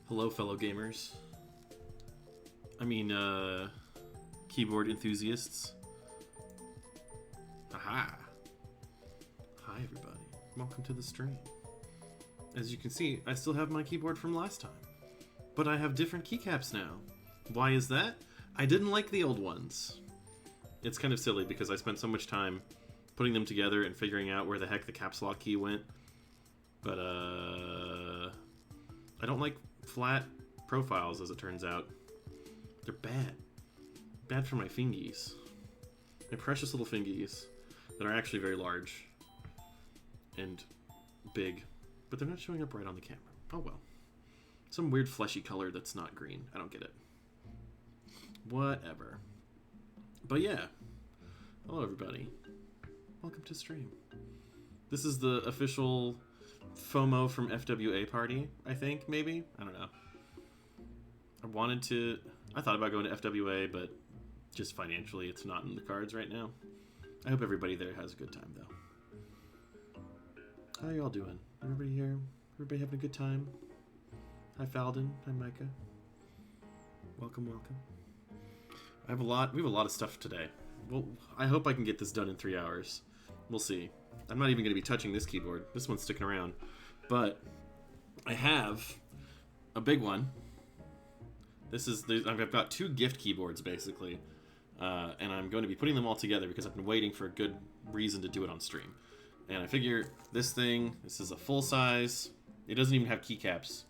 Hello, fellow gamers. I mean, keyboard enthusiasts. Aha! Hi, everybody. Welcome to the stream. As you can see, I still have my keyboard from last time, but I have different keycaps now. Why is that? I didn't like the old ones. It's kind of silly because I spent so much time putting them together and figuring out where the heck the caps lock key went. But, I don't like flat profiles, as it turns out. They're bad. Bad for my fingies. My precious little fingies that are actually very large and big, but they're not showing up right on the camera. Oh well. Some weird fleshy color that's not green. I don't get it. Whatever. But yeah. Hello, everybody. Welcome to stream. This is the official FOMO from FWA party, I think, maybe? I don't know. I thought about going to FWA, but just financially, it's not in the cards right now. I hope everybody there has a good time, though. How are y'all doing? Everybody here? Everybody having a good time? Hi, Falden. Hi, Micah. Welcome, welcome. We have a lot of stuff today. Well, I hope I can get this done in 3 hours. We'll see. I'm not even going to be touching this keyboard. This one's sticking around. But I have a big one. I've got 2 gift keyboards, basically. And I'm going to be putting them all together because I've been waiting for a good reason to do it on stream. And I figure this is a full size. It doesn't even have keycaps.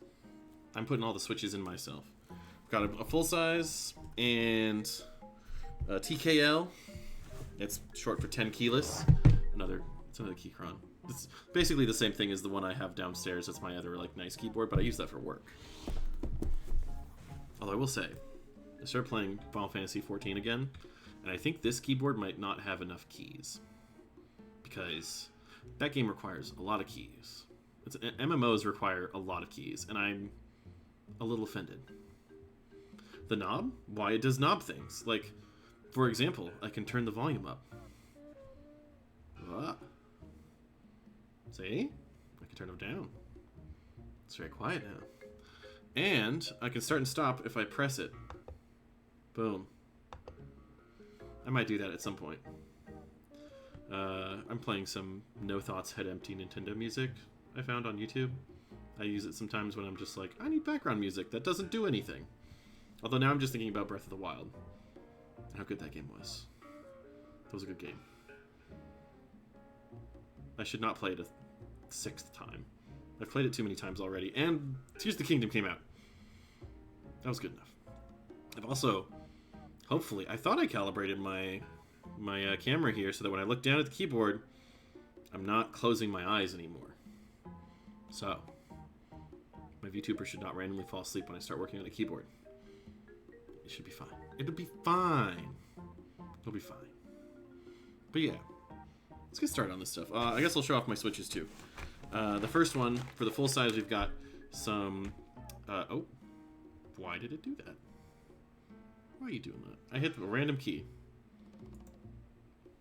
I'm putting all the switches in myself. I've got a full size and a TKL. It's short for 10 keyless. It's another Keychron. It's basically the same thing as the one I have downstairs. That's my other nice keyboard, but I use that for work. Although I will say, I started playing Final Fantasy XIV again, and I think this keyboard might not have enough keys because that game requires a lot of keys. MMOs require a lot of keys, and I'm a little offended. The knob? Why, it does knob things. Like, for example, I can turn the volume up. See? I can turn it down. It's very quiet now. And I can start and stop if I press it. Boom. I might do that at some point. I'm playing some No Thoughts Head Empty Nintendo music I found on YouTube. I use it sometimes when I'm just like, I need background music that doesn't do anything. Although now I'm just thinking about Breath of the Wild. How good that game was. That was a good game. I should not play it a 6th time. I've played it too many times already, and Tears of the Kingdom came out. That was good enough. I've also, hopefully, I thought I calibrated my camera here so that when I look down at the keyboard, I'm not closing my eyes anymore. So, my VTuber should not randomly fall asleep when I start working on a keyboard. It should be fine. It'll be fine. It'll be fine. But yeah, let's get started on this stuff. I guess I'll show off my switches too. The first one, for the full size, we've got some... oh, why did it do that? Why are you doing that? I hit a random key.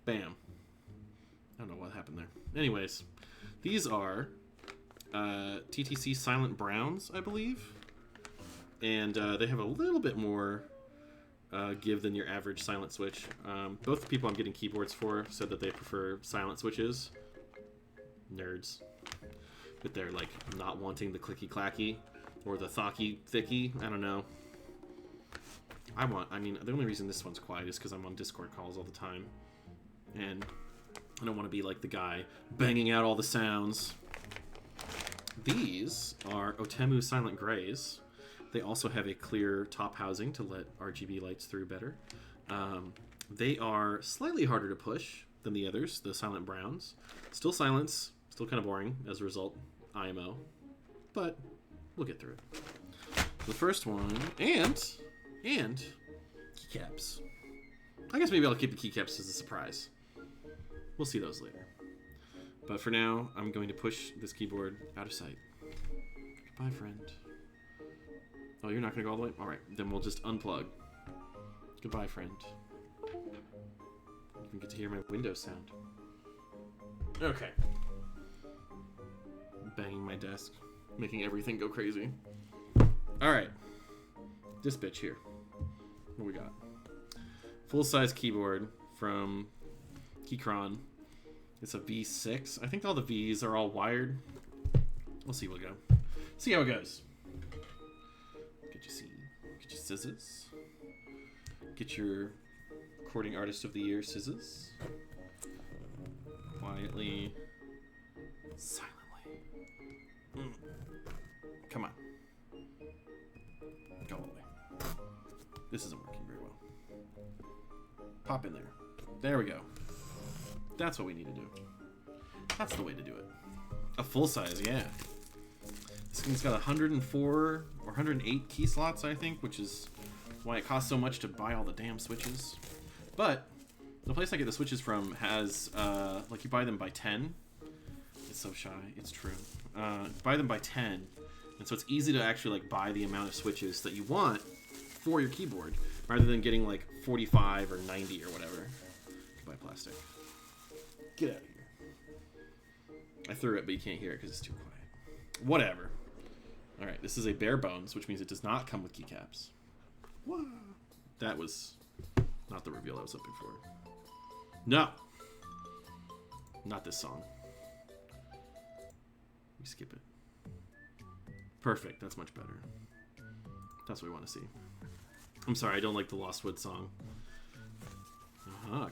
Bam. I don't know what happened there. Anyways, these are TTC Silent Browns, I believe. And they have a little bit more give than your average silent switch. Both the people I'm getting keyboards for said that they prefer silent switches. Nerds. But they're like not wanting the clicky clacky or the thocky thicky. I don't know. I mean, the only reason this one's quiet is because I'm on Discord calls all the time. And I don't want to be like the guy banging out all the sounds. These are Otemu Silent Grays. They also have a clear top housing to let RGB lights through better. They are slightly harder to push than the others, the Silent Browns. Still silence, still kind of boring as a result, IMO. But we'll get through it. The first one, and keycaps. I guess maybe I'll keep the keycaps as a surprise. We'll see those later. But for now, I'm going to push this keyboard out of sight. Goodbye, friend. Oh, you're not going to go all the way? Alright, then we'll just unplug. Goodbye, friend. You can get to hear my Windows sound. Okay. Banging my desk, making everything go crazy. Alright. This bitch here. What we got? Full-size keyboard from Keychron. It's a V6. I think all the V's are all wired. We'll see. We'll go. See how it goes. Get your scissors. Get your recording artist of the year scissors. Quietly, silently. Come on. Go away. This isn't working very well. Pop in there. There we go. That's what we need to do. That's the way to do it. A full size, yeah. This thing's got 104 or 108 key slots, I think, which is why it costs so much to buy all the damn switches. But the place I get the switches from has, like, you buy them by 10. It's so shy. It's true. Buy them by 10, and so it's easy to actually, like, buy the amount of switches that you want for your keyboard, rather than getting, like, 45 or 90 or whatever. Goodbye, plastic. Get out of here. I threw it, but you can't hear it because it's too quiet. Whatever. Alright, this is a bare bones, which means it does not come with keycaps. Whoa. That was not the reveal I was hoping for. No! Not this song. We skip it. Perfect, that's much better. That's what we want to see. I'm sorry, I don't like the Lost Woods song.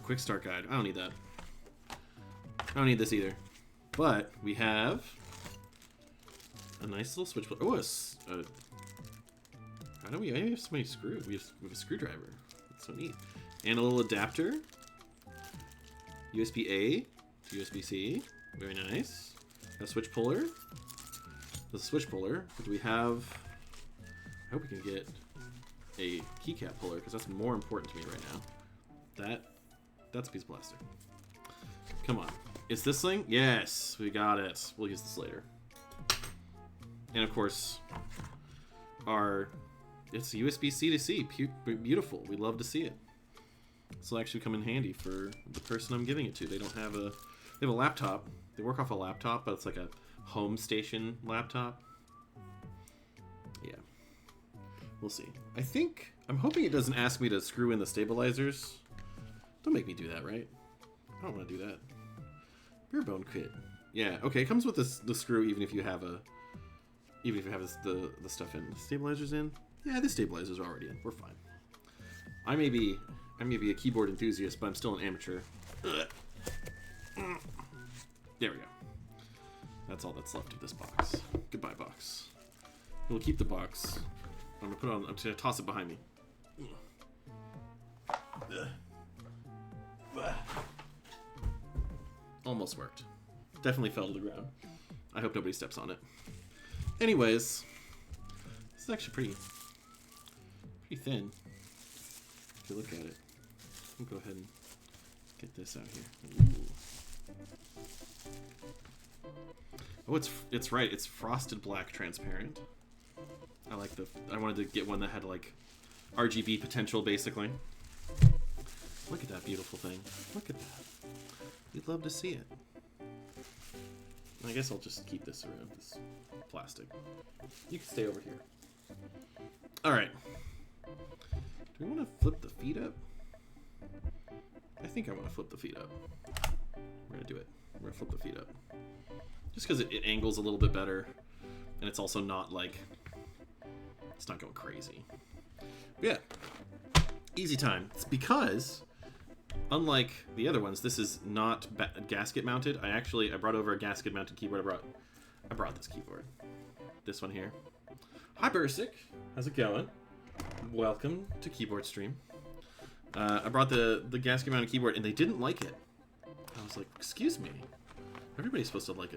Quick start guide. I don't need that. I don't need this either. But we have a nice little switch. Oh, how do we have so many screws? We have a screwdriver. That's so neat. And a little adapter. USB-A to USB-C. Very nice. A switch puller. The switch puller. But do we have... I hope we can get a keycap puller, because that's more important to me right now. That's a piece of plastic. Come on. It's this thing? Yes, we got it. We'll use this later. And of course, it's USB-C to C. Beautiful. We love to see it. This will actually come in handy for the person I'm giving it to. They have a laptop. They work off a laptop, but it's like a home station laptop. Yeah. We'll see. I'm hoping it doesn't ask me to screw in the stabilizers. Don't make me do that, right? I don't want to do that. Bare bone kit. Yeah, okay, it comes with the screw even if you have the stuff in. The stabilizers in? Yeah, the stabilizers are already in. We're fine. I may be a keyboard enthusiast, but I'm still an amateur. There we go. That's all that's left of this box. Goodbye, box. We'll keep the box. I'm gonna toss it behind me. Almost worked. Definitely fell to the ground. I hope nobody steps on it. Anyways, this is actually pretty thin. If you look at it, I'll go ahead and get this out here. Ooh. Oh, it's right. It's frosted black transparent. I wanted to get one that had like RGB potential, basically. Look at that beautiful thing. Look at that. You'd love to see it. I guess I'll just keep this around, this plastic. You can stay over here. Alright. Do we want to flip the feet up? I think I want to flip the feet up. We're going to do it. We're going to flip the feet up. Just because it angles a little bit better. And it's also not like... It's not going crazy. But yeah. Easy time. It's because, unlike the other ones, this is not gasket mounted. I brought over a gasket mounted keyboard. I brought this keyboard. This one here. Hi, Bursic. How's it going? Welcome to Keyboard Stream. I brought the gasket mounted keyboard, and they didn't like it. I was like, excuse me. Everybody's supposed to like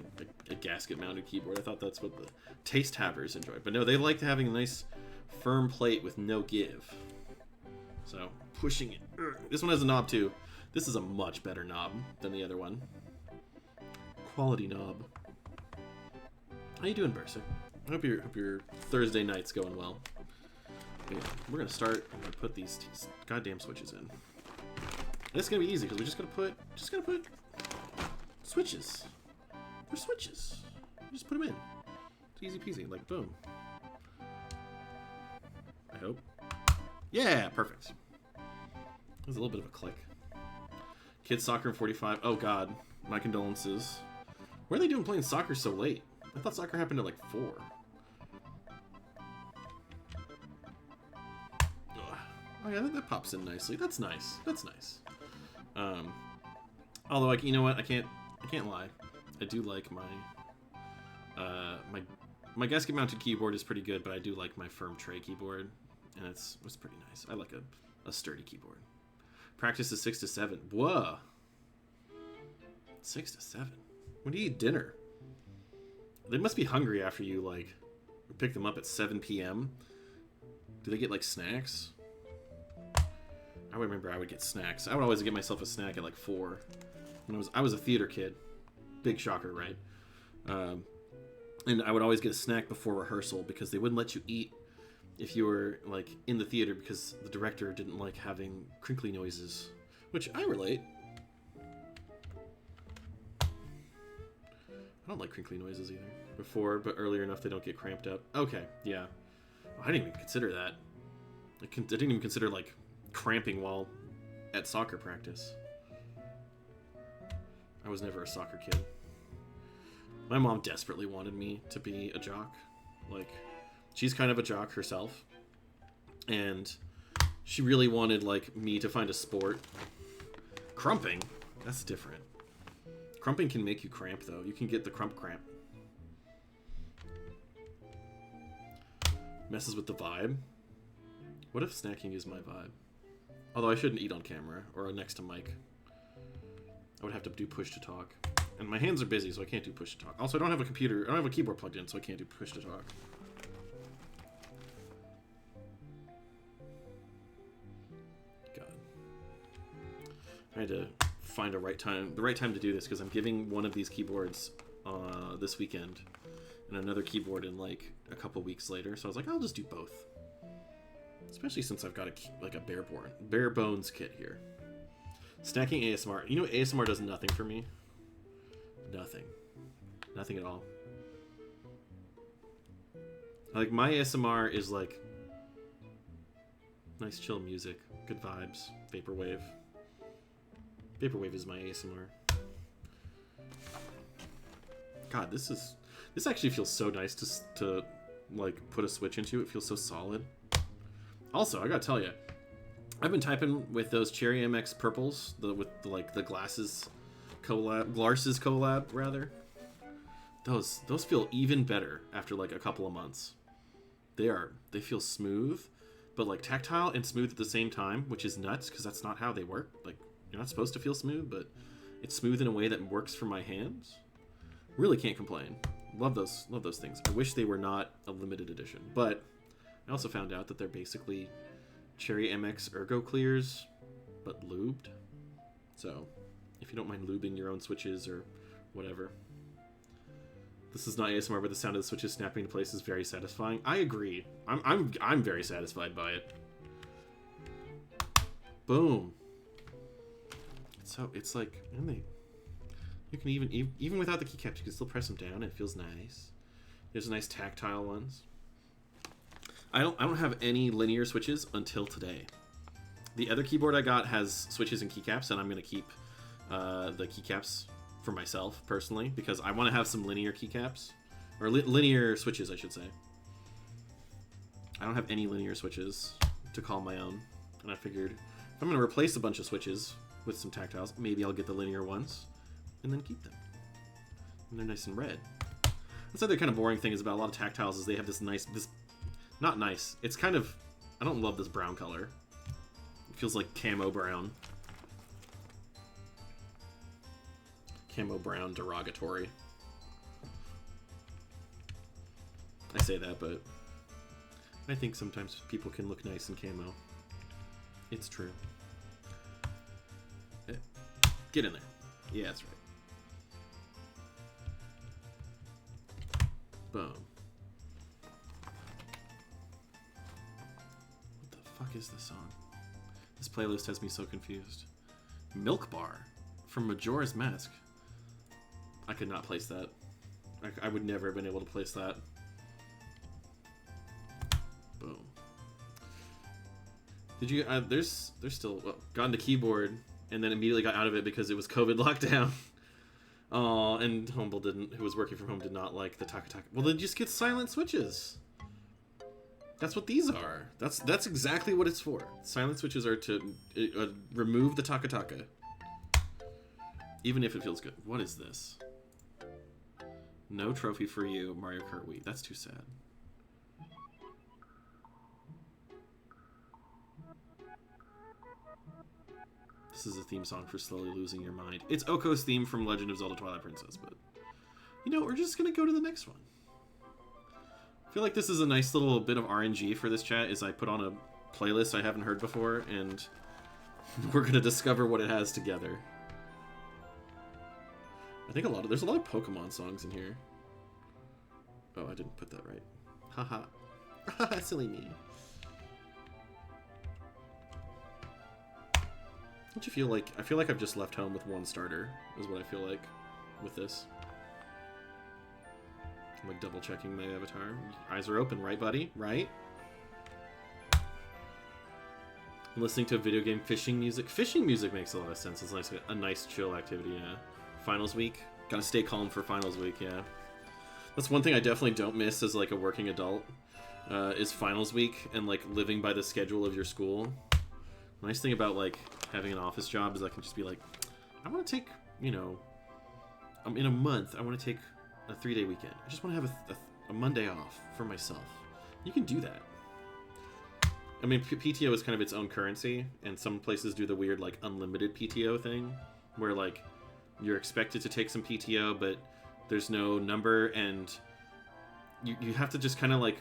a gasket mounted keyboard. I thought that's what the taste havers enjoyed. But no, they liked having a nice firm plate with no give. So, pushing it. This one has a knob too. This is a much better knob than the other one. Quality knob. How you doing, Bursic? I hope your Thursday night's going well. But yeah, we're gonna start. I'm gonna put these goddamn switches in. And it's gonna be easy because we're just gonna put switches. They're switches. You just put them in. It's easy peasy. Like boom. I hope. Yeah, perfect. There's a little bit of a click. Kids soccer in 45. Oh god, my condolences. What are they doing playing soccer so late? I thought soccer happened at like 4. Ugh. Oh yeah, that pops in nicely. That's nice. That's nice. Although, you know what? I can't lie. I do like my gasket mounted keyboard is pretty good, but I do like my firm tray keyboard, and it's pretty nice. I like a sturdy keyboard. Practice is 6 to 7. Whoa. 6 to 7. When do you eat dinner? They must be hungry after you like pick them up at 7 p.m. Do they get like snacks? I remember I would get snacks. I would always get myself a snack at like 4. When I was a theater kid. Big shocker, right? And I would always get a snack before rehearsal because they wouldn't let you eat if you were like in the theater because the director didn't like having crinkly noises, which I relate. I don't like crinkly noises either. But earlier enough they don't get cramped up. Okay, yeah. I didn't even consider that. I didn't even consider like cramping while at soccer practice. I was never a soccer kid. My mom desperately wanted me to be a jock. Like, she's kind of a jock herself. And she really wanted, like, me to find a sport. Crumping? That's different. Crumping can make you cramp, though. You can get the crump cramp. Messes with the vibe. What if snacking is my vibe? Although I shouldn't eat on camera or next to mic. I would have to do push to talk. And my hands are busy, so I can't do push to talk. Also, I don't have a computer. I don't have a keyboard plugged in, so I can't do push to talk. God. I had to find the right time to do this, because I'm giving one of these keyboards this weekend, and another keyboard in like a couple weeks later. So I was like, I'll just do both. Especially since I've got a bare bones kit here. Snacking ASMR. You know, ASMR does nothing for me. Nothing. Nothing at all. Like, my ASMR is like nice chill music, good vibes, vaporwave. Vaporwave is my ASMR. God, this actually feels so nice to like put a switch into. It feels so solid. Also, I gotta tell you, I've been typing with those Cherry MX purples, with the Glasses collab rather. Those feel even better after like a couple of months. They feel smooth, but like tactile and smooth at the same time, which is nuts because that's not how they work. Like, you're not supposed to feel smooth, but it's smooth in a way that works for my hands. Really can't complain. Love those things. I wish they were not a limited edition, but I also found out that they're basically Cherry MX Ergo Clears, but lubed. So, if you don't mind lubing your own switches or whatever. This is not ASMR, but the sound of the switches snapping into place is very satisfying. I agree. I'm very satisfied by it. Boom. It's like, you can even without the keycaps, you can still press them down. It feels nice. There's nice tactile ones. I don't have any linear switches until today. The other keyboard I got has switches and keycaps, and I'm gonna keep the keycaps for myself personally because I want to have some linear keycaps or linear switches, I should say. I don't have any linear switches to call my own. And I figured if I'm going to replace a bunch of switches with some tactiles, maybe I'll get the linear ones and then keep them. And they're nice and red. That's the other kind of boring thing is about a lot of tactiles is they have this not nice. It's kind of, I don't love this brown color. It feels like camo brown. Camo brown derogatory. I say that, but I think sometimes people can look nice in camo. It's true. Get in there. Yeah, that's right. Boom. What the fuck is this song? This playlist has me so confused. Milk Bar from Majora's Mask. I could not place that. I would never have been able to place that. Boom. Did you? There's still got into keyboard and then immediately got out of it because it was COVID lockdown. Oh, and Humble who was working from home, did not like the taka-taka. Well, then just get silent switches. That's what these are. That's exactly what it's for. Silent switches are to remove the taka-taka. Even if it feels good. What is this? No trophy for you, Mario Kart Wii. That's too sad. This is a theme song for Slowly Losing Your Mind. It's Oko's theme from Legend of Zelda Twilight Princess, but you know, we're just gonna go to the next one. I feel like this is a nice little bit of RNG for this chat, is I put on a playlist I haven't heard before, and we're gonna discover what it has together. I think there's a lot of Pokemon songs in here. Oh, I didn't put that right. Haha. Haha, silly me. Don't you feel like... I feel like I've just left home with one starter, is what I feel like with this. I'm like double checking my avatar. Your eyes are open, right, buddy? Right? I'm listening to video game fishing music. Fishing music makes a lot of sense. It's like a nice chill activity, yeah. Finals week. Gotta stay calm for finals week, yeah. That's one thing I definitely don't miss as like a working adult, is finals week and like living by the schedule of your school. The nice thing about like having an office job is I can just be like, I want to take, you know, in a month, I want to take a 3-day weekend. I just want to have a Monday off for myself. You can do that. I mean, PTO is kind of its own currency, and some places do the weird like unlimited PTO thing, where like you're expected to take some PTO, but there's no number, and you have to just kind of like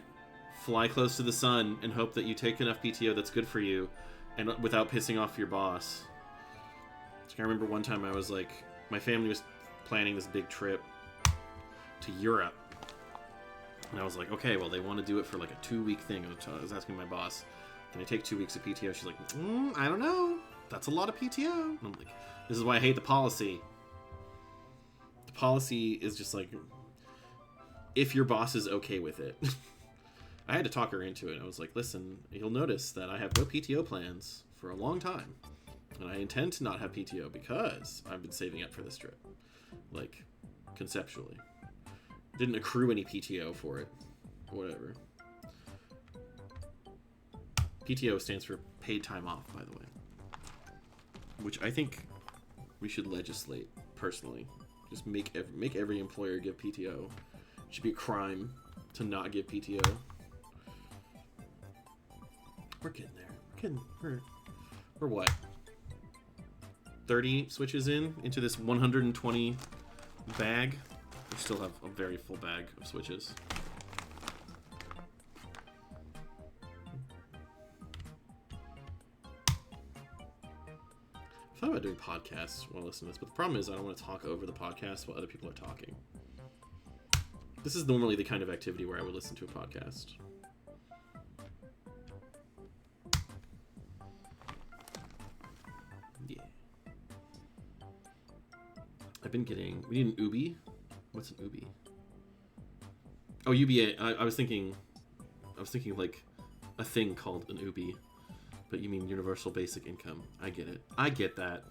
fly close to the sun and hope that you take enough PTO that's good for you, and without pissing off your boss. So I remember one time I was like, my family was planning this big trip to Europe, and I was like, okay, well, they want to do it for like a 2-week thing. I was asking my boss, can I take 2 weeks of PTO? She's like, I don't know. That's a lot of PTO. And I'm like, this is why I hate the policy. The policy is just like, if your boss is okay with it. I had to talk her into it. I was like, listen, you'll notice that I have no PTO plans for a long time. And I intend to not have PTO because I've been saving up for this trip. Like, conceptually. Didn't accrue any PTO for it. Whatever. PTO stands for paid time off, by the way. Which I think we should legislate, personally. Just make every employer give PTO. It should be a crime to not give PTO. We're getting there. We're what? 30 switches into this 120 bag. We still have a very full bag of switches. I thought about doing podcasts while listening to this, but the problem is I don't want to talk over the podcast while other people are talking. This is normally the kind of activity where I would listen to a podcast. Yeah. I've been getting... We need an Ubi? What's an Ubi? Oh, UBA. I was thinking like a thing called an Ubi. But you mean Universal Basic Income. I get it. I get that.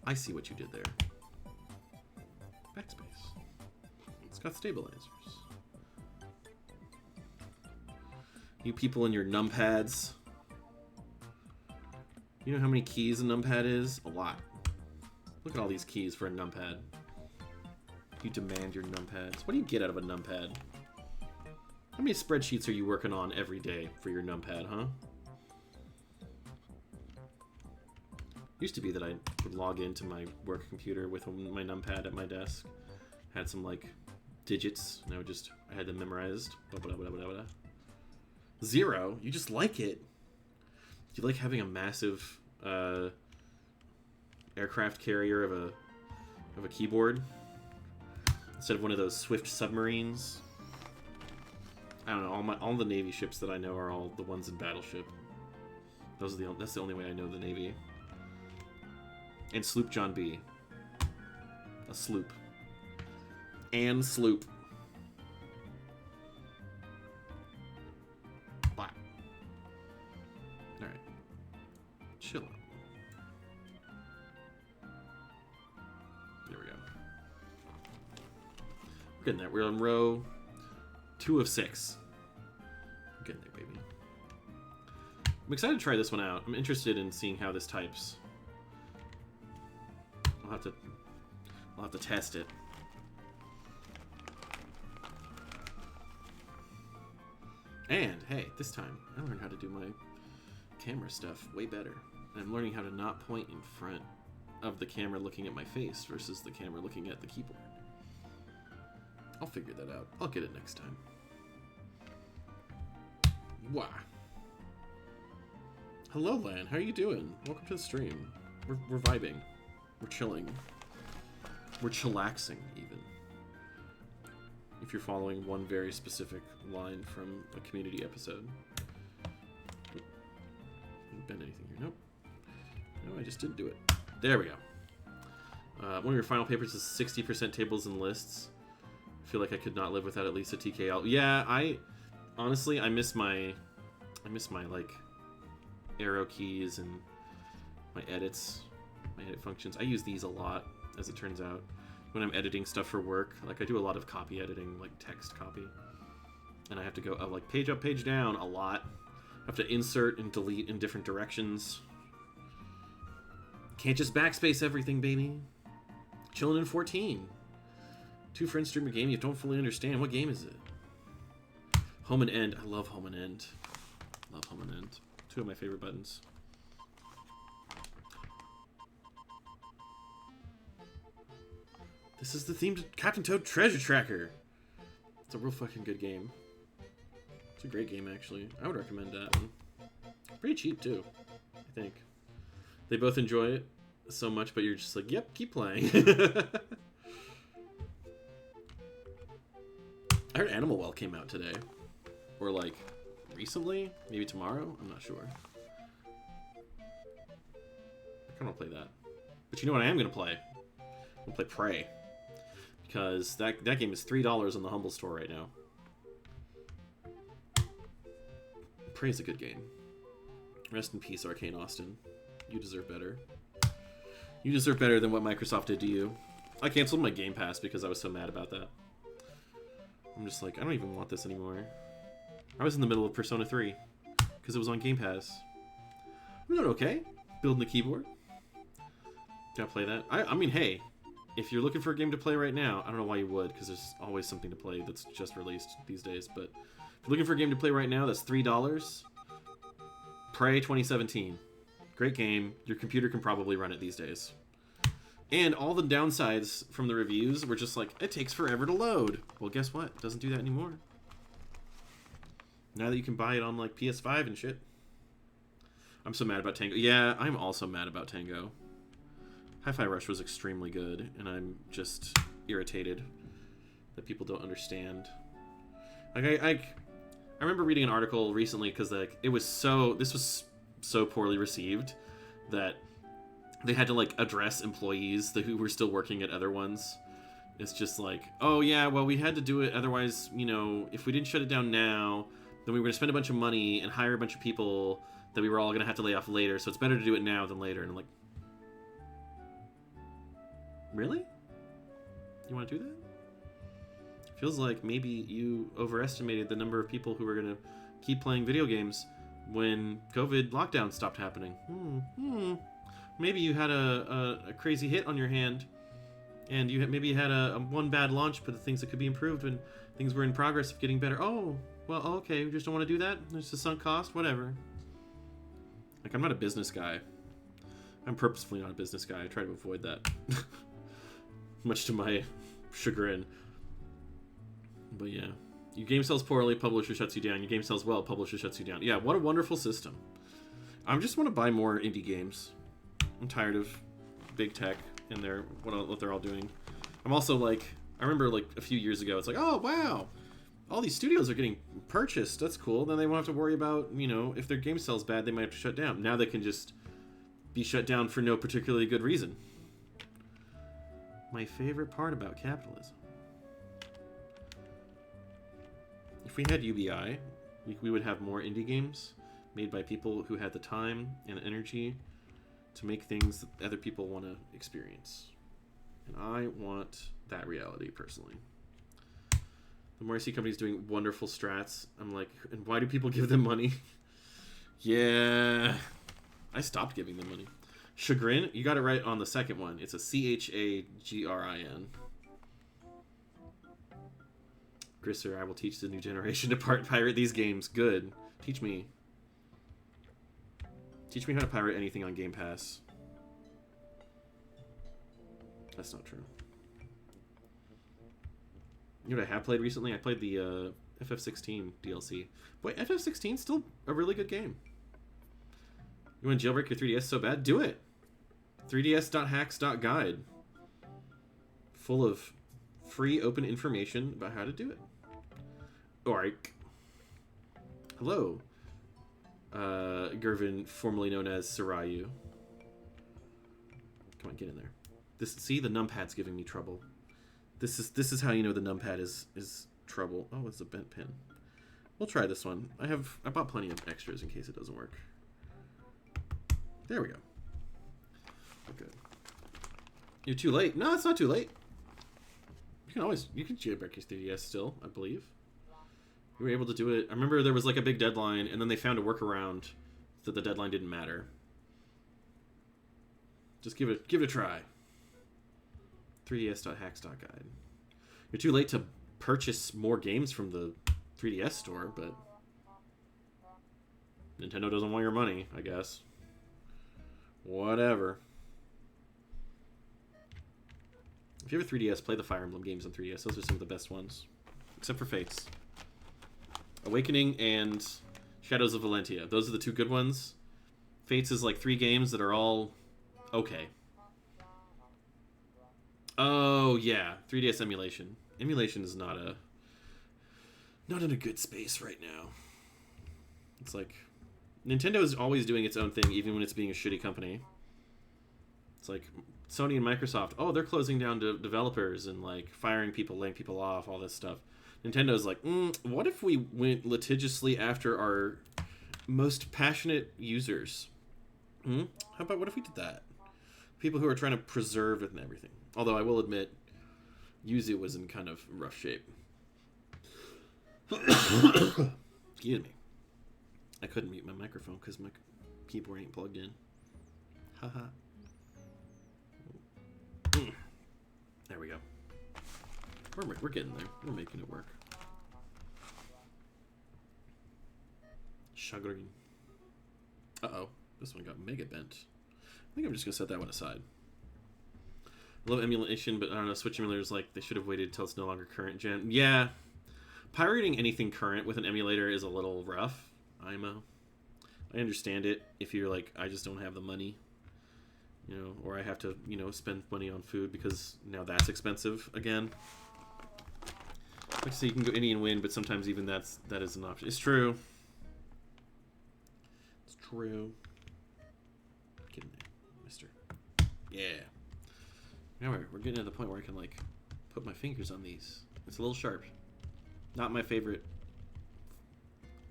I see what you did there. Backspace. It's got stabilizers. You people in your numpads. You know how many keys a numpad is? A lot. Look at all these keys for a numpad. You demand your numpads. What do you get out of a numpad? How many spreadsheets are you working on every day for your numpad, huh? Used to be that I would log into my work computer with my numpad at my desk. Had some, like, digits, and I had them memorized. Blah, blah, blah, blah, blah. 0? You just like it. Do you like having a massive aircraft carrier of a keyboard instead of one of those swift submarines? I don't know. All the Navy ships that I know are all the ones in Battleship. That's the only way I know the Navy. And Sloop John B. A sloop. And sloop. Wow. Alright. Chill out. There we go. We're getting there. We're on row 2 of 6. We're getting there, baby. I'm excited to try this one out. I'm interested in seeing how this types. I'll have to test it. And hey, this time I learned how to do my camera stuff way better. I'm learning how to not point in front of the camera looking at my face versus the camera looking at the keyboard. I'll figure that out. I'll get it next time. Wow. Hello, Lan. How are you doing? Welcome to the stream. We're vibing. We're chilling. We're chillaxing, even. If you're following one very specific line from a community episode. Didn't bend anything here. Nope. No, I just didn't do it. There we go. One of your final papers is 60% tables and lists. I feel like I could not live without at least a TKL. Yeah, honestly, I miss my like arrow keys and my edits, my edit functions. I use these a lot, as it turns out, when I'm editing stuff for work. Like I do a lot of copy editing, like text copy, and I have to go like page up, page down a lot. I have to insert and delete in different directions. Can't just backspace everything, baby. Chilling in 14. 2 friends stream a game you don't fully understand. What game is it? Home and End. I love Home and End. Love Home and End. 2 of my favorite buttons. This is the theme to Captain Toad Treasure Tracker. It's a real fucking good game. It's a great game, actually. I would recommend that one. Pretty cheap, too, I think. They both enjoy it so much, but you're just like, yep, keep playing. I heard Animal Well came out today. Or, like, recently? Maybe tomorrow? I'm not sure. I kind of want to play that. But you know what I am going to play? I'm going to play Prey. Because that game is $3 on the Humble Store right now. Prey is a good game. Rest in peace, Arcane Austin. You deserve better. You deserve better than what Microsoft did to you. I canceled my Game Pass because I was so mad about that. I'm just like, I don't even want this anymore. I was in the middle of Persona 3 because it was on Game Pass. I'm doing okay. Building the keyboard. Gotta play that. I mean, hey, if you're looking for a game to play right now, I don't know why you would, because there's always something to play that's just released these days. But if you're looking for a game to play right now, that's $3. Prey 2017. Great game. Your computer can probably run it these days. And all the downsides from the reviews were just like, it takes forever to load. Well, guess what? It doesn't do that anymore. Now that you can buy it on, like, PS5 and shit. I'm so mad about Tango. Yeah, I'm also mad about Tango. Hi-Fi Rush was extremely good, and I'm just irritated that people don't understand. Like, I remember reading an article recently because, like, this was so poorly received that they had to, like, address employees who were still working at other ones. It's just like, oh yeah, well, we had to do it, otherwise, you know, if we didn't shut it down now, then we were going to spend a bunch of money and hire a bunch of people that we were all going to have to lay off later, so it's better to do it now than later. And I'm like, really? You want to do that? Feels like maybe you overestimated the number of people who are going to keep playing video games when COVID lockdown stopped happening. Maybe you had a crazy hit on your hand, and maybe you had a one bad launch, but the things that could be improved when things were in progress of getting better. Oh, well, okay, we just don't want to do that? There's a sunk cost? Whatever. Like, I'm not a business guy. I'm purposefully not a business guy. I try to avoid that. Much to my chagrin. But yeah. Your game sells poorly, publisher shuts you down. Your game sells well, publisher shuts you down. Yeah, what a wonderful system. I just want to buy more indie games. I'm tired of big tech and what they're all doing. I'm also like, I remember like a few years ago, it's like, oh wow, all these studios are getting purchased. That's cool. Then they won't have to worry about, you know, if their game sells bad, they might have to shut down. Now they can just be shut down for no particularly good reason. My favorite part about capitalism. If we had UBI, we would have more indie games made by people who had the time and energy to make things that other people want to experience. And I want that reality, personally. The more I see companies doing wonderful strats, I'm like, and why do people give them money? Yeah. I stopped giving them money. Chagrin, you got it right on the second one. It's a Chagrin. Grisser, I will teach the new generation to pirate these games. Good. Teach me. Teach me how to pirate anything on Game Pass. That's not true. You know what I have played recently? I played the FF16 DLC. Boy, FF16 still a really good game. You want to jailbreak your 3DS so bad? Do it! 3ds.hacks.guide. Full of free open information about how to do it. Alright. Hello. Gervin, formerly known as Sarayu. Come on, get in there. See, the numpad's giving me trouble. This is how you know the numpad is trouble. Oh, it's a bent pin. We'll try this one. I bought plenty of extras in case it doesn't work. There we go. Good. You're too late. No, it's not too late. You can jailbreak your 3DS still, I believe. You were able to do it. I remember there was like a big deadline, and then they found a workaround so that the deadline didn't matter. Just give it a try. 3ds.hacks.guide. You're too late to purchase more games from the 3DS store, but Nintendo doesn't want your money, I guess. Whatever. If you have a 3DS, play the Fire Emblem games on 3DS. Those are some of the best ones. Except for Fates. Awakening and Shadows of Valentia. Those are the two good ones. Fates is like 3 games that are all okay. Oh, yeah. 3DS emulation. Emulation is not in a good space right now. It's like Nintendo is always doing its own thing, even when it's being a shitty company. It's like Sony and Microsoft, oh, they're closing down developers and like firing people, laying people off, all this stuff. Nintendo's like, what if we went litigiously after our most passionate users? How about what if we did that? People who are trying to preserve it and everything. Although I will admit, Yuzu was in kind of rough shape. Excuse me. I couldn't mute my microphone because my keyboard ain't plugged in. Haha. There we go. We're getting there. We're making it work. Chagrin. Uh-oh. This one got mega bent. I think I'm just going to set that one aside. I love emulation, but I don't know, Switch emulators, like, they should have waited until it's no longer current gen. Yeah. Pirating anything current with an emulator is a little rough. IMO. I understand it if you're like, I just don't have the money. You know, or I have to, you know, spend money on food because now that's expensive again. Like I say, you can go indie and win, but sometimes even that is an option. It's true. It's true. Get in there, mister. Yeah. Now we're getting to the point where I can, like, put my fingers on these. It's a little sharp. Not my favorite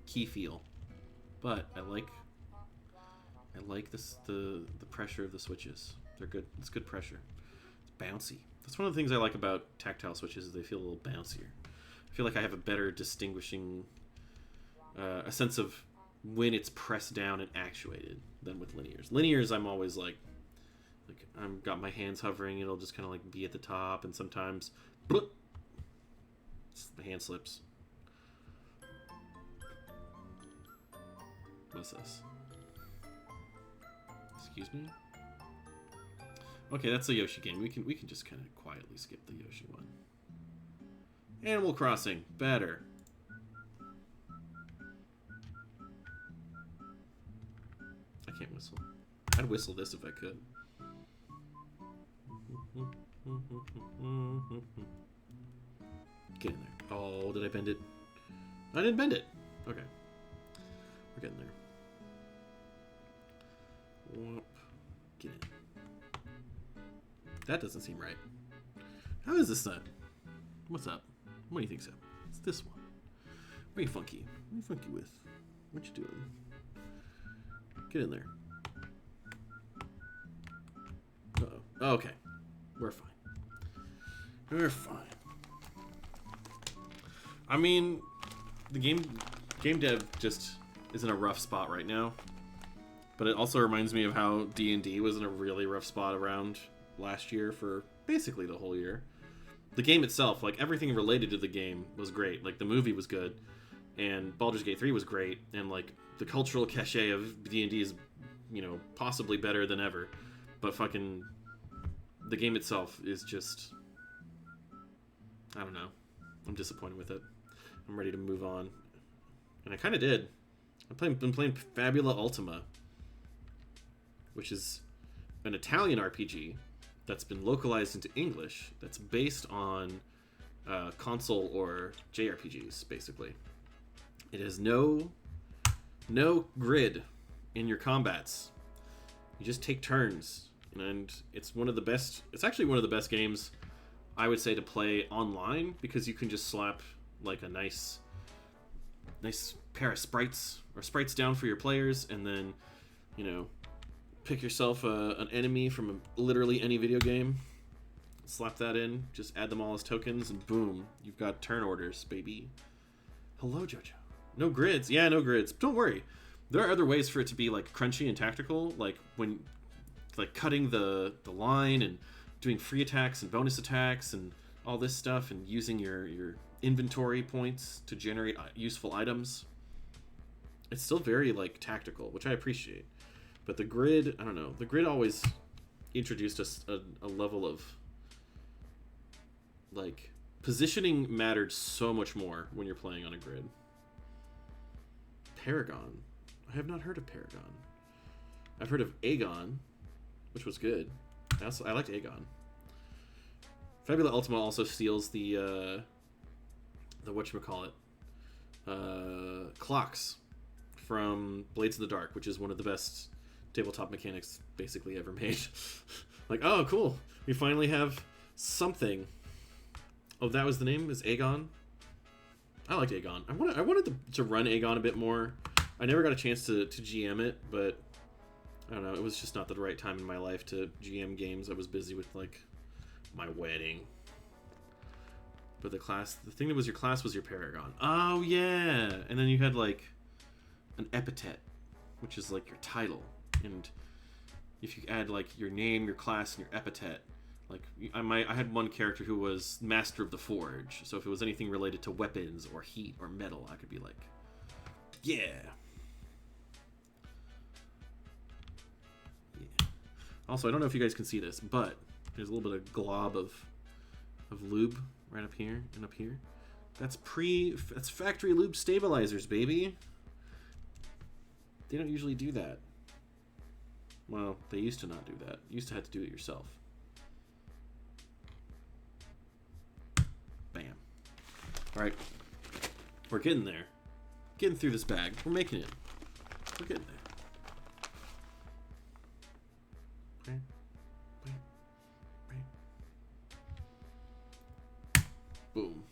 key feel, but I like this the pressure of the switches. They're good. It's good pressure. It's bouncy. That's one of the things I like about tactile switches is they feel a little bouncier. I feel like I have a better distinguishing, a sense of when it's pressed down and actuated than with linears. Linears, I'm always like I've got my hands hovering, it'll just kind of like be at the top, and sometimes bloop, my hand slips. What's this? Excuse me? Okay, that's a Yoshi game. We can just kind of quietly skip the Yoshi one. Animal Crossing, better. I can't whistle. I'd whistle this if I could. Get in there. Oh, did I bend it? I didn't bend it. Okay. We're getting there. Whoop. Get in. That doesn't seem right. How is this then? What's up? What do you think's up? It's this one. What are you funky? What are you funky with? What you doing? Get in there. Uh-oh. Oh, okay. We're fine. We're fine. I mean, the game dev just is in a rough spot right now. But it also reminds me of how D&D was in a really rough spot around last year for basically the whole year. The game itself, like everything related to the game was great. Like the movie was good, and Baldur's Gate 3 was great, and like the cultural cachet of D&D is, you know, possibly better than ever. But fucking the game itself is just, I don't know. I'm disappointed with it. I'm ready to move on. And I kind of did. I've been playing Fabula Ultima, which is an Italian RPG that's been localized into English, that's based on console or JRPGs, basically. It has no grid in your combats. You just take turns, and it's actually one of the best games, I would say, to play online, because you can just slap like a nice pair of sprites down for your players, and then, you know, pick yourself an enemy from literally any video game, slap that in, just add them all as tokens, and boom, you've got turn orders, baby. Hello, Jojo. No grids. Yeah, no grids. Don't worry. There are other ways for it to be like crunchy and tactical, like when cutting the line and doing free attacks and bonus attacks and all this stuff, and using your inventory points to generate useful items. It's still very like tactical, which I appreciate. But the grid, I don't know. The grid always introduced us a level of, like, positioning mattered so much more when you're playing on a grid. Paragon. I have not heard of Paragon. I've heard of Aegon, which was good. I liked Aegon. Fabula Ultima also steals the whatchamacallit, clocks from Blades of the Dark, which is one of the best tabletop mechanics basically ever made. Like, oh, cool. We finally have something. Oh, that was the name? Is Aegon? I liked Aegon. I wanted to run Aegon a bit more. I never got a chance to GM it, but I don't know. It was just not the right time in my life to GM games. I was busy with, like, my wedding. But the thing that was your class was your Paragon. Oh, yeah. And then you had, like, an epithet, which is, like, your title. And if you add, like, your name, your class, and your epithet, like, I had one character who was Master of the Forge. So if it was anything related to weapons or heat or metal, I could be like, yeah. Yeah. Also, I don't know if you guys can see this, but there's a little bit of glob of lube right up here and up here. That's factory lube stabilizers, baby. They don't usually do that. Well, they used to not do that. You used to have to do it yourself. Bam. Alright. We're getting there. Getting through this bag. We're making it. We're getting there. Boom.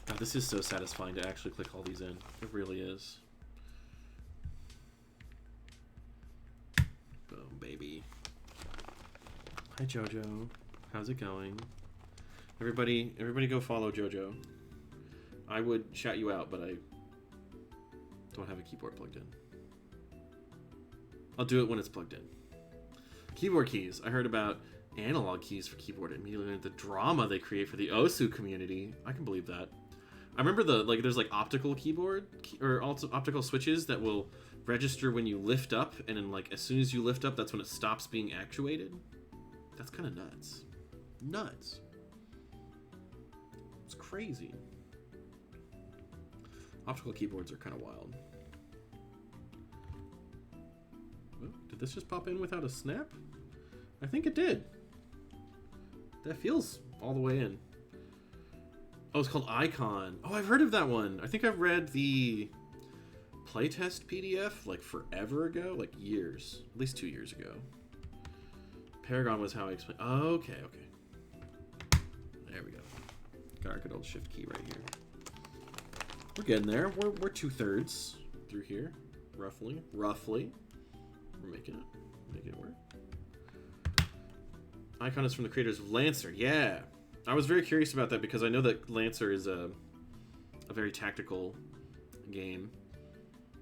God, this is so satisfying to actually click all these in. It really is. Boom, baby. Hi, Jojo. How's it going? Everybody go follow Jojo. I would shout you out, but I Don't have a keyboard plugged in. I'll do it when it's plugged in. Keyboard keys. I heard about analog keys for keyboard and immediately the drama they create for the Osu community. I can believe that. I remember there's like optical keyboard or optical switches that will register when you lift up, and then like as soon as you lift up, that's when it stops being actuated. That's kind of nuts. Nuts. It's crazy. Optical keyboards are kind of wild. Oh, did this just pop in without a snap? I think it did. That feels all the way in. Oh, it's called Icon. Oh, I've heard of that one. I think I've read the playtest PDF like forever ago, like years, at least 2 years ago. Paragon was how I explained. Oh, okay. There we go. Got our good old shift key right here. We're getting there. We're 2/3 through here, roughly. We're making it work. Icon is from the creators of Lancer. Yeah, I was very curious about that because I know that Lancer is a very tactical game.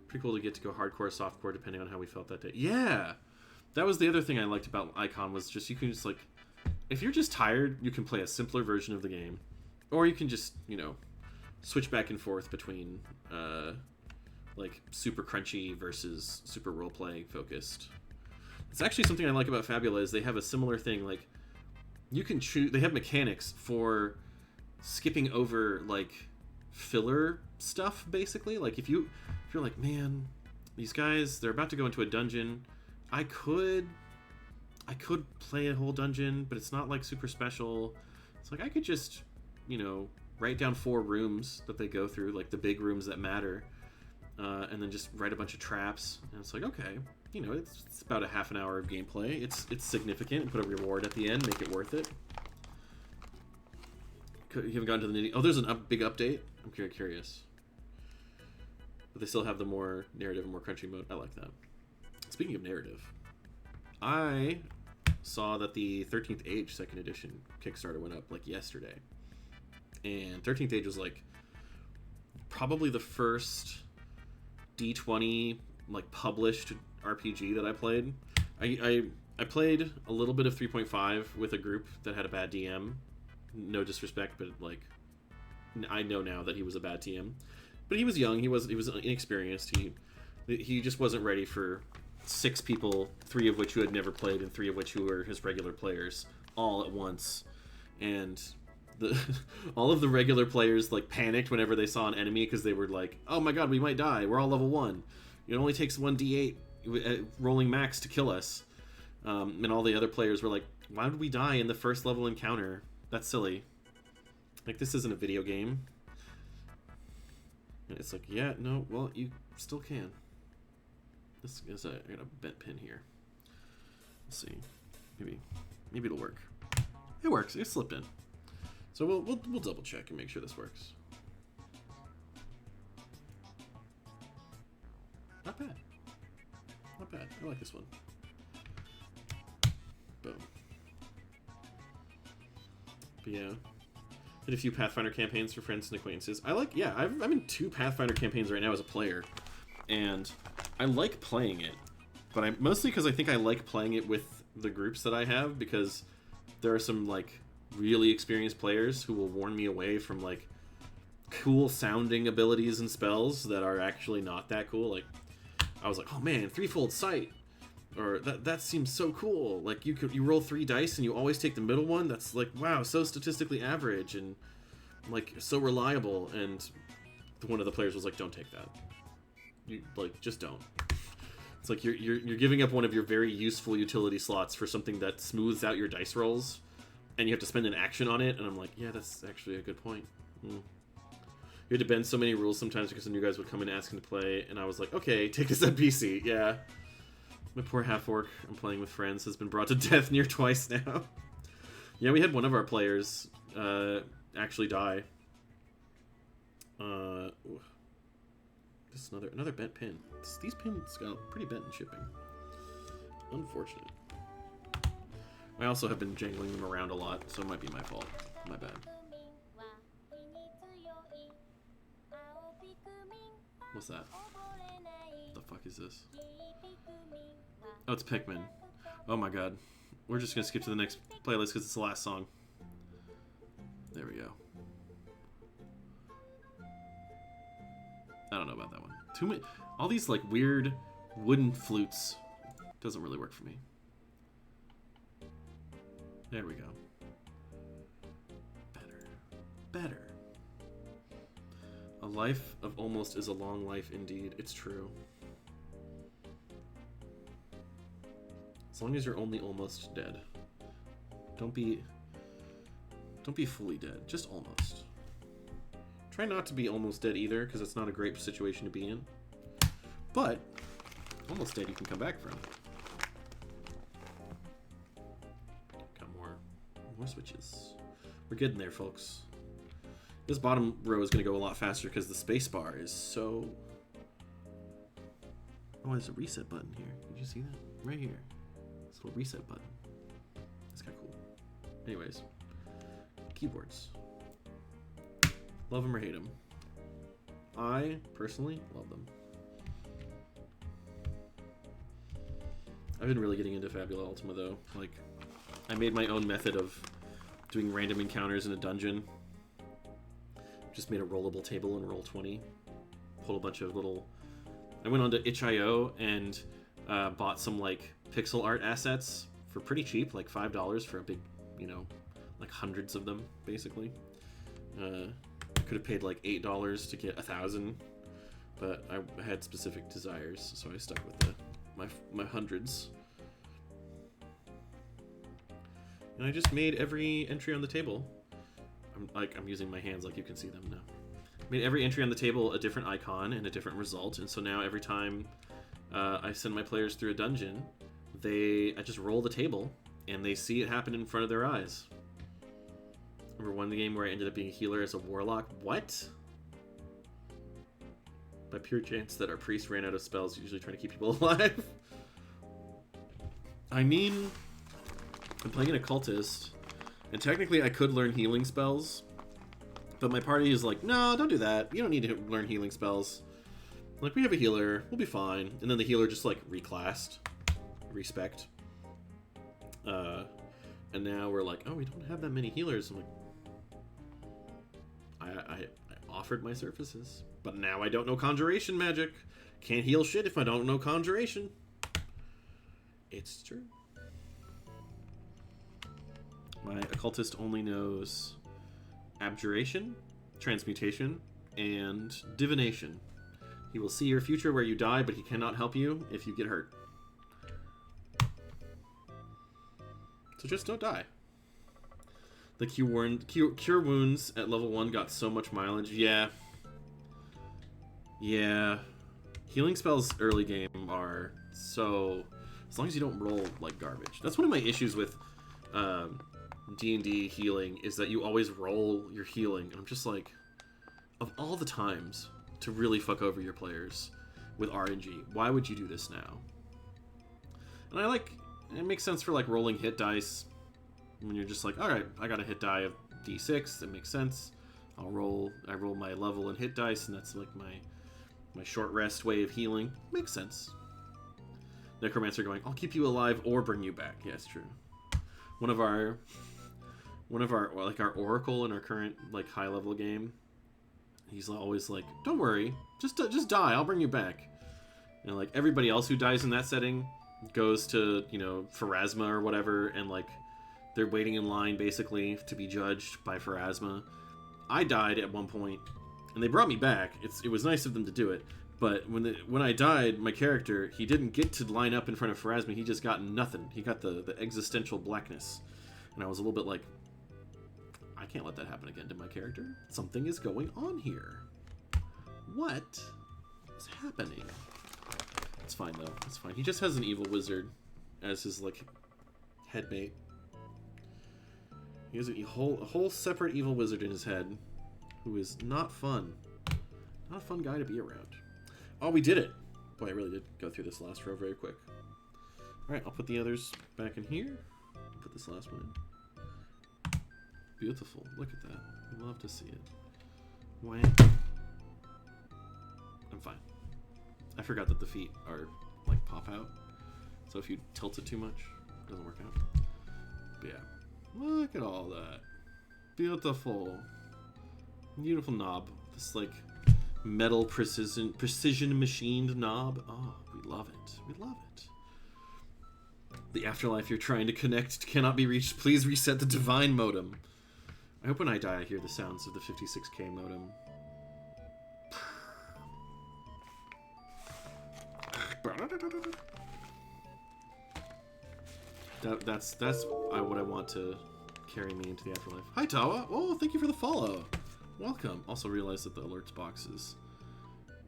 Pretty cool to get to go hardcore, softcore, depending on how we felt that day. Yeah, that was the other thing I liked about Icon was just you can just like, if you're just tired, you can play a simpler version of the game, or you can just switch back and forth between like super crunchy versus super roleplay focused. It's actually something I like about Fabula is they have a similar thing. Like you can choose. They have mechanics for skipping over like filler stuff. Basically, like if you're like, man, these guys they're about to go into a dungeon. I could play a whole dungeon, but it's not like super special. It's like I could just write down 4 rooms that they go through, like the big rooms that matter, and then just write a bunch of traps. And it's like, okay, it's about a half an hour of gameplay. It's significant. Put a reward at the end, make it worth it. You haven't gotten to the nitty. Oh, there's a big update. I'm very curious. But they still have the more narrative and more crunchy mode. I like that. Speaking of narrative, I saw that the 13th Age 2nd Edition Kickstarter went up like yesterday. And 13th Age was like probably the first D20 like published RPG that I played. I played a little bit of 3.5 with a group that had a bad DM. No disrespect, but like I know now that he was a bad TM. But he was young. He was inexperienced. He just wasn't ready for 6 people, 3 of which who had never played, and 3 of which who were his regular players, all at once. And all of the regular players like panicked whenever they saw an enemy because they were like, "Oh my god, we might die. We're all level 1. It only takes 1d8 rolling max to kill us." And all the other players were like, "Why would we die in the first level encounter? That's silly. Like this isn't a video game." And it's like, yeah, no, well, you still can. This is I got a bent pin here. Let's see, maybe it'll work. It works. It slipped in. So we'll double check and make sure this works. Not bad. Not bad. I like this one. Boom. But yeah. Did a few Pathfinder campaigns for friends and acquaintances. I'm in 2 Pathfinder campaigns right now as a player. And I like playing it. But mostly because I think I like playing it with the groups that I have, because there are some like really experienced players who will warn me away from like cool sounding abilities and spells that are actually not that cool. Like I was like, oh man, threefold sight, or that seems so cool. Like you roll 3 dice and you always take the middle one. That's like, wow, so statistically average and like so reliable. And one of the players was like, don't take that. You like just don't. It's like you're giving up one of your very useful utility slots for something that smooths out your dice rolls, and you have to spend an action on it. And I'm like, yeah, that's actually a good point. You had to bend so many rules sometimes because the new guys would come in asking to play, and I was like, okay, take this NPC. Yeah. My poor half-orc I'm playing with friends has been brought to death near twice now. Yeah, we had one of our players actually die. This is another bent pin. These pins got pretty bent in shipping. Unfortunate. I also have been jangling them around a lot, so it might be my fault. My bad. What's that? fuck is this? Oh, it's Pikmin. Oh my god. We're just gonna skip to the next playlist because it's the last song. There we go. I don't know about that one. Too many. All these like weird wooden flutes doesn't really work for me. There we go. Better. A life of almost is a long life indeed. It's true. As long as you're only almost dead. Don't be fully dead. Just almost. Try not to be almost dead either, because it's not a great situation to be in. But almost dead you can come back from. Got more switches. We're getting there, folks. This bottom row is going to go a lot faster because the space bar is so... Oh, there's a reset button here. Did you see that? Right here. This little reset button. That's kind of cool. Anyways. Keyboards. Love them or hate them. I, personally, love them. I've been really getting into Fabula Ultima, though. Like, I made my own method of doing random encounters in a dungeon. Just made a rollable table in Roll20. Pulled a bunch of little... I went onto itch.io and bought some, like, pixel art assets for pretty cheap, like $5 for a big, you know, like hundreds of them, basically. I could have paid like $8 to get 1,000, but I had specific desires, so I stuck with my hundreds. And I just made every entry on the table. I'm using my hands like you can see them now. Made every entry on the table a different icon and a different result, and so now every time I send my players through a dungeon, I just roll the table and they see it happen in front of their eyes. Remember one game where I ended up being a healer as a warlock? What? By pure chance that our priest ran out of spells, usually trying to keep people alive. I mean, I'm playing an occultist, and technically I could learn healing spells, but my party is like, no, don't do that. You don't need to learn healing spells. Like, we have a healer, we'll be fine. And then the healer just like reclassed, respect. And now we're like, oh, we don't have that many healers. I'm like, I offered my services, but now I don't know conjuration magic. Can't heal shit if I don't know conjuration. It's true. My occultist only knows abjuration, transmutation, and divination. He will see your future where you die, but he cannot help you if you get hurt. So just don't die. The cure wounds at level 1 got so much mileage. Yeah. Healing spells early game are so... As long as you don't roll like garbage. That's one of my issues with D&D healing, is that you always roll your healing. And I'm just like, of all the times to really fuck over your players with RNG, why would you do this now? And I like... It makes sense for like rolling hit dice. When you're just like, alright, I got a hit die of D6, that makes sense. I roll my level and hit dice, and that's like my short rest way of healing. Makes sense. Necromancer going, I'll keep you alive or bring you back. Yeah, it's true. One of our like our Oracle in our current like high level game, he's always like, don't worry, just die, I'll bring you back. And like everybody else who dies in that setting goes to, you know, Pharasma or whatever, and like they're waiting in line basically to be judged by Pharasma. I died at one point, and they brought me back. It was nice of them to do it, but when I died, my character, he didn't get to line up in front of Pharasma. He just got nothing. He got the existential blackness, and I was a little bit like, I can't let that happen again to my character. Something is going on here. What is happening? It's fine though. It's fine. He just has an evil wizard as his like headmate. He has a whole separate evil wizard in his head, who is not fun. Not a fun guy to be around. Oh, we did it! Boy, I really did go through this last row very quick. Alright, I'll put the others back in here. Put this last one in. Beautiful. Look at that. I love to see it. Wham. I'm fine. I forgot that the feet are like pop out. So if you tilt it too much, it doesn't work out. But yeah. Look at all that. Beautiful. Beautiful knob. This like metal precision machined knob. Oh, we love it. We love it. The afterlife you're trying to connect cannot be reached. Please reset the divine modem. I hope when I die I hear the sounds of the 56K modem. That's what I want to carry me into the afterlife. Hi Tawa! Oh, thank you for the follow. Welcome. Also realize that the alerts box is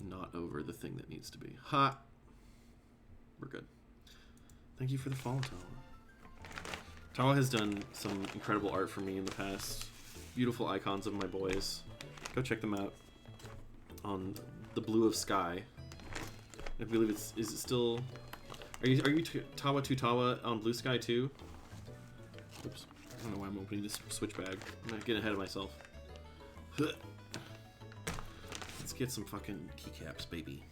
not over the thing that needs to be. Ha! We're good. Thank you for the follow, Tawa. Tawa has done some incredible art for me in the past. Beautiful icons of my boys. Go check them out on the Blue of Sky. I believe is it still... Are you Tawa to Tawa on Blue Sky too? Oops. I don't know why I'm opening this switch bag. I'm not getting ahead of myself. Let's get some fucking keycaps, baby.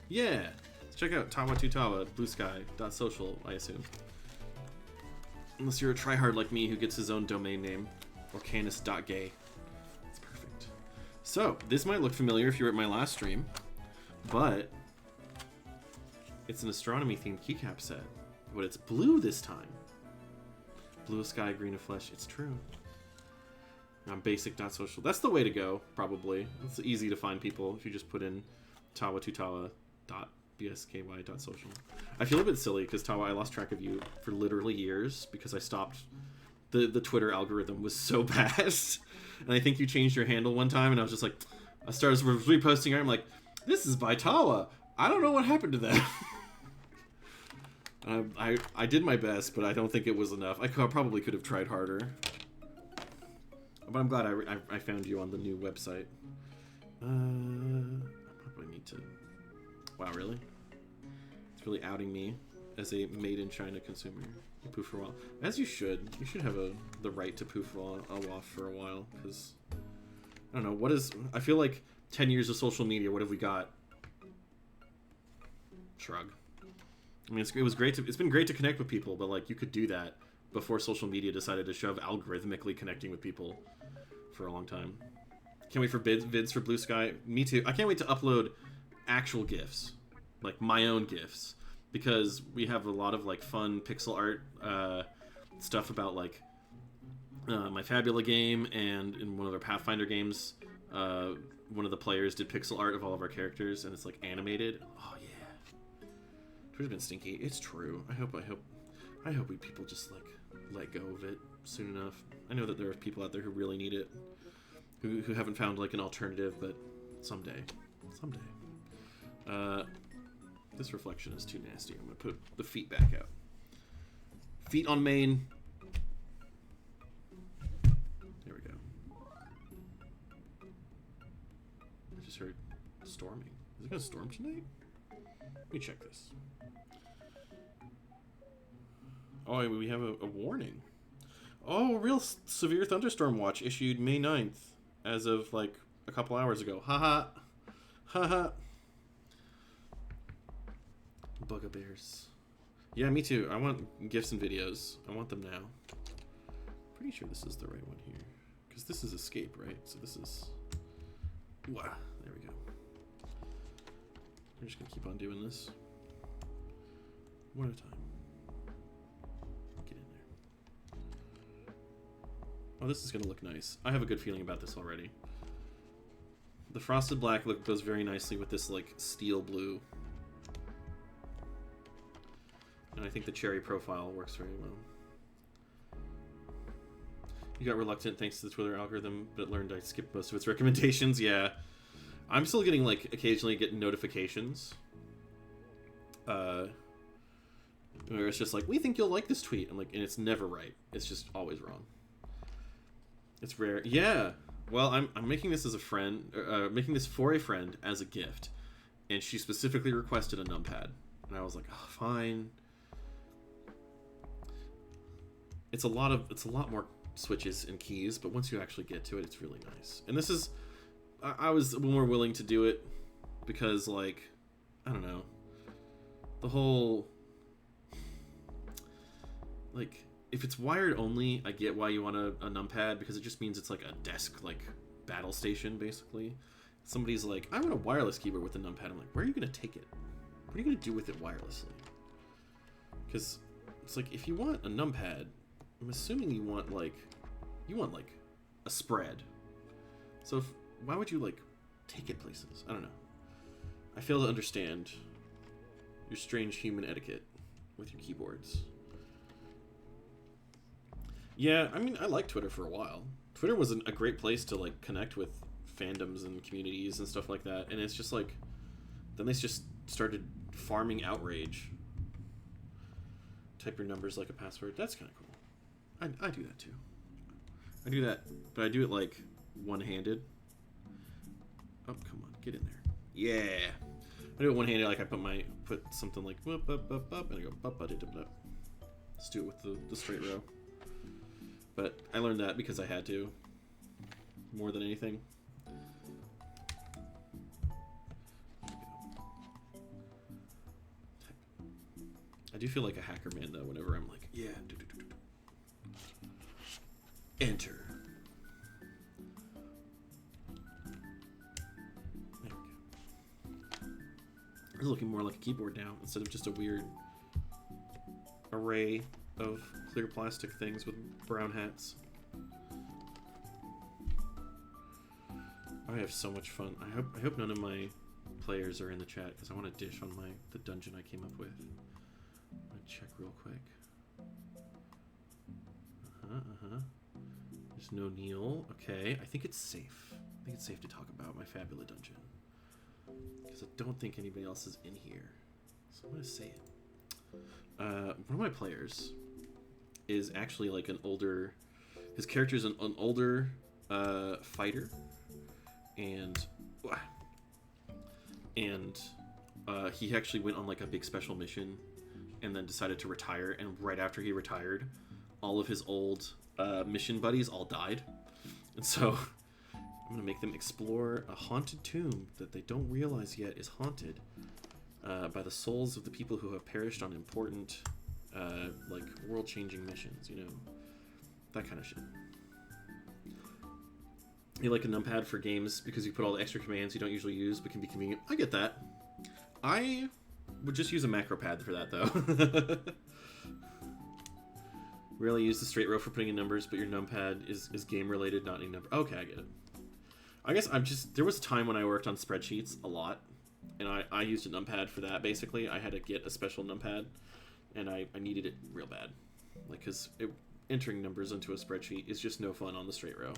Yeah! Let's check out Tawa to Tawa, bluesky.social, I assume. Unless you're a tryhard like me who gets his own domain name, orcanist.gay. That's perfect. So, this might look familiar if you were at my last stream, but it's an astronomy-themed keycap set. But it's blue this time. Blue of sky, green of flesh. It's true. On basic.social. That's the way to go, probably. It's easy to find people if you just put in tawa2tawa.bsky.social. I feel a bit silly because Tawa, I lost track of you for literally years because I stopped. The Twitter algorithm was so bad. And I think you changed your handle one time and I was just like, I started reposting it. I'm like, this is by Tawa. I don't know what happened to that. I did my best, but I don't think it was enough. I probably could have tried harder. But I'm glad I found you on the new website. I probably need to... Wow, really? It's really outing me as a made-in-China consumer. You poof for a while. As you should. You should have the right to poof off for a while, because... I don't know, what is... I feel like 10 years of social media, what have we got? Shrug. I mean, it was great it's been great to connect with people, but like you could do that before social media decided to shove algorithmically connecting with people for a long time. Can't wait for vids for Blue Sky. Me too. I can't wait to upload actual GIFs, like my own GIFs, because we have a lot of like fun pixel art stuff about like my Fabula game, and in one of our Pathfinder games, one of the players did pixel art of all of our characters, and it's like animated. Oh yeah. Twitter's been stinky. It's true. I hope people just like let go of it soon enough. I know that there are people out there who really need it, who haven't found like an alternative, but someday. This reflection is too nasty. I'm gonna put the feet back out. Feet on main. There we go. I just heard storming. Is it gonna storm tonight? Let me check this. Oh, we have a warning. Oh, a real severe thunderstorm watch issued May 9th as of like a couple hours ago. Haha. Haha. Bugabears. Yeah, me too. I want GIFs and videos. I want them now. Pretty sure this is the right one here. Because this is escape, right? So this is... Wow. There we go. We're just going to keep on doing this. One at a time. Get in there. Oh, this is going to look nice. I have a good feeling about this already. The frosted black goes very nicely with this, like, steel blue. And I think the cherry profile works very well. You got reluctant thanks to the Twitter algorithm, but learned I skipped most of its recommendations. Yeah. I'm still getting, like, occasionally getting notifications. Where it's just like, we think you'll like this tweet. I'm like, and it's never right. It's just always wrong. It's rare. Yeah. Well, I'm making this as a friend, making this for a friend as a gift. And she specifically requested a numpad. And I was like, oh, fine. It's a lot more switches and keys, but once you actually get to it, it's really nice. And this is I was more willing to do it because, like, I don't know, the whole, like, if it's wired only, I get why you want a numpad, because it just means it's like a desk, like, battle station, basically. Somebody's like, I want a wireless keyboard with a numpad. I'm like, where are you going to take it? What are you going to do with it wirelessly? Because it's like, if you want a numpad, I'm assuming you want, like, a spread. So why would you, like, take it places? I don't know. I fail to understand your strange human etiquette with your keyboards. Yeah, I mean, I liked Twitter for a while. Twitter was a great place to, like, connect with fandoms and communities and stuff like that. And it's just like, then they just started farming outrage. Type your numbers like a password. That's kind of cool. I do that too. I do that, but I do it like one-handed. Oh, come on, get in there. Yeah. I do it one-handed, like I put something like up, up, up, up, and I go up, up, up, up. Let's do it with the straight row. But I learned that because I had to, more than anything. I do feel like a hacker man though whenever I'm like, yeah, enter. There we go. It's looking more like a keyboard now instead of just a weird array of clear plastic things with brown hats. I have so much fun. I hope none of my players are in the chat because I want to dish on the dungeon I came up with. Check real quick. There's no Neil. Okay, I think it's safe. I think it's safe to talk about my fabulous dungeon because I don't think anybody else is in here. So I'm gonna say it. One of my players is actually like an older. His character is an older fighter, and he actually went on like a big special mission. And then decided to retire, and right after he retired, all of his old mission buddies all died. And so I'm gonna make them explore a haunted tomb that they don't realize yet is haunted by the souls of the people who have perished on important like world-changing missions, you know, that kind of shit. You like a numpad for games because you put all the extra commands you don't usually use but can be convenient. I get that. I would just use a macro pad for that, though. Really use the straight row for putting in numbers, but your numpad is game-related, not any number. Okay, I get it. I guess there was a time when I worked on spreadsheets a lot, and I used a numpad for that, basically. I had to get a special numpad, and I needed it real bad. Like, because entering numbers into a spreadsheet is just no fun on the straight row.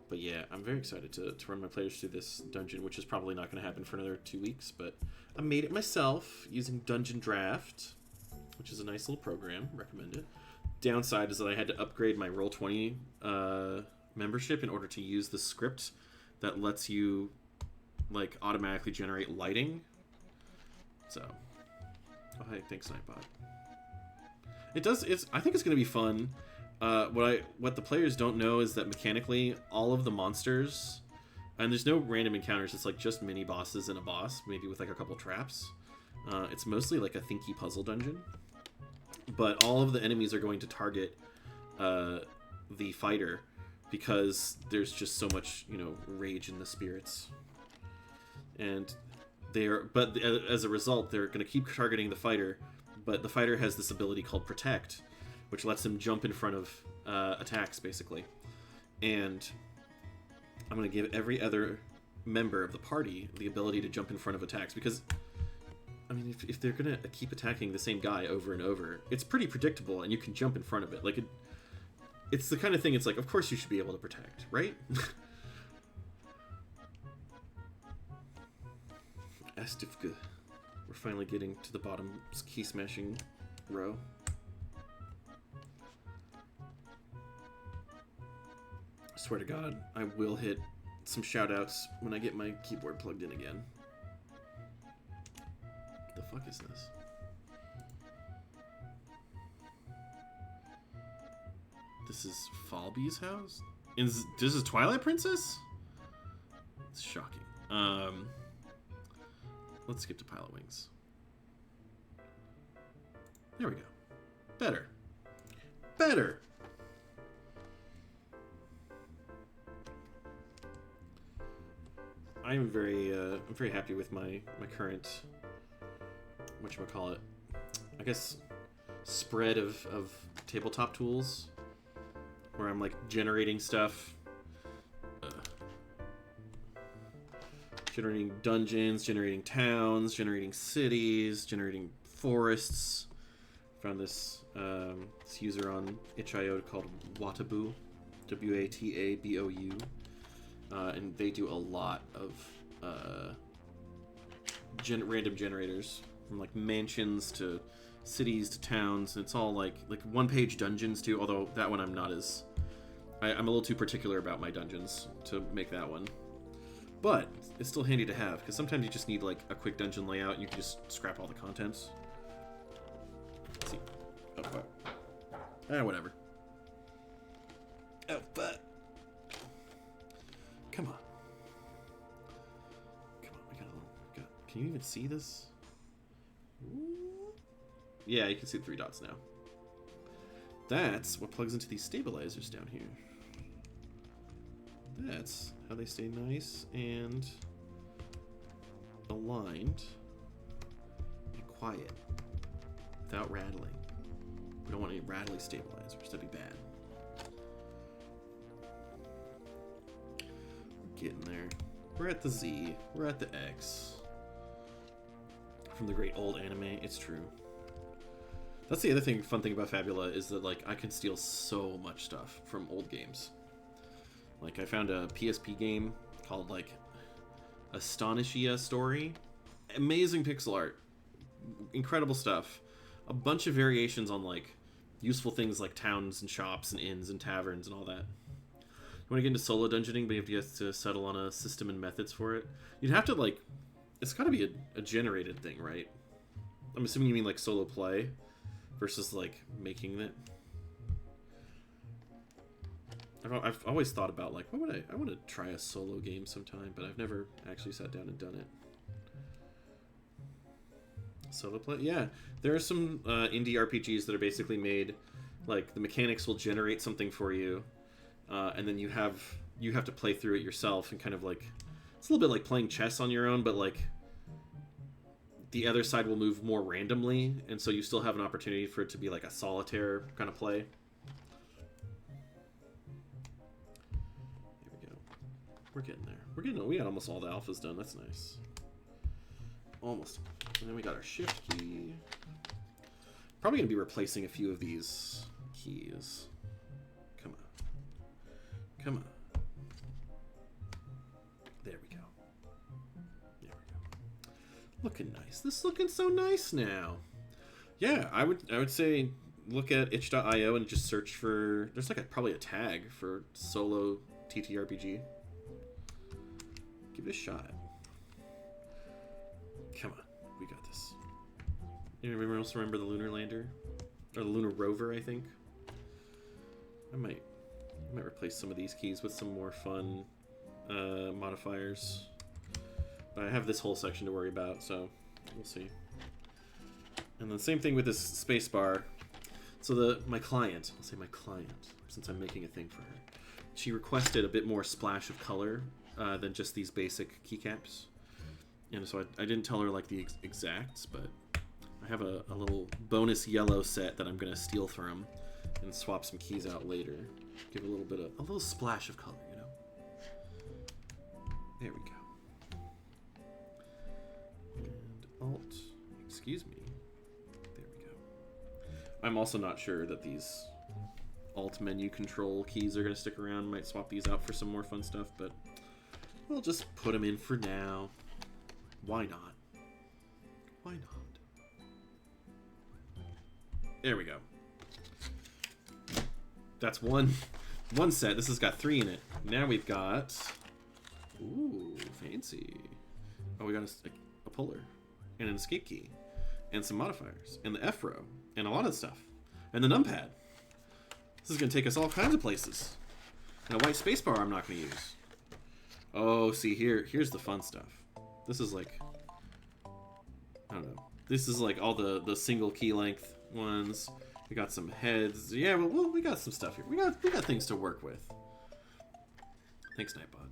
But yeah, I'm very excited to run my players through this dungeon, which is probably not going to happen for another 2 weeks, but I made it myself using Dungeon Draft, which is a nice little program. Recommend it. Downside is that I had to upgrade my Roll20 membership in order to use the script that lets you like automatically generate lighting. So, oh hey, thanks Nightbot. It does. I think it's going to be fun. What the players don't know is that mechanically all of the monsters, and there's no random encounters, it's like just mini bosses and a boss, maybe with like a couple traps. It's mostly like a thinky puzzle dungeon, but all of the enemies are going to target the fighter because there's just so much, you know, rage in the spirits, and but as a result they're going to keep targeting the fighter, but the fighter has this ability called Protect, which lets him jump in front of attacks, basically. And I'm going to give every other member of the party the ability to jump in front of attacks, because, I mean, if they're going to keep attacking the same guy over and over, it's pretty predictable, and you can jump in front of it. Like, it's the kind of thing, it's like, of course you should be able to protect, right? Astifka. We're finally getting to the bottom key smashing row. Swear to God, I will hit some shoutouts when I get my keyboard plugged in again. What the fuck is this? This is Falby's house? This is Twilight Princess? It's shocking. Let's skip to Pilot Wings. There we go. Better. Better! I'm very happy with my current, whatchamacallit, I guess, spread of tabletop tools, where I'm like generating stuff, generating dungeons, generating towns, generating cities, generating forests. Found this user on itch.io called Wataboo, W-A-T-A-B-O-U. And they do a lot of random generators, from like mansions to cities to towns. And it's all like one-page dungeons too. Although that one I'm not as I'm a little too particular about my dungeons to make that one. But it's still handy to have, because sometimes you just need like a quick dungeon layout. And you can just scrap all the contents. Let's see. Oh, fuck. Whatever. Oh, fuck. Come on. Come on, we got... Can you even see this? Ooh. Yeah, you can see the 3 dots now. That's what plugs into these stabilizers down here. That's how they stay nice and aligned and quiet without rattling. We don't want any rattly stabilizers. That'd be bad. Getting there. We're at the Z. We're at the X. From the great old anime. It's true. That's the other fun thing about Fabula is that like I can steal so much stuff from old games. Like I found a PSP game called like Astonishia Story. Amazing pixel art. Incredible stuff. A bunch of variations on like useful things like towns and shops and inns and taverns and all that. You want to get into solo dungeoning, but you have to settle on a system and methods for it. You'd have to, like... It's got to be a generated thing, right? I'm assuming you mean, like, solo play versus, like, making it. I've always thought about, like, what would I want to try a solo game sometime, but I've never actually sat down and done it. Solo play? Yeah. There are some indie RPGs that are basically made, like, the mechanics will generate something for you. And then you have to play through it yourself and kind of like it's a little bit like playing chess on your own, but like the other side will move more randomly, and so you still have an opportunity for it to be like a solitaire kind of play. Here we go. We're getting there. We got almost all the alphas done. That's nice. Almost. And then we got our shift key. Probably gonna be replacing a few of these keys. Come on. There we go. There we go. Looking nice. This is looking so nice now. Yeah, I would say look at itch.io and just search for... There's like probably a tag for solo TTRPG. Give it a shot. Come on. We got this. Anyone else remember the Lunar Lander? Or the Lunar Rover, I think? I might replace some of these keys with some more fun modifiers. But I have this whole section to worry about, so we'll see. And the same thing with this spacebar. So my client, I'll say my client, since I'm making a thing for her, she requested a bit more splash of color than just these basic keycaps. And so I didn't tell her like the exacts, but I have a little bonus yellow set that I'm going to steal from and swap some keys out later. Give a little splash of color, you know. There we go. And Alt, excuse me. There we go. I'm also not sure that these Alt menu control keys are going to stick around. Might swap these out for some more fun stuff, but we'll just put them in for now. Why not? Why not? There we go. That's one set. This has got 3 in it. Now we've got... Ooh, fancy. Oh, we got a puller. And an escape key. And some modifiers. And the F row. And a lot of stuff. And the numpad. This is going to take us all kinds of places. And a white spacebar I'm not going to use. Oh, see, here's the fun stuff. This is like... I don't know. This is like all the single key length ones. We got some heads. Yeah, well, we got some stuff here. We got things to work with. Thanks, Nightbot.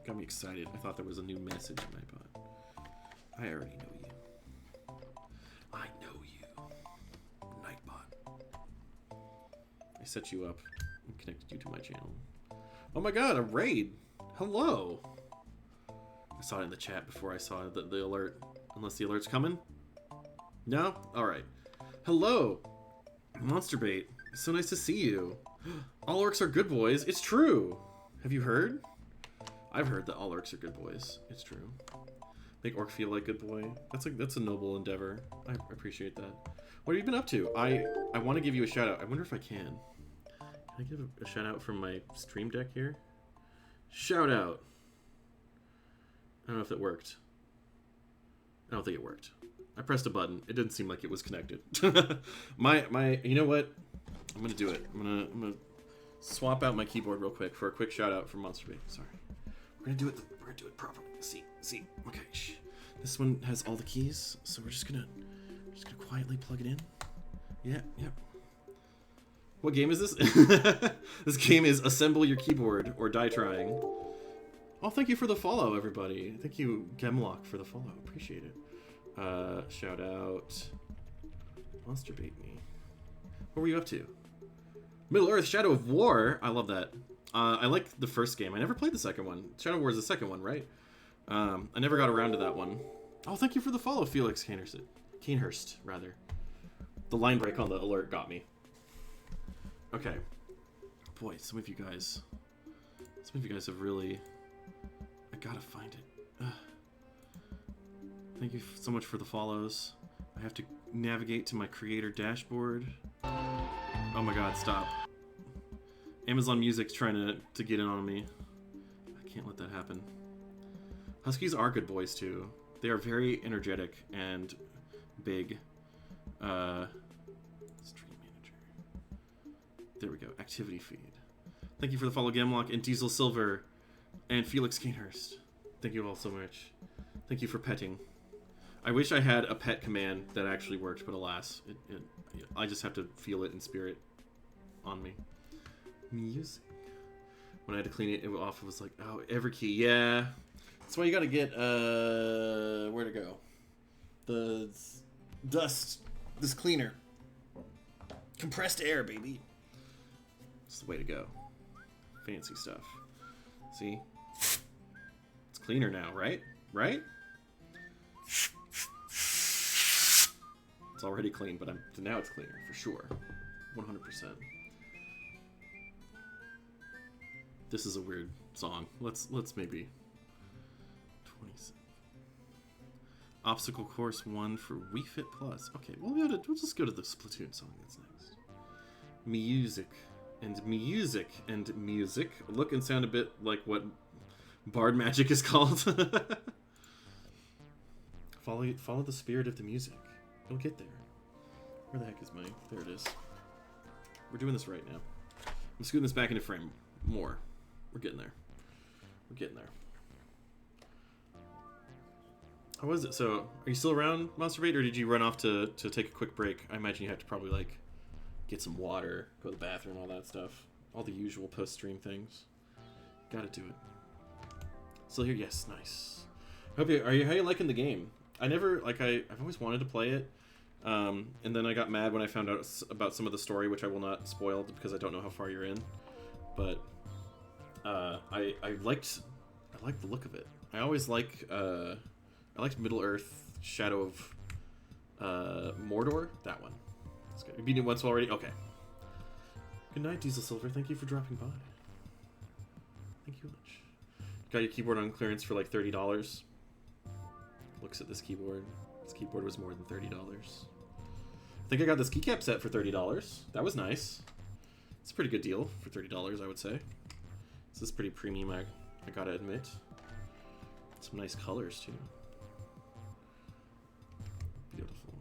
Got me excited. I thought there was a new message in Nightbot. I already know you. I know you. Nightbot. I set you up and connected you to my channel. Oh my god, a raid! Hello! I saw it in the chat before I saw the alert. Unless the alert's coming? No? Alright. Hello! Monster Bait. It's so nice to see you. All orcs are good boys. It's true! Have you heard? I've heard that all orcs are good boys. It's true. Make orc feel like good boy. That's a noble endeavor. I appreciate that. What have you been up to? I want to give you a shout out. I wonder if I can. Can I give a shout out from my stream deck here? Shout out! I don't know if it worked. I don't think it worked. I pressed a button. It didn't seem like it was connected. You know what? I'm gonna do it. I'm gonna swap out my keyboard real quick for a quick shout out from Monster Bait. Sorry. We're gonna do it properly. See. Okay. Shh. This one has all the keys, so we're just gonna quietly plug it in. Yeah. What game is this? This game is Assemble Your Keyboard or Die Trying. Oh, thank you for the follow, everybody. Thank you, Gemlock, for the follow. Appreciate it. Shout out Monster Bait Me. What were you up to? Middle Earth Shadow of War. I love that. I like the first game. I never played the second one. Shadow of War is the second one, right? I never got around to that one. Oh, thank you for the follow, Felix Canehurst, rather. The line break on the alert got me. Okay. Boy, some of you guys have really... I gotta find it. Ugh. Thank you so much for the follows. I have to navigate to my creator dashboard. Oh my god, stop. Amazon Music's trying to get in on me. I can't let that happen. Huskies are good boys too. They are very energetic and big. Stream manager. There we go. Activity feed. Thank you for the follow, Gemlock and Diesel Silver and Felix Canehurst. Thank you all so much. Thank you for petting. I wish I had a pet command that actually worked, but alas, I just have to feel it in spirit on me. Music. When I had to clean it off, it was like, oh, every key. Yeah. That's why you gotta get, where to go? The dust, this cleaner. Compressed air, baby. It's the way to go. Fancy stuff. See? It's cleaner now, right? Right? It's already clean, but now it's cleaner, for sure. 100%. This is a weird song. Let's maybe... 27. Obstacle course 1 for Wii Fit Plus. Okay, we'll just go to the Splatoon song that's next. Music. Look and sound a bit like what Bard Magic is called. Follow the spirit of the music. You'll get there. Where the heck is my... There it is. We're doing this right now. I'm scooting this back into frame more. We're getting there. How was it? So, are you still around, Monster Bait, or did you run off to take a quick break? I imagine you have to probably, like, get some water, go to the bathroom, all that stuff. All the usual post-stream things. Gotta do it. Still here? Yes, nice. How you liking the game? I've always wanted to play it, and then I got mad when I found out about some of the story, which I will not spoil because I don't know how far you're in. But I liked the look of it. I always liked Middle Earth Shadow of Mordor. That one. That's good. You beat it once already. Okay. Good night, Diesel Silver. Thank you for dropping by. Thank you much. Got your keyboard on clearance for like $30. Looks at this keyboard. This keyboard was more than $30. I think I got this keycap set for $30. That was nice. It's a pretty good deal for $30, I would say. This is pretty premium, I gotta admit. Some nice colors, too. Beautiful.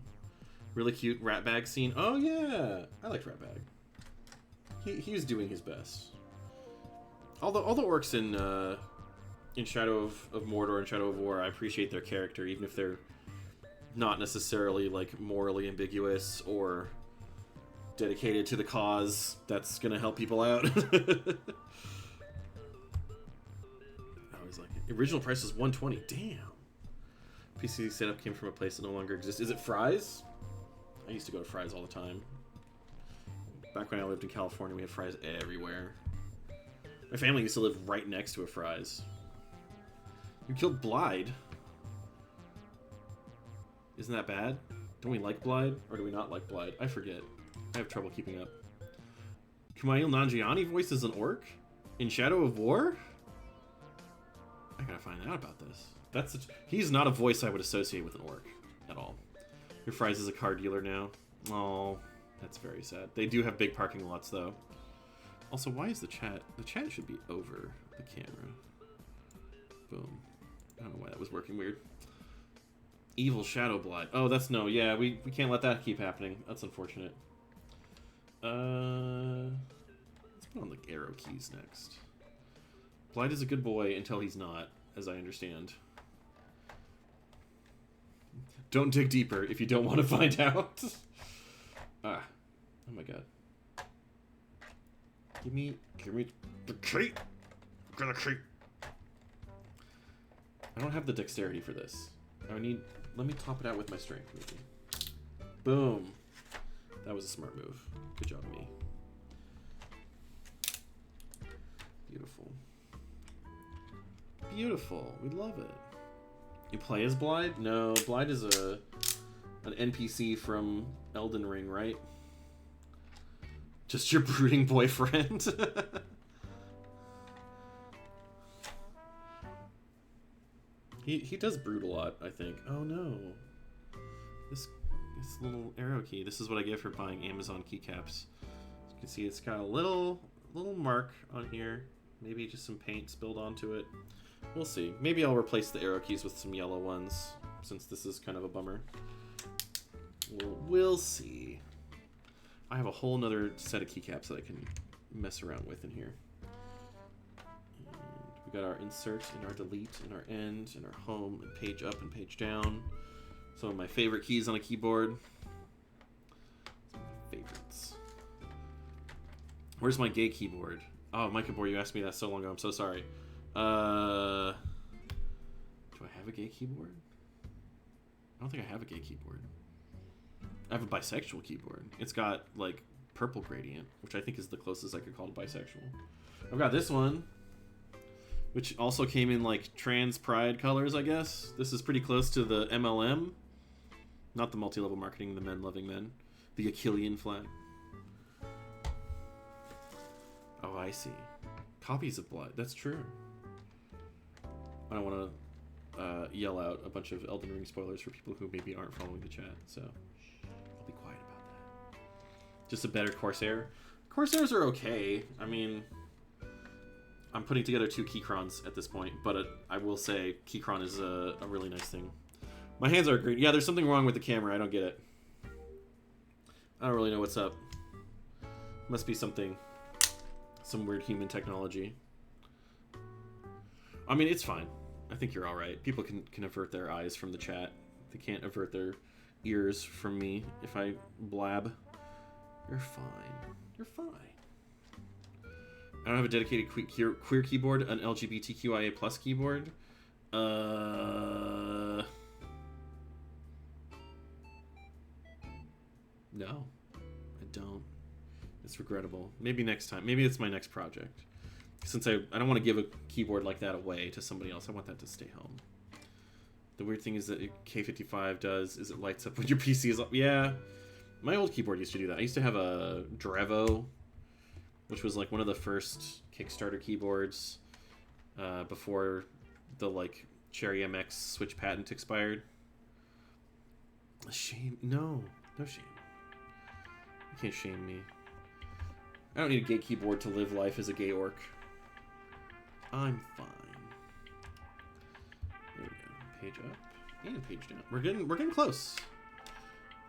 Really cute rat bag scene. Oh yeah, I liked rat bag. He was doing his best. All the orcs in Shadow of Mordor and Shadow of War, I appreciate their character, even if they're not necessarily like morally ambiguous or dedicated to the cause that's gonna help people out. I always like it. Original price is $120. Damn. PC setup came from a place that no longer exists. Is it Fry's? I used to go to Fry's all the time. Back when I lived in California, we had Fry's everywhere. My family used to live right next to a Fry's. You killed Blide. Isn't that bad? Don't we like Blide? Or do we not like Blide? I forget. I have trouble keeping up. Kumail Nanjiani voices an orc? In Shadow of War? I gotta find out about this. He's not a voice I would associate with an orc at all. Your Fry's is a car dealer now. Oh, that's very sad. They do have big parking lots though. Also, why is the chat? The chat should be over the camera. Boom. I don't know why that was working weird. Evil Shadow Blight. Oh, that's no. Yeah, we can't let that keep happening. That's unfortunate. Let's put on the arrow keys next. Blight is a good boy until he's not, as I understand. Don't dig deeper if you don't want to find out. Ah. Oh my god. Give me the key. Get the key. I don't have the dexterity for this. Let me top it out with my strength, maybe. Boom. That was a smart move. Good job, me. Beautiful. Beautiful. We love it. You play as Blide? No, Blide is an NPC from Elden Ring, right? Just your brooding boyfriend. He does brood a lot, I think. Oh no. This little arrow key. This is what I get for buying Amazon keycaps. As you can see, it's got a little mark on here. Maybe just some paint spilled onto it. We'll see. Maybe I'll replace the arrow keys with some yellow ones, since this is kind of a bummer. We'll see. I have a whole nother set of keycaps that I can mess around with in here. And we got our insert and our delete and our end and our home and page up and page down. Some of my favorite keys on a keyboard. Some of my favorites. Where's my gay keyboard? Oh, my keyboard, you asked me that so long ago. I'm so sorry. Do I have a gay keyboard? I don't think I have a gay keyboard. I have a bisexual keyboard. It's got, like, purple gradient, which I think is the closest I could call it bisexual. I've got this one, which also came in, like, trans pride colors, I guess. This is pretty close to the MLM. Not the multi-level marketing, the men loving men. The Achillean flag. Oh, I see. Copies of Blood. That's true. I don't want to yell out a bunch of Elden Ring spoilers for people who maybe aren't following the chat, so I'll be quiet about that. Just a better Corsair. Corsairs are okay. I mean, I'm putting together 2 Keycrons at this point, but I will say Keycron is a really nice thing. My hands are green. Yeah, there's something wrong with the camera. I don't get it. I don't really know what's up. Must be some weird human technology. I mean, it's fine. I think you're all right. People can avert their eyes from the chat. They can't avert their ears from me if I blab. You're fine. You're fine. I don't have a dedicated queer keyboard, an LGBTQIA plus keyboard. No, I don't. It's regrettable. Maybe next time. Maybe it's my next project. Since I don't want to give a keyboard like that away to somebody else. I want that to stay home. The weird thing is that K55 does is it lights up when your PC is up. Yeah, my old keyboard used to do that. I used to have a Drevo, which was like one of the first Kickstarter keyboards before the like Cherry MX switch patent expired. Shame? No shame. You can't shame me. I don't need a gay keyboard to live life as a gay orc. I'm fine. There we go. Page up and page down. We're getting close.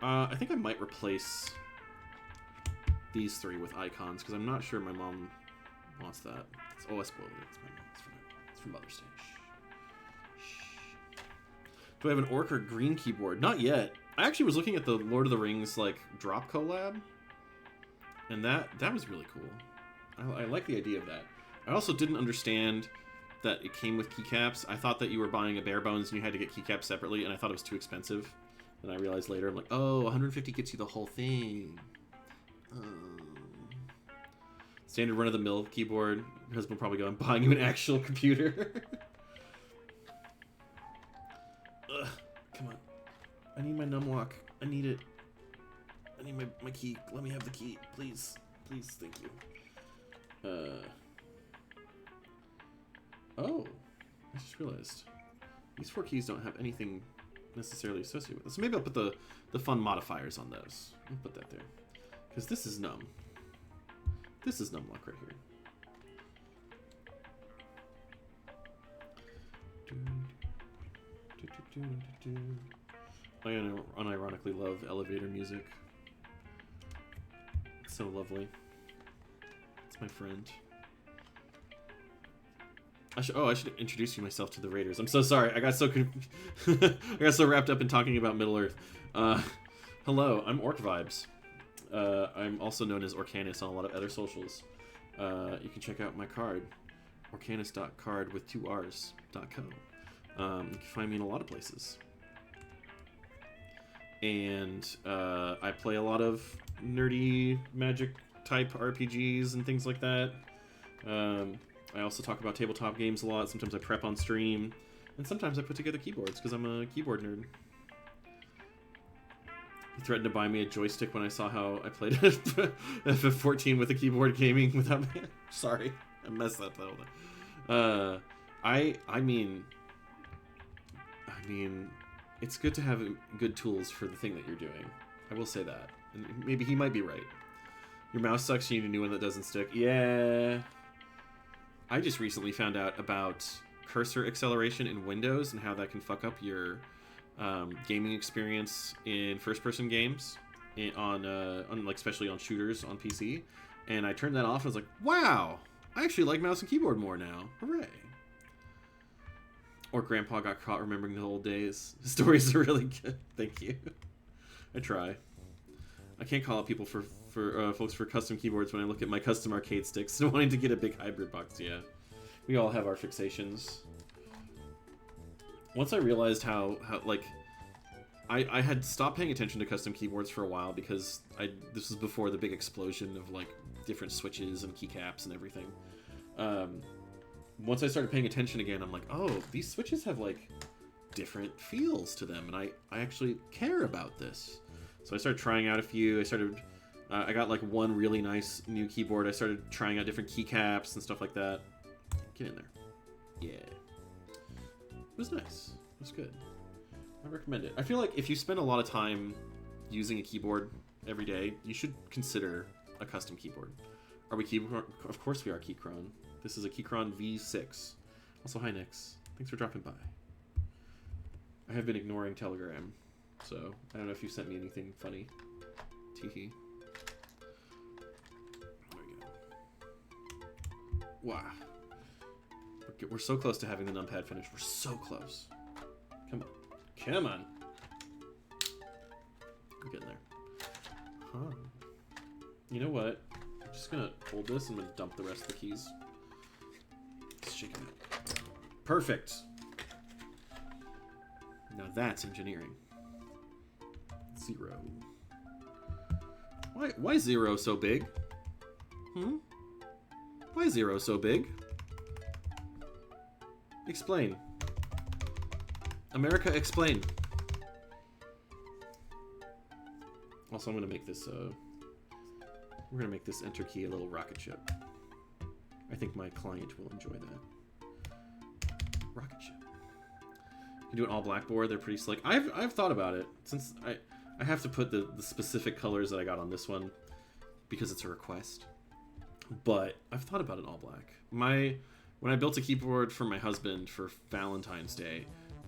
I think I might replace these 3 with icons, because I'm not sure my mom wants that. Oh, I spoiled it. It's my mom. It's from Mother's Day. Shh. Do I have an orc or green keyboard? Not yet. I actually was looking at the Lord of the Rings, like, drop collab, and that was really cool. I like the idea of that. I also didn't understand that it came with keycaps. I thought that you were buying a bare bones and you had to get keycaps separately, and I thought it was too expensive. And I realized later, I'm like, oh, 150 gets you the whole thing. Standard run-of-the-mill keyboard. Your husband will probably go, I'm buying you an actual computer. Ugh, come on. I need my numlock. I need it. I need my key. Let me have the key, please. Please, thank you. Oh, I just realized. These 4 keys don't have anything necessarily associated with it. So maybe I'll put the fun modifiers on those. I'll put that there. Because this is num. This is numlock right here. I unironically love elevator music. It's so lovely. It's my friend. I should introduce you myself to the Raiders. I'm so sorry. I got so I got so wrapped up in talking about Middle Earth. Hello, I'm Orcvibes. I'm also known as Orcanist on a lot of other socials. You can check out my card, orcanist.card with 2 R's.co. You can find me in a lot of places. And I play a lot of nerdy magic type RPGs and things like that. I also talk about tabletop games a lot. Sometimes I prep on stream. And sometimes I put together keyboards because I'm a keyboard nerd. He threatened to buy me a joystick when I saw how I played FF14 with a keyboard gaming without me. Sorry, I messed that up. I mean, it's good to have good tools for the thing that you're doing. I will say that. And maybe he might be right. Your mouse sucks, you need a new one that doesn't stick. Yeah. I just recently found out about cursor acceleration in Windows and how that can fuck up your gaming experience in first-person games, on like especially on shooters on PC. And I turned that off. And I was like, wow, I actually like mouse and keyboard more now. Hooray! Or Grandpa got caught remembering the old days. Stories are really good. Thank you. I try. I can't call out people for folks for custom keyboards when I look at my custom arcade sticks and wanting to get a big hybrid box. Yeah, we all have our fixations. Once I realized how like I had stopped paying attention to custom keyboards for a while because this was before the big explosion of like different switches and keycaps and everything. Once I started paying attention again, I'm like, oh, these switches have like different feels to them, and I actually care about this. So I started trying out a few. I got like one really nice new keyboard. I started trying out different keycaps and stuff like that. Get in there. Yeah. It was nice. It was good. I recommend it. I feel like if you spend a lot of time using a keyboard every day, you should consider a custom keyboard. Are we Keychron? Of course we are Keychron. This is a Keychron V6. Also, hi Nix. Thanks for dropping by. I have been ignoring Telegram, so I don't know if you sent me anything funny. Teehee. There we go. Wow. We're so close to having the numpad finished. We're so close. Come on. Come on. We're getting there. Huh. You know what? I'm just going to hold this and I'm going to dump the rest of the keys. Let's shake them out. Perfect. Now that's engineering. 0. Why 0 so big? Why 0 so big? Explain. America, explain. Also, I'm gonna make this we're gonna make this enter key a little rocket ship. I think my client will enjoy that. Rocket ship. You can do an all black board. They're pretty slick. I've thought about it, since I have to put the specific colors that I got on this one because it's a request. But I've thought about an all black. When I built a keyboard for my husband for Valentine's Day,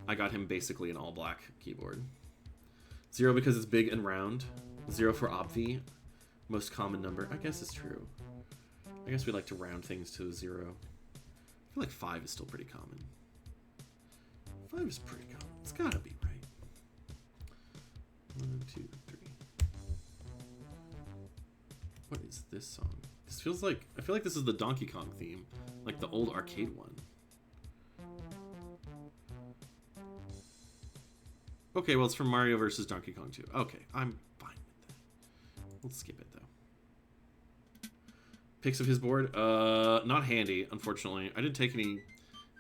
I got him basically an all black keyboard. 0 because it's big and round. 0 for obvi. Most common number. I guess it's true. I guess we like to round things to 0. I feel like 5 is still pretty common. 5 is pretty common. It's gotta be, right? 1, 2, 3. What is this song? This feels like... I feel like this is the Donkey Kong theme. Like the old arcade one. Okay, well, it's from Mario vs. Donkey Kong 2. Okay, I'm fine with that. Let's skip it, though. Pics of his board? Not handy, unfortunately. I didn't take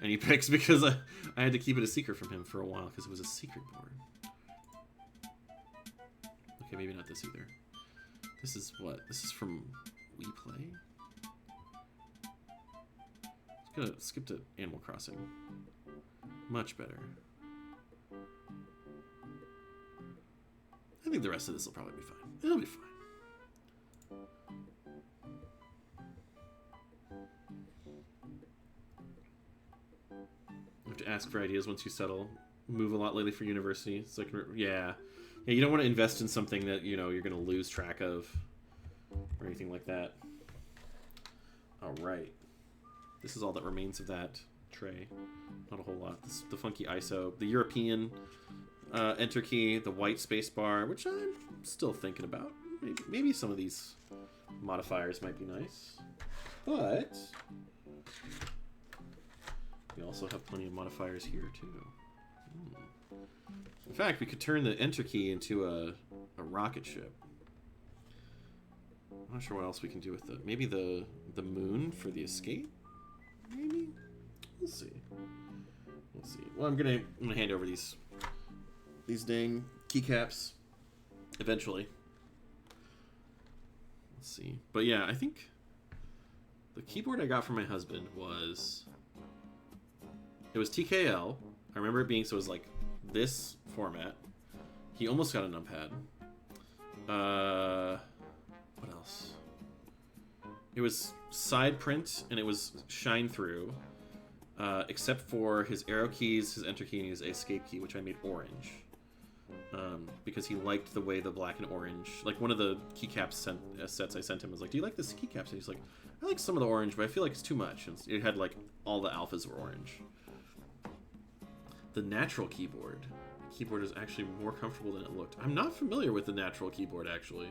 any pics because I had to keep it a secret from him for a while because it was a secret board. Okay, maybe not this either. This is what? This is from We Play? Just gonna skip to Animal Crossing. Much better. I think the rest of this will probably be fine. It'll be fine. You have to ask for ideas once you settle. Move a lot lately for university. So I can, yeah, you don't want to invest in something that you're going to lose track of or anything like that. All right, this is all that remains of that tray. Not a whole lot. This is the funky ISO, the European enter key, the white space bar, which I'm still thinking about. Maybe some of these modifiers might be nice, but we also have plenty of modifiers here too. In fact, we could turn the enter key into a rocket ship. I'm not sure what else we can do with it. Maybe the moon for the escape? Maybe? We'll see. We'll see. Well, I'm gonna hand over these dang keycaps eventually. Let's see. But yeah, I think the keyboard I got from my husband was... It was TKL. I remember it being, so it was like this format. He almost got a numpad. What else? It was side print and it was shine through. Except for his arrow keys, his enter key, and his escape key, which I made orange. Because he liked the way the black and orange, like one of the keycaps sets I sent him was like, do you like this keycaps? And he's like, I like some of the orange, but I feel like it's too much. And it had like all the alphas were orange. The natural keyboard. The keyboard is actually more comfortable than it looked. I'm not familiar with the natural keyboard, actually.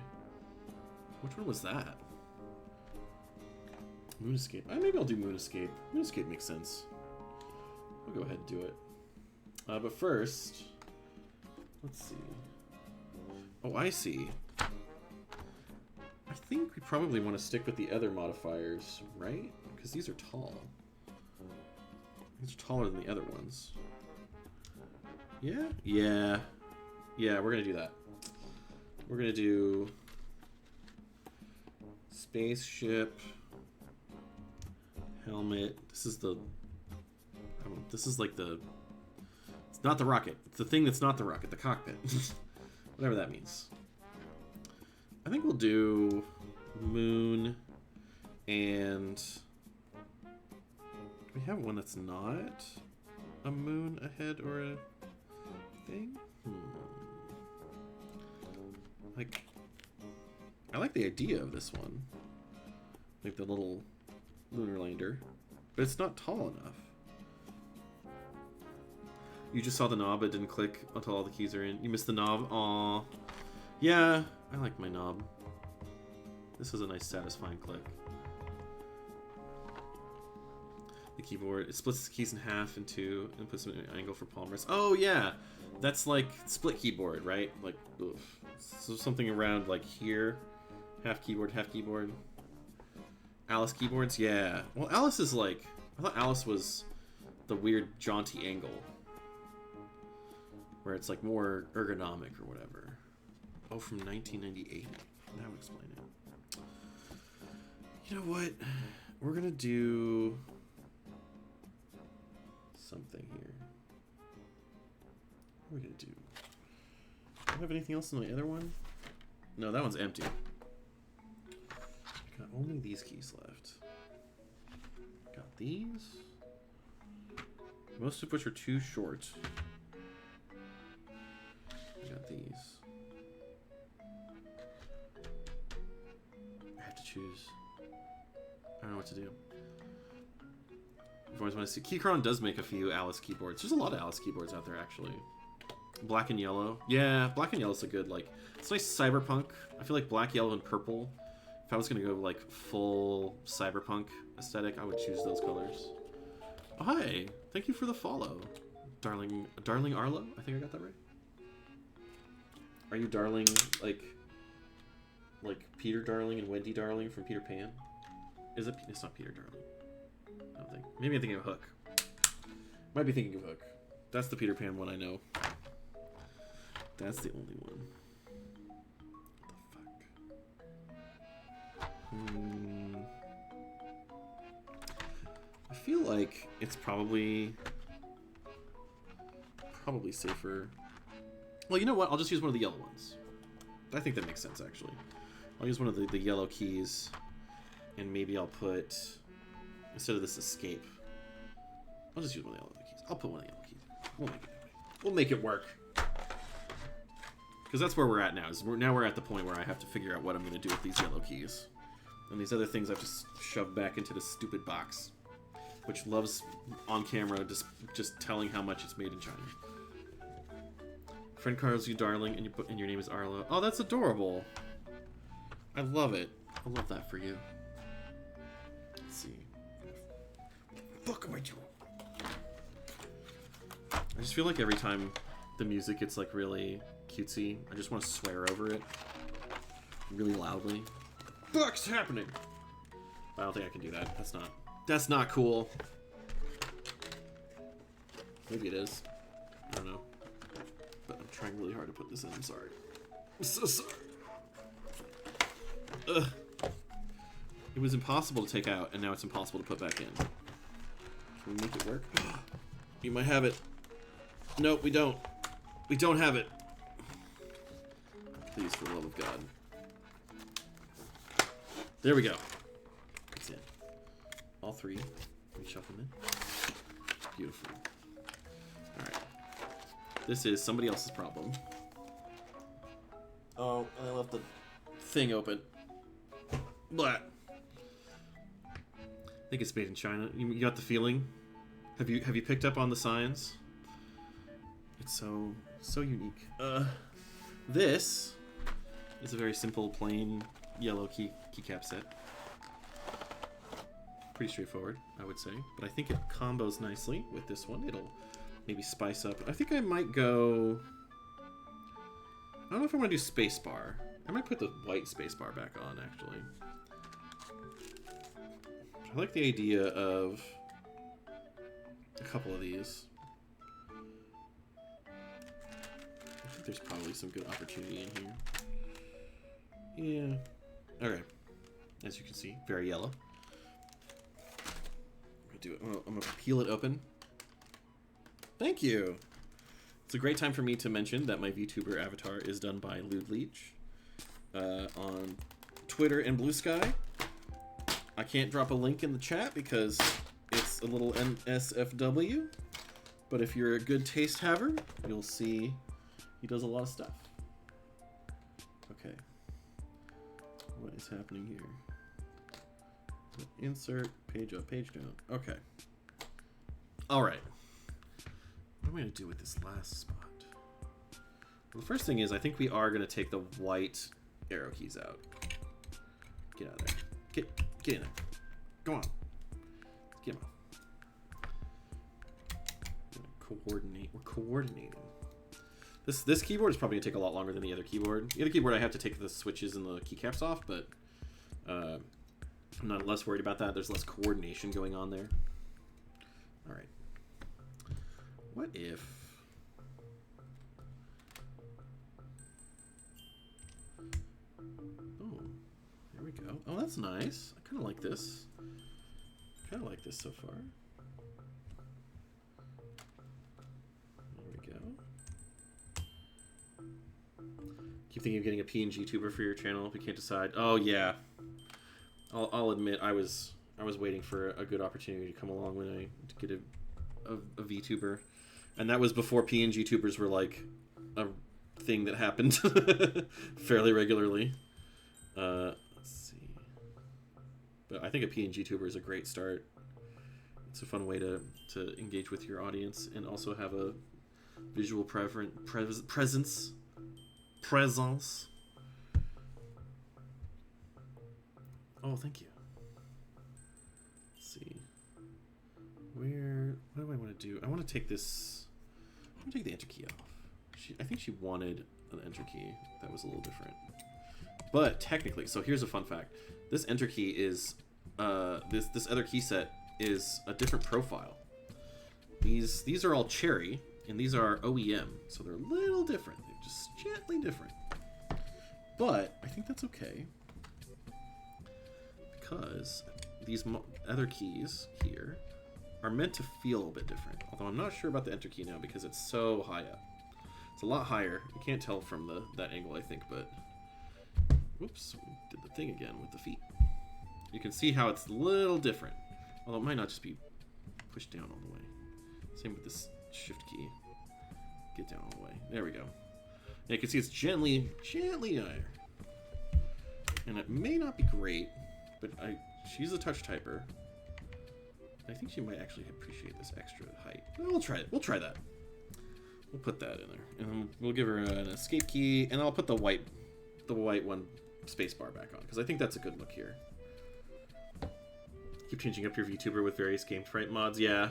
Which one was that? Moon Escape. Maybe I'll do Moon Escape. Moon Escape makes sense. I'll go ahead and do it. But first, let's see. Oh, I see. I think we probably want to stick with the other modifiers, right? Because these are tall. These are taller than the other ones. Yeah? Yeah. Yeah, we're going to do that. We're going to do spaceship, helmet. This is the... This is like the... It's not the rocket. It's the thing that's not the rocket. The cockpit. Whatever that means. I think we'll do moon and... Do we have one that's not a moon, a head, or a thing? Like, I like the idea of this one. Like the little lunar lander. But it's not tall enough. You just saw the knob, but it didn't click until all the keys are in. You missed the knob. Aww. Yeah, I like my knob. This is a nice, satisfying click. The keyboard, it splits the keys in half and two and puts them in an angle for palm rest. Oh, yeah. That's like split keyboard, right? Like, oof. So something around like here. Half keyboard, half keyboard. Alice keyboards? Yeah. Well, Alice is like... I thought Alice was the weird jaunty angle. Where it's like more ergonomic or whatever. Oh, from 1998. That would explain it. You know what? We're gonna do something here. What are we gonna do? Do I have anything else in my other one? No, that one's empty. I got only these keys left. Got these. Most of which are too short. I got these. choose. I don't know what to do. I've always wanted to see. Keychron does make a few Alice keyboards. There's a lot of Alice keyboards out there, actually. Black and yellow. Yeah, black and yellow is a good, like, it's nice cyberpunk. I feel like black, yellow, and purple. If I was going to go, like, full cyberpunk aesthetic, I would choose those colors. Oh, hi. Thank you for the follow. Darling Arlo? I think I got that right. Are you Darling, like Peter Darling and Wendy Darling from Peter Pan? Is it? It's not Peter Darling. I don't think. Maybe I'm thinking of Hook. Might be thinking of Hook. That's the Peter Pan one I know. That's the only one. What the fuck? I feel like it's probably safer. Well, you know what? I'll just use one of the yellow ones. I think that makes sense, actually. I'll use one of the yellow keys, and maybe I'll put, instead of this escape, I'll just use one of the yellow keys. I'll put one of the yellow keys. We'll make it work. Because that's where we're at now. Now we're at the point where I have to figure out what I'm going to do with these yellow keys. And these other things I've just shoved back into this stupid box, which loves, on camera, just telling how much it's made in China. Friend calls you darling, and your name is Arlo. Oh, that's adorable. I love it. I love that for you. Let's see. What the fuck am I doing? I just feel like every time the music gets like really cutesy, I just want to swear over it really loudly. What the fuck's happening? I don't think I can do that. That's not cool. Maybe it is. I don't know. But I'm trying really hard to put this in. I'm sorry. I'm so sorry. Ugh. It was impossible to take out, and now it's impossible to put back in. Can we make it work? We might have it. No, we don't. We don't have it. Please, for the love of God. There we go. That's it. All three. We shuffle them in. Beautiful. Alright. This is somebody else's problem. Oh, and I left the thing open. Blah. I think it's made in China. You got the feeling? Have you picked up on the signs? It's so unique. This is a very simple, plain yellow keycap set. Pretty straightforward, I would say. But I think it combos nicely with this one. It'll maybe spice up. I think I might go... I don't know if I want to do spacebar. I might put the white spacebar back on, actually. I like the idea of a couple of these. I think there's probably some good opportunity in here. Yeah. Okay. As you can see, very yellow. I'm gonna peel it open. Thank you. It's a great time for me to mention that my VTuber avatar is done by Lude Leech on Twitter and Blue Sky. I can't drop a link in the chat because it's a little NSFW, but if you're a good taste haver, you'll see he does a lot of stuff. Okay. What is happening here? Insert, page up, page down. Okay. Alright. What am I going to do with this last spot? Well, the first thing is, I think we are going to take the white arrow keys out. Get out of there. Get in there. Go on. Get them out. Coordinate. We're coordinating. This keyboard is probably going to take a lot longer than the other keyboard. The other keyboard I have to take the switches and the keycaps off, but I'm not less worried about that. There's less coordination going on there. Alright. What if... Oh, there we go. Oh, that's nice. I kind of like this. Kind of like this so far. There we go. Keep thinking of getting a PNG tuber for your channel if you can't decide. Oh, yeah. I'll admit I was waiting for a good opportunity to come along when I to get a VTuber, and that was before PNG tubers were like a thing that happened fairly regularly. Let's see. But I think a PNG tuber is a great start. It's a fun way to engage with your audience and also have a visual presence. Oh, thank you. Let's see. What do I want to do? I want to take this. I want to take the enter key off. I think she wanted an enter key that was a little different. But technically, so here's a fun fact. This enter key is this other key set is a different profile. These are all cherry and these are OEM, so they're a little different. They're just gently different. But I think that's okay because these other keys here are meant to feel a bit different. Although I'm not sure about the enter key now because it's so high up. It's a lot higher. You can't tell from that angle, I think, but whoops, we did the thing again with the feet. You can see how it's a little different. Although it might not just be pushed down all the way. Same with this shift key. Get down all the way. There we go. And you can see it's gently higher. And it may not be great, but she's a touch typer. I think she might actually appreciate this extra height. Well, we'll try it. We'll try that. We'll put that in there. And we'll give her an escape key, and I'll put the white one spacebar back on, because I think that's a good look here. Keep changing up your VTuber with various game sprite mods. Yeah.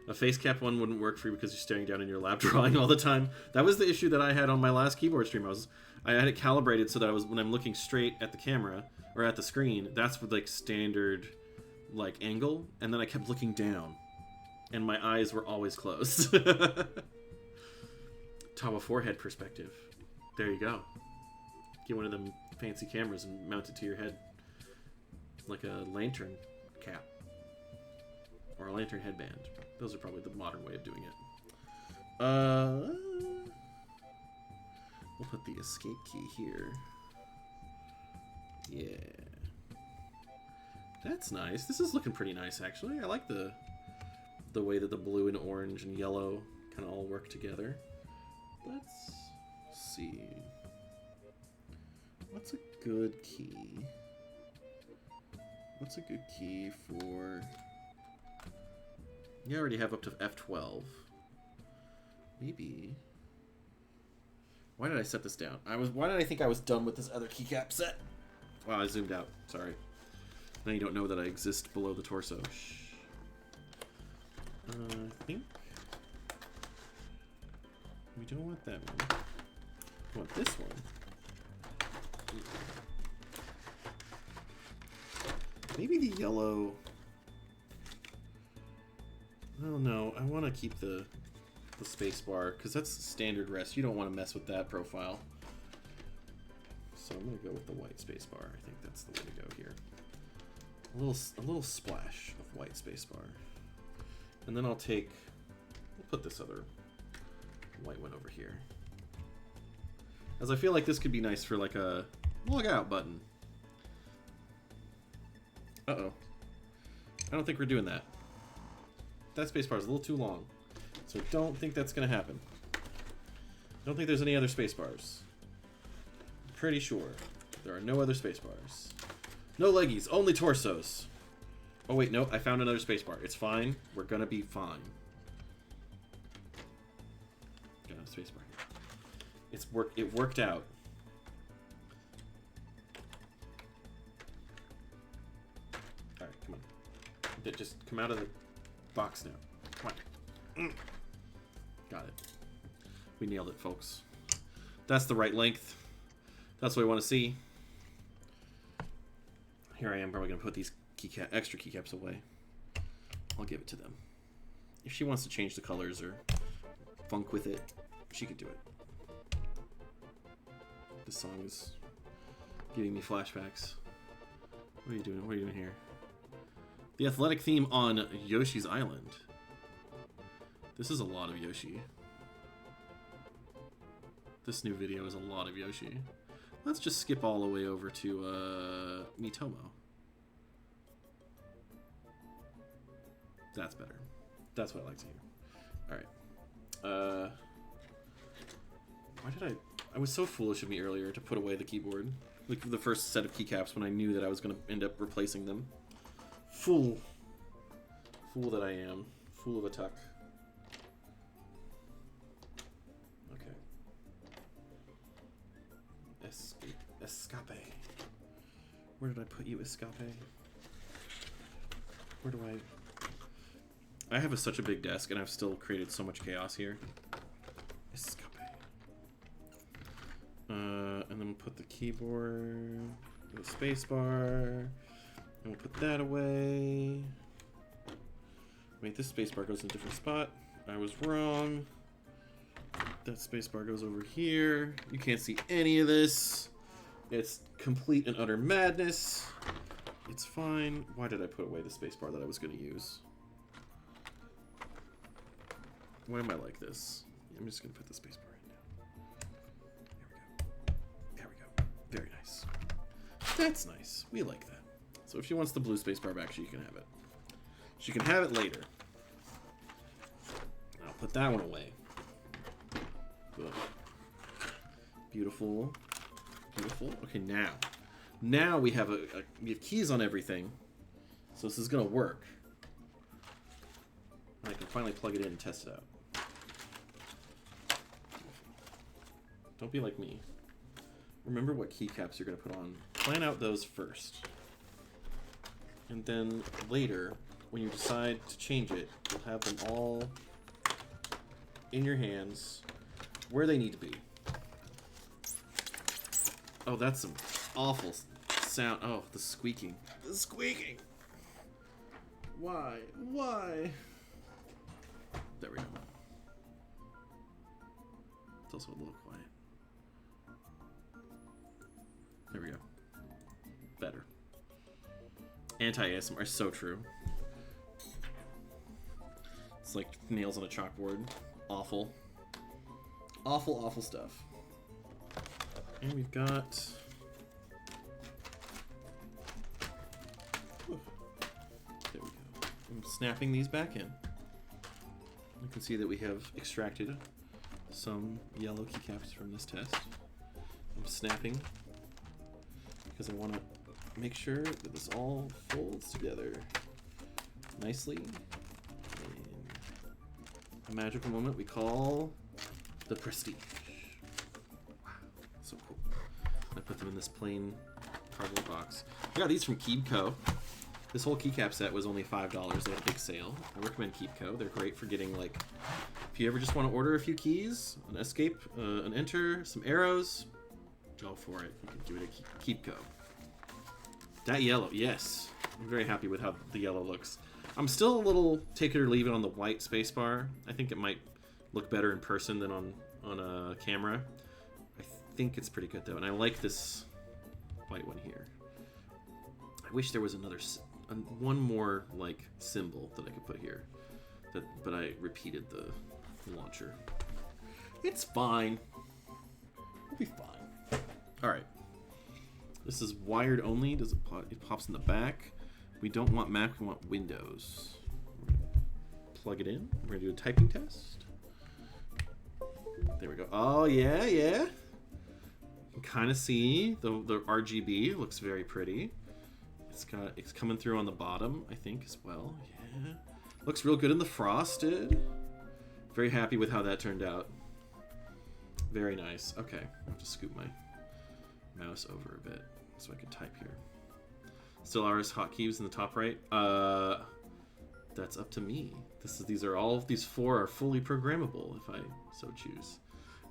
A face cap one wouldn't work for you because you're staring down in your lap drawing all the time. That was the issue that I had on my last keyboard stream. I had it calibrated so that when I'm looking straight at the camera or at the screen, that's with like standard like angle, and then I kept looking down and my eyes were always closed. Top of forehead perspective. There you go. Get one of them fancy cameras and mount it to your head like a lantern cap or a lantern headband. Those are probably the modern way of doing it. We'll put the escape key here. Yeah. That's nice. This is looking pretty nice, actually. I like the way that the blue and orange and yellow kind of all work together. Let's see. What's a good key? What's a good key for... You already have up to F12. Maybe... Why did I set this down? Why did I think I was done with this other keycap set? Wow, I zoomed out. Sorry. Now you don't know that I exist below the torso. Shh. I think... We don't want that one. We want this one. Maybe the yellow... Oh no, I want to keep the space bar, because that's standard rest. You don't want to mess with that profile. So I'm going to go with the white space bar. I think that's the way to go here. A little splash of white space bar. And then we'll put this other white one over here. As I feel like this could be nice for like a log out button. Uh-oh. I don't think we're doing that. That spacebar is a little too long. So I don't think that's going to happen. I don't think there's any other spacebars. I'm pretty sure there are no other spacebars. No leggies, only torsos. Oh wait, no, I found another spacebar. It's fine. We're going to be fine. Got a spacebar here. It worked out. Alright, come on. Just come out of the box now. Come on. Got it. We nailed it, folks. That's the right length. That's what we want to see. Here I am probably going to put these extra keycaps away. I'll give it to them. If she wants to change the colors or funk with it, she could do it. This song is giving me flashbacks. What are you doing? What are you doing here? The athletic theme on Yoshi's Island. This is a lot of Yoshi. This new video is a lot of Yoshi. Let's just skip all the way over to Mitomo. That's better. That's what I like to hear. Alright. Why did I was so foolish of me earlier to put away the keyboard. Like the first set of keycaps when I knew that I was going to end up replacing them. Fool. Fool that I am. Fool of a tuck. Okay. Escape. Where did I put you, Escape? Where do I have such a big desk, and I've still created so much chaos here. Escape. And then we'll put the keyboard, the space bar, and we'll put that away. Wait, this space bar goes in a different spot. I was wrong. That space bar goes over here. You can't see any of this. It's complete and utter madness. It's fine. Why did I put away the space bar that I was going to use? Why am I like this? I'm just going to put the space bar in now. There we go. Very nice. That's nice. We like that. So if she wants the blue space bar back, she can have it. She can have it later. I'll put that one away. Good. Beautiful. Beautiful. Okay, now we have we have keys on everything, so this is gonna work. And I can finally plug it in and test it out. Don't be like me. Remember what keycaps you're gonna put on. Plan out those first, and then later, when you decide to change it, you'll have them all in your hands where they need to be. Oh, that's some awful sound. Oh, the squeaking. The squeaking! Why? Why? There we go. It's also a little quiet. There we go. Better. Anti-ASMR is so true. It's like nails on a chalkboard. Awful. Awful, awful stuff. And we've got... There we go. I'm snapping these back in. You can see that we have extracted some yellow keycaps from this test. I'm snapping because I want to make sure that this all folds together nicely in a magical moment we call the prestige. Wow, so cool. I put them in this plain cardboard box. I got these from Keepco. This whole keycap set was only $5. They had a big sale. I recommend Keepco. They're great for getting, like, if you ever just want to order a few keys, an escape, an enter, some arrows, go for it. You can do it at Keepco. That yellow, yes. I'm very happy with how the yellow looks. I'm still a little take it or leave it on the white spacebar. I think it might look better in person than on a camera. I think it's pretty good though, and I like this white one here. I wish there was one more like symbol that I could put here, but I repeated the launcher. It's fine. It'll be fine. All right. This is wired only. It pops in the back. We don't want Mac. We want Windows. We're gonna plug it in. We're gonna do a typing test. There we go. Oh yeah, yeah. You can kind of see the RGB looks very pretty. It's coming through on the bottom, I think, as well. Yeah, looks real good in the frosted. Very happy with how that turned out. Very nice. Okay, I'll have to scoop my mouse over a bit so I can type here. Still RS hotkeys in the top right. That's up to me. These four are fully programmable if I so choose.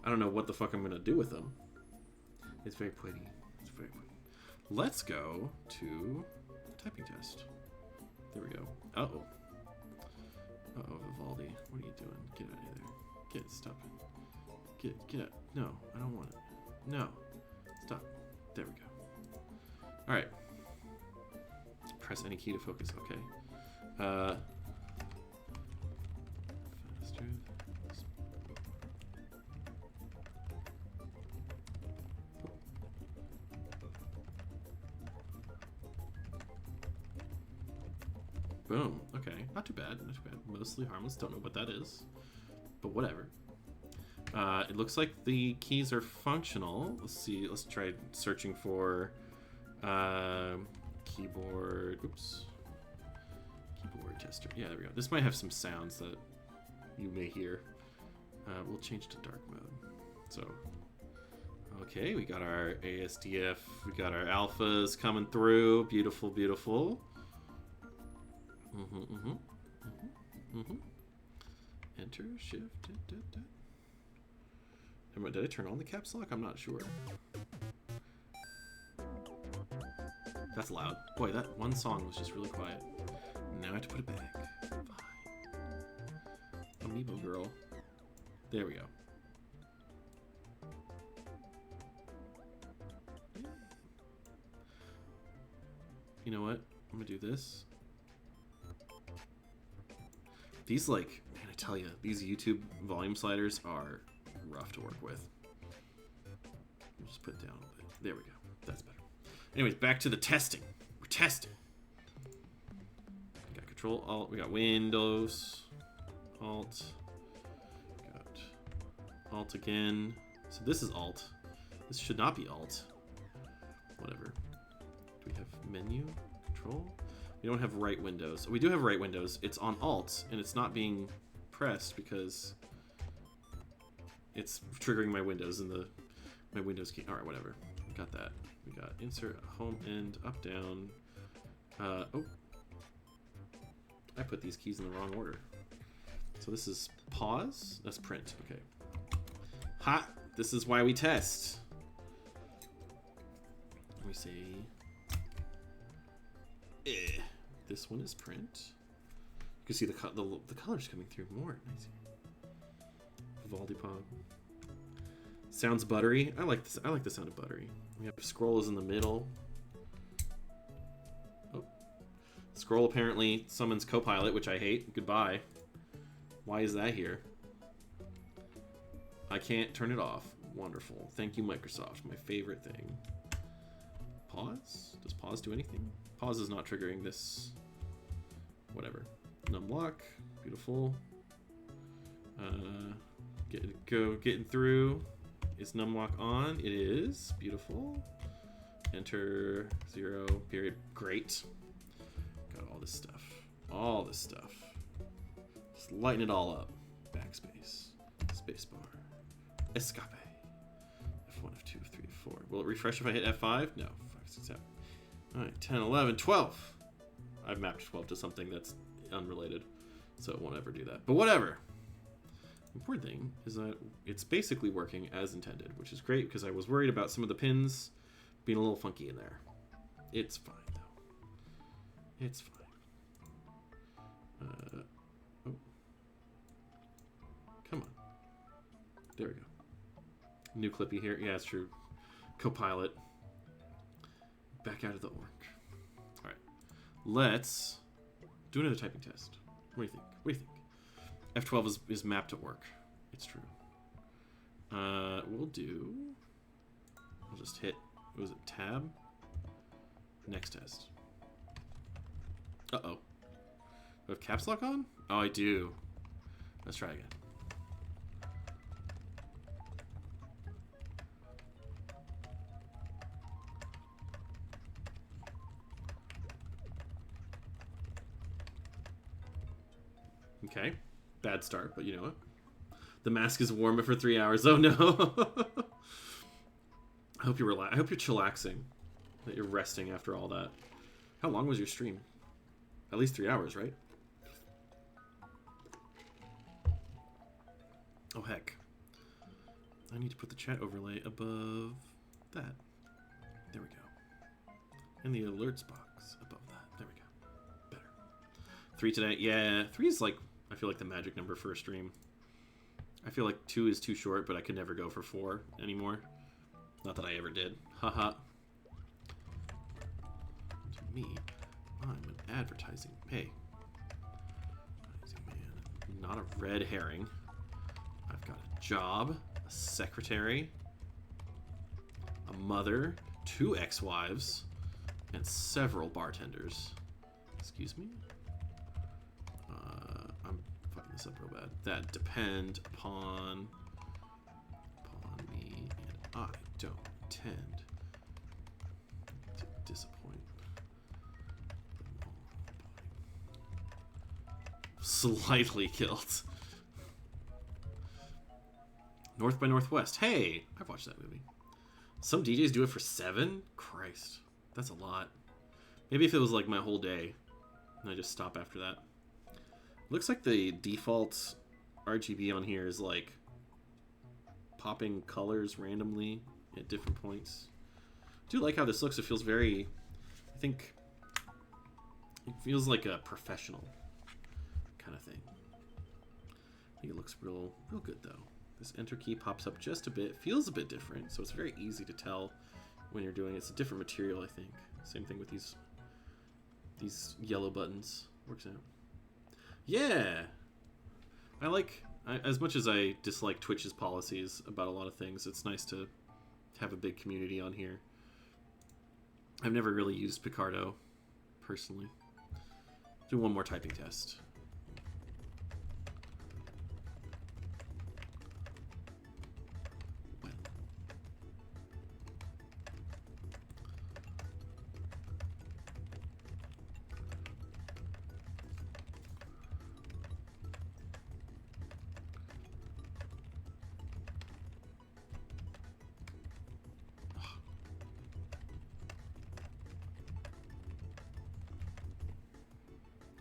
I don't know what the fuck I'm gonna do with them. It's very pretty. It's very pretty. Let's go to typing test. There we go. Uh-oh. Uh-oh, Vivaldi. What are you doing? Get out of there. Stop it. Get out. No, I don't want it. No. Stop. There we go. Alright. Press any key to focus. Okay. Faster. Boom. Okay. Not too bad. Not too bad. Mostly harmless. Don't know what that is. But whatever. It looks like the keys are functional. Let's see. Let's try searching for keyboard. Oops. Category tester. Yeah, there we go. This might have some sounds that you may hear. We'll change to dark mode. So, okay, we got our ASDF. We got our alphas coming through. Beautiful, beautiful. Enter, shift. Did I turn on the caps lock? I'm not sure. That's loud. Boy, that one song was just really quiet. Now I have to put it back. Fine. Amiibo girl. There we go. You know what? I'm gonna do this. These, like, man, I tell you, these YouTube volume sliders are rough to work with. We'll just put it down a little bit. There we go. That's better. Anyways, back to the testing. We're testing. We got Control Alt. We got Windows Alt. We got Alt again. So this is Alt. This should not be Alt. Whatever. Do we have menu? Control? We don't have right windows. We do have right windows. It's on Alt, and it's not being pressed because it's triggering my windows in the my Windows key. All right, whatever. We got that. We got insert, home, end, up, down. Oh, I put these keys in the wrong order. So this is pause. That's print. Okay. Ha! This is why we test. Let me see. This one is print. You can see the colors coming through more. Nice. Vivaldi Pop. Sounds buttery. I like this. I like the sound of buttery. We have scroll is in the middle. Oh, scroll apparently summons Copilot, which I hate. Goodbye. Why is that here? I can't turn it off. Wonderful. Thank you, Microsoft. My favorite thing. Pause? Does pause do anything? Pause is not triggering this. Whatever. Numlock. Beautiful. Getting through. Is numlock on? It is. Beautiful. Enter 0 period. Great. Got all this stuff. All this stuff. Just lighten it all up. Backspace. Spacebar. Escape. F1, F2, F3, F4. Will it refresh if I hit F5? No. 5, 6, 7. Alright, 10, 11, 12. I've mapped 12 to something that's unrelated, so it won't ever do that. But whatever. The important thing is that it's basically working as intended, which is great because I was worried about some of the pins being a little funky in there. It's fine, though. It's fine. Oh. Come on. There we go. New Clippy here. Yeah, it's true. Copilot. Back out of the orc. All right. Let's do another typing test. What do you think? What do you think? F12 is mapped to work. It's true. We'll do... I'll just hit... What was it? Tab? Next test. Uh-oh. Do I have caps lock on? Oh, I do. Let's try again. Okay. Bad start, but you know what? The mask is warm for 3 hours. Oh no! I hope you're I hope you're chillaxing. That you're resting after all that. How long was your stream? At least 3 hours, right? Oh heck. I need to put the chat overlay above that. There we go. And the alerts box above that. There we go. Better. 3 today. Yeah, 3 is like, I feel like the magic number for a stream. I feel like 2 is too short, but I could never go for 4 anymore. Not that I ever did. Haha. To me, I'm an advertising. Hey. Man, not a red herring. I've got a job, a secretary, a mother, 2 ex-wives, and several bartenders. Excuse me? I'm fucking this up real bad. That depend upon me, and I don't intend to disappoint. Slightly killed. North by Northwest. Hey, I've watched that movie. Some DJs do it for 7? Christ. That's a lot. Maybe if it was like my whole day, and I just stop after that. Looks like the default RGB on here is like popping colors randomly at different points. I do like how this looks. It feels very, I think, it feels like a professional kind of thing. I think it looks real good though. This enter key pops up just a bit, feels a bit different, so it's very easy to tell when you're doing it. It's a different material, I think. Same thing with these yellow buttons. Works out. Yeah! I like, as much as I dislike Twitch's policies about a lot of things, it's nice to have a big community on here. I've never really used Picardo, personally. Do one more typing test.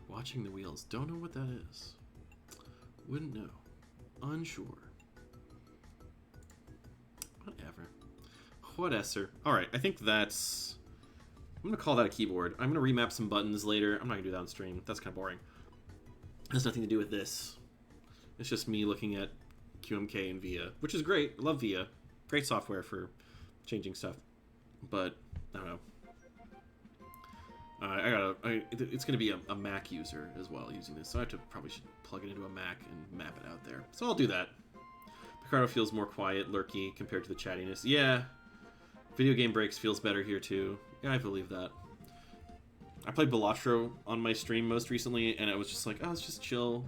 Watching the wheels. Don't know what that is. Wouldn't know. Unsure. Whatever. Whatever. Alright, I think that's... I'm going to call that a keyboard. I'm going to remap some buttons later. I'm not going to do that on stream. That's kind of boring. It has nothing to do with this. It's just me looking at QMK and VIA, which is great. I love VIA. Great software for changing stuff. But, I don't know. It's going to be a Mac user as well using this, so I probably should plug it into a Mac and map it out there. So I'll do that. Picardo feels more quiet, lurky compared to the chattiness. Yeah, Video Game Breaks feels better here too. Yeah, I believe that. I played Balatro on my stream most recently, and it was just like, oh, it's just chill.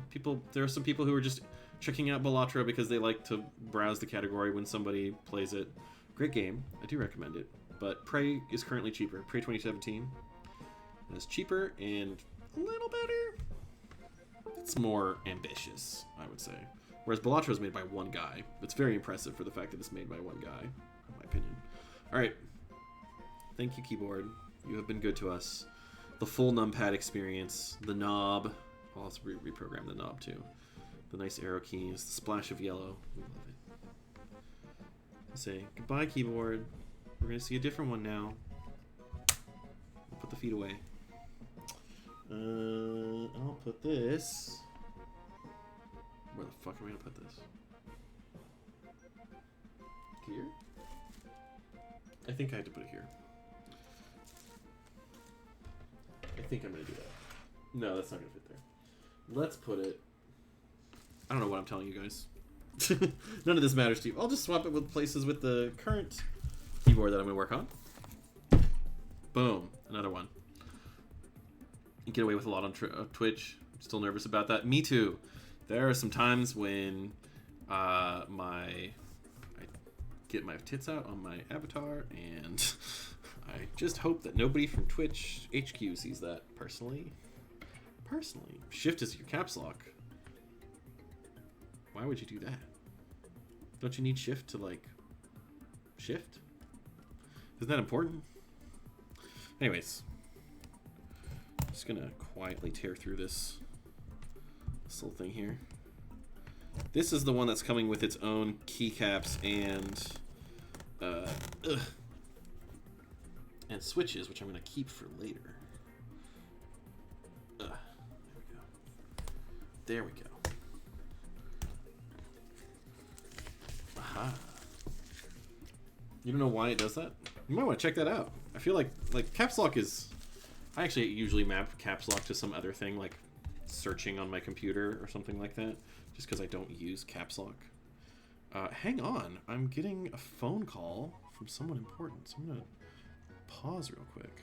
There are some people who are just checking out Balatro because they like to browse the category when somebody plays it. Great game. I do recommend it. But Prey is currently cheaper. Prey 2017. It's cheaper and a little better. It's more ambitious, I would say. Whereas Balatro is made by one guy. It's very impressive for the fact that it's made by one guy, in my opinion. Alright. Thank you, keyboard. You have been good to us. The full numpad experience. The knob. I'll also reprogram the knob too. The nice arrow keys. The splash of yellow. We love it. Say goodbye, keyboard. We're going to see a different one now. I'll put the feet away. I'll put this. Where the fuck am I gonna put this? Here? I think I had to put it here. I think I'm gonna do that. No, that's not gonna fit there. Let's put it. I don't know what I'm telling you guys. None of this matters to you. I'll just swap it with places with the current keyboard that I'm gonna work on. Boom, another one. You get away with a lot on Twitch. I'm still nervous about that. Me too. There are some times when I get my tits out on my avatar, and I just hope that nobody from Twitch HQ sees that. Personally, Shift is your caps lock. Why would you do that? Don't you need Shift to like shift? Isn't that important? Anyways. Just gonna quietly tear through this little thing here. This is the one that's coming with its own keycaps and switches, which I'm gonna keep for later. There we go. Aha. You don't know why it does that? You might want to check that out. I feel like caps lock is. I actually usually map caps lock to some other thing, like searching on my computer or something like that, just because I don't use caps lock. Hang on, I'm getting a phone call from someone important, so I'm gonna pause real quick.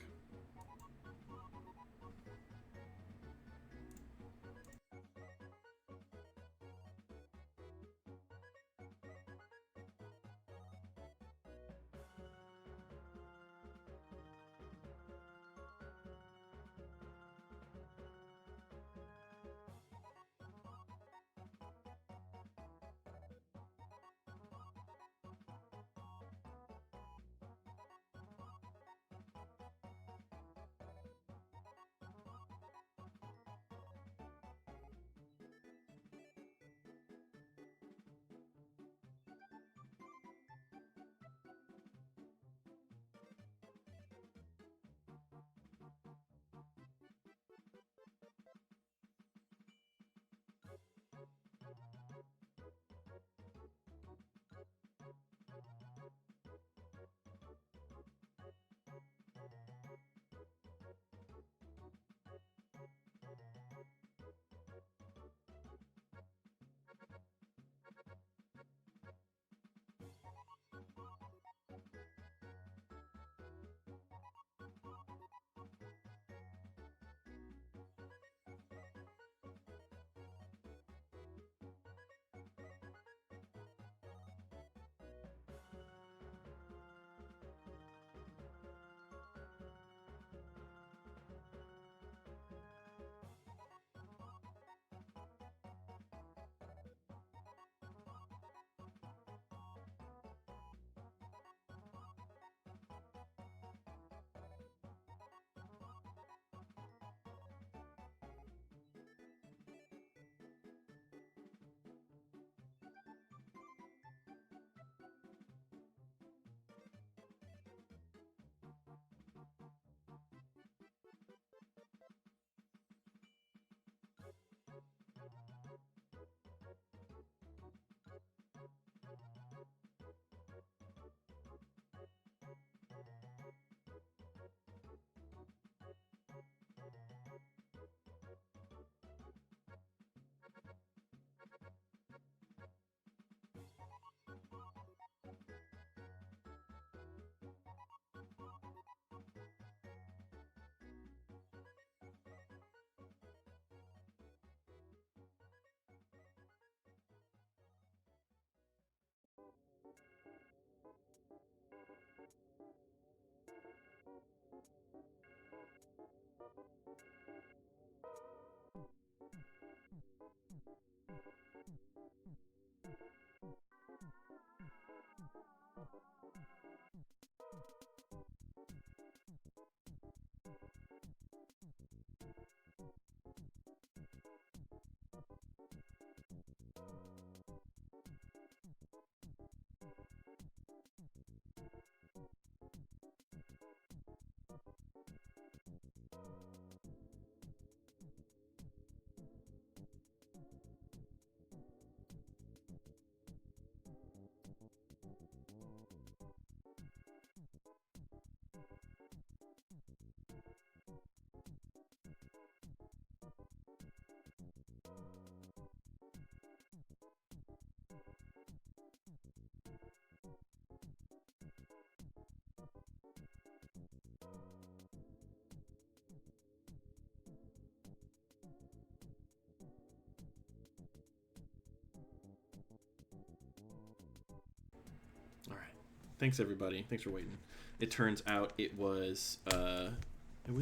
All right. Thanks everybody. Thanks for waiting. It turns out it was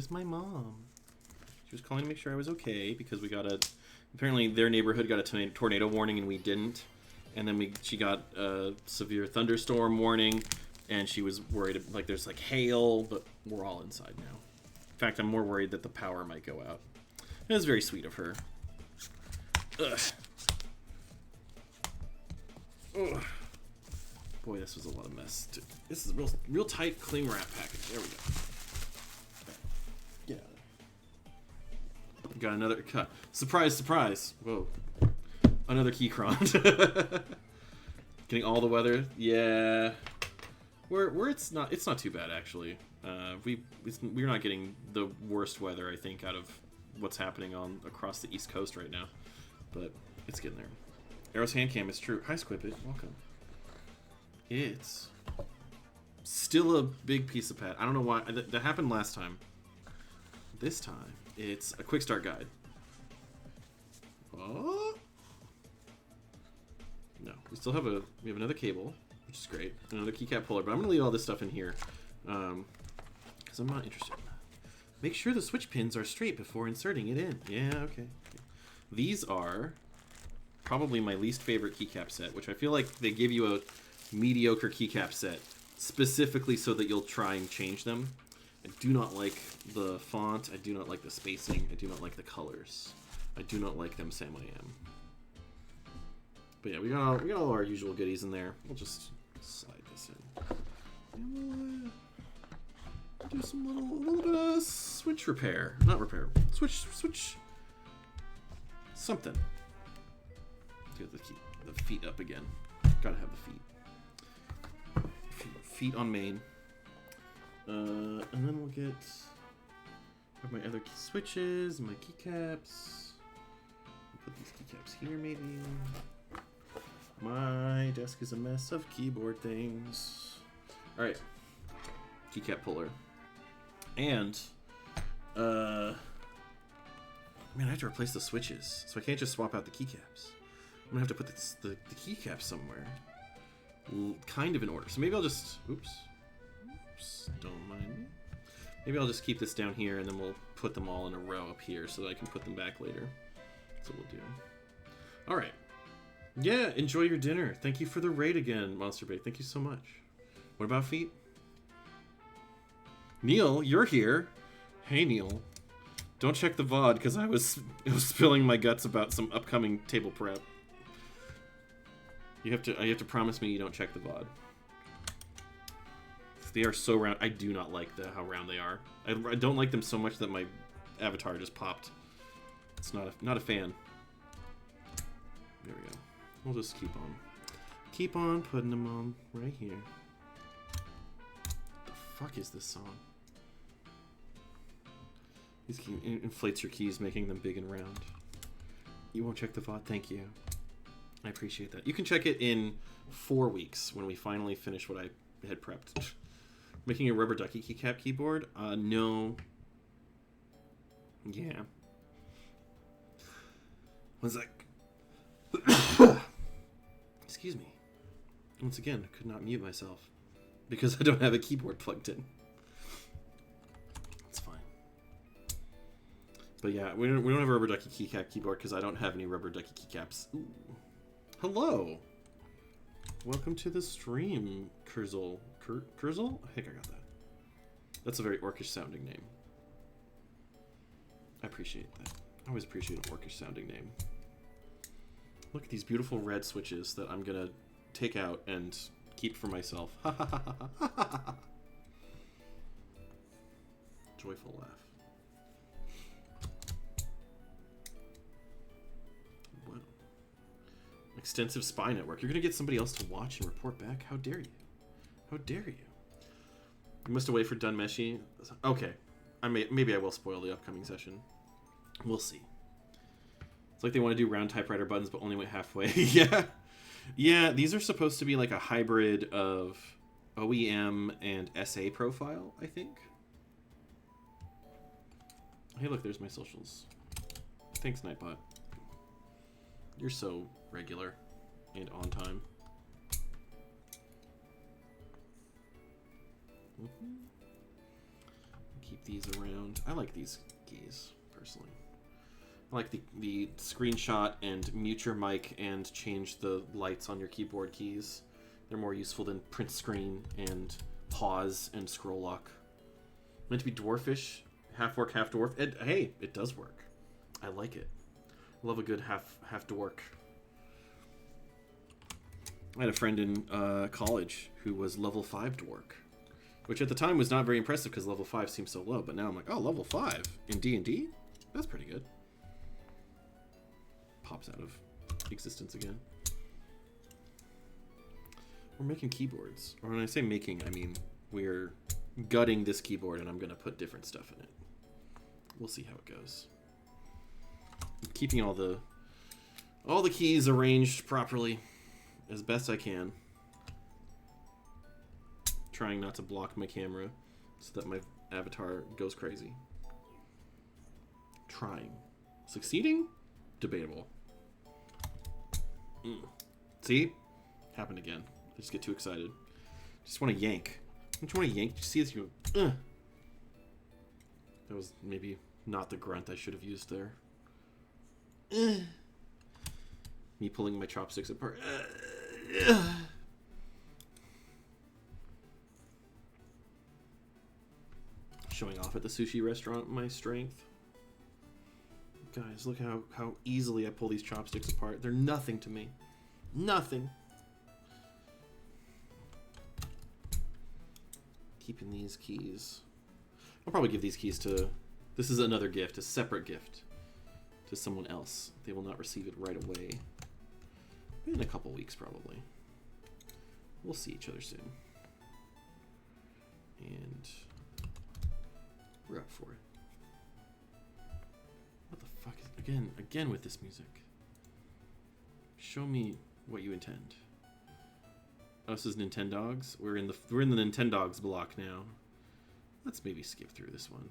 my mom. She was calling to make sure I was okay because we got apparently their neighborhood got a tornado warning and we didn't. And then she got a severe thunderstorm warning and she was worried like there's like hail, but we're all inside now. In fact, I'm more worried that the power might go out. It was very sweet of her. Ugh. Ugh. Boy, this was a lot of mess. This is a real tight cling wrap package. There we go. Get out of there. Got another cut. Surprise, surprise. Whoa. Another Keychron. Getting all the weather. Yeah. Where it's not too bad actually. We're not getting the worst weather I think out of what's happening across the East Coast right now. But it's getting there. Arrow's hand cam is true. Hi Squippet, welcome. It's still a big piece of pad. I don't know why. That happened last time. This time, it's a quick start guide. Oh. No, we still have we have another cable, which is great. Another keycap puller, but I'm going to leave all this stuff in here because I'm not interested in that. Make sure the switch pins are straight before inserting it in. Yeah, okay. These are probably my least favorite keycap set, which I feel like they give you a mediocre keycap set specifically so that you'll try and change them. I do not like the font. I do not like the spacing. I do not like the colors. I do not like them Sam I Am. But yeah, we got all our usual goodies in there. We'll just slide this in. And we'll do some little bit of switch repair. Not repair. Switch. Something. Get the feet up again. Gotta have the feet. Feet on main. And then we'll get my other key switches, my keycaps. Put these keycaps here maybe. My desk is a mess of keyboard things. Alright. Keycap puller. And man, I have to replace the switches. So I can't just swap out the keycaps. I'm gonna have to put the keycaps somewhere. Kind of in order. So maybe I'll just... Oops, don't mind me. Maybe I'll just keep this down here and then we'll put them all in a row up here so that I can put them back later. That's what we'll do. Alright. Yeah, enjoy your dinner. Thank you for the raid again, Monster Bait. Thank you so much. What about feet? Neil, you're here. Hey, Neil. Don't check the VOD because I was spilling my guts about some upcoming table prep. You have to promise me you don't check the VOD. They are so round. I do not like how round they are. I don't like them so much that my avatar just popped. It's not a fan. There we go. We'll just keep on putting them on right here. What the fuck is this song? This key inflates your keys, making them big and round. You won't check the VOD? Thank you. I appreciate that. You can check it in 4 weeks when we finally finish what I had prepped. Making a rubber ducky keycap keyboard? No. Yeah. One sec. Excuse me. Once again, I could not mute myself because I don't have a keyboard plugged in. It's fine. But yeah, we don't have a rubber ducky keycap keyboard because I don't have any rubber ducky keycaps. Ooh. Hello. Welcome to the stream, Kurzel. Kurzel? I think I got that. That's a very orcish sounding name. I appreciate that. I always appreciate an orcish sounding name. Look at these beautiful red switches that I'm gonna take out and keep for myself. Ha ha ha ha ha ha ha. Joyful laugh. Wow. Extensive spy network. You're gonna get somebody else to watch and report back? How dare you? How dare you? You must wait for Dunmeshi. Okay. Maybe I will spoil the upcoming session. We'll see. It's like they want to do round typewriter buttons, but only went halfway. Yeah. Yeah, these are supposed to be like a hybrid of OEM and SA profile, I think. Hey, look, there's my socials. Thanks, Nightbot. You're so regular and on time. Keep these around. I like these keys, personally. I like the screenshot and mute your mic and change the lights on your keyboard keys. They're more useful than print screen and pause and scroll lock. Meant to be dwarfish, half orc, half dwarf. Hey, it does work. I like it. I love a good half dwarf. I had a friend in college who was level 5 dwarf, which at the time was not very impressive because level 5 seems so low. But now I'm like, oh, level 5 in D&D? That's pretty good. Pops out of existence again. We're making keyboards. Or when I say making, I mean we're gutting this keyboard and I'm going to put different stuff in it. We'll see how it goes. I'm keeping all the keys arranged properly as best I can. Trying not to block my camera so that my avatar goes crazy. Trying. Succeeding? Debatable. See? Happened again. I just get too excited. Just want to yank. Don't you want to yank? You see this? You go, That was maybe not the grunt I should have used there. Me pulling my chopsticks apart. Showing off at the sushi restaurant my strength. Guys, look how easily I pull these chopsticks apart. They're nothing to me. Nothing. Keeping these keys. I'll probably give these keys to... This is another gift, a separate gift to someone else. They will not receive it right away. In a couple weeks, probably. We'll see each other soon. And we're up for it. What the fuck is... Again with this music. Show me what you intend. Oh, this is Nintendogs. We're in the Nintendogs block now. Let's maybe skip through this one.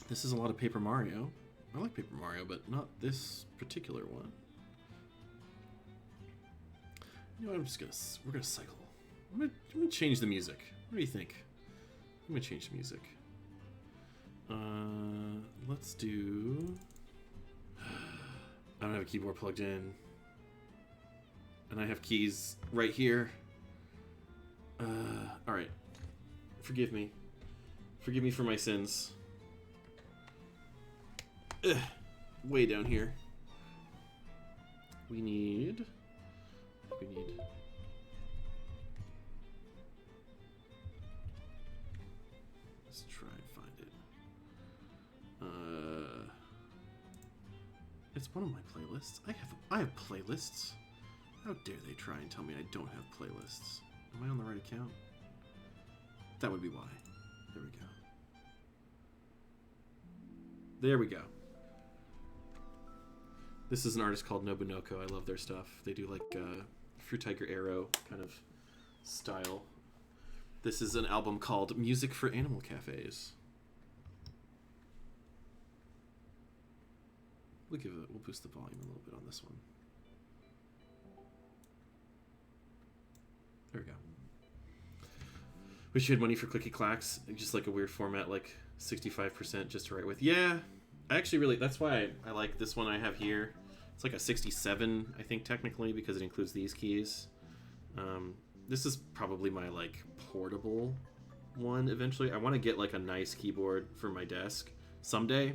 This is a lot of Paper Mario. I like Paper Mario, but not this particular one. You know what, we're gonna cycle. I'm gonna change the music. What do you think? I'm gonna change the music. Let's do... I don't have a keyboard plugged in. And I have keys right here. Alright. Forgive me. Forgive me for my sins. Way down here. We need... Let's try and find it. It's one of my playlists. I have playlists. How dare they try and tell me I don't have playlists? Am I on the right account? That would be why. There we go. There we go. This is an artist called Nobunoko. I love their stuff. They do like Fruit Tiger Arrow kind of style. This is an album called Music for Animal Cafes. We'll boost the volume a little bit on this one. There we go. Wish you had money for clicky clacks, just like a weird format like 65% just to write with. Yeah, I actually really, that's why I like this one I have here. It's like a 67, I think, technically, because it includes these keys. This is probably my, like, portable one eventually. I want to get, like, a nice keyboard for my desk someday.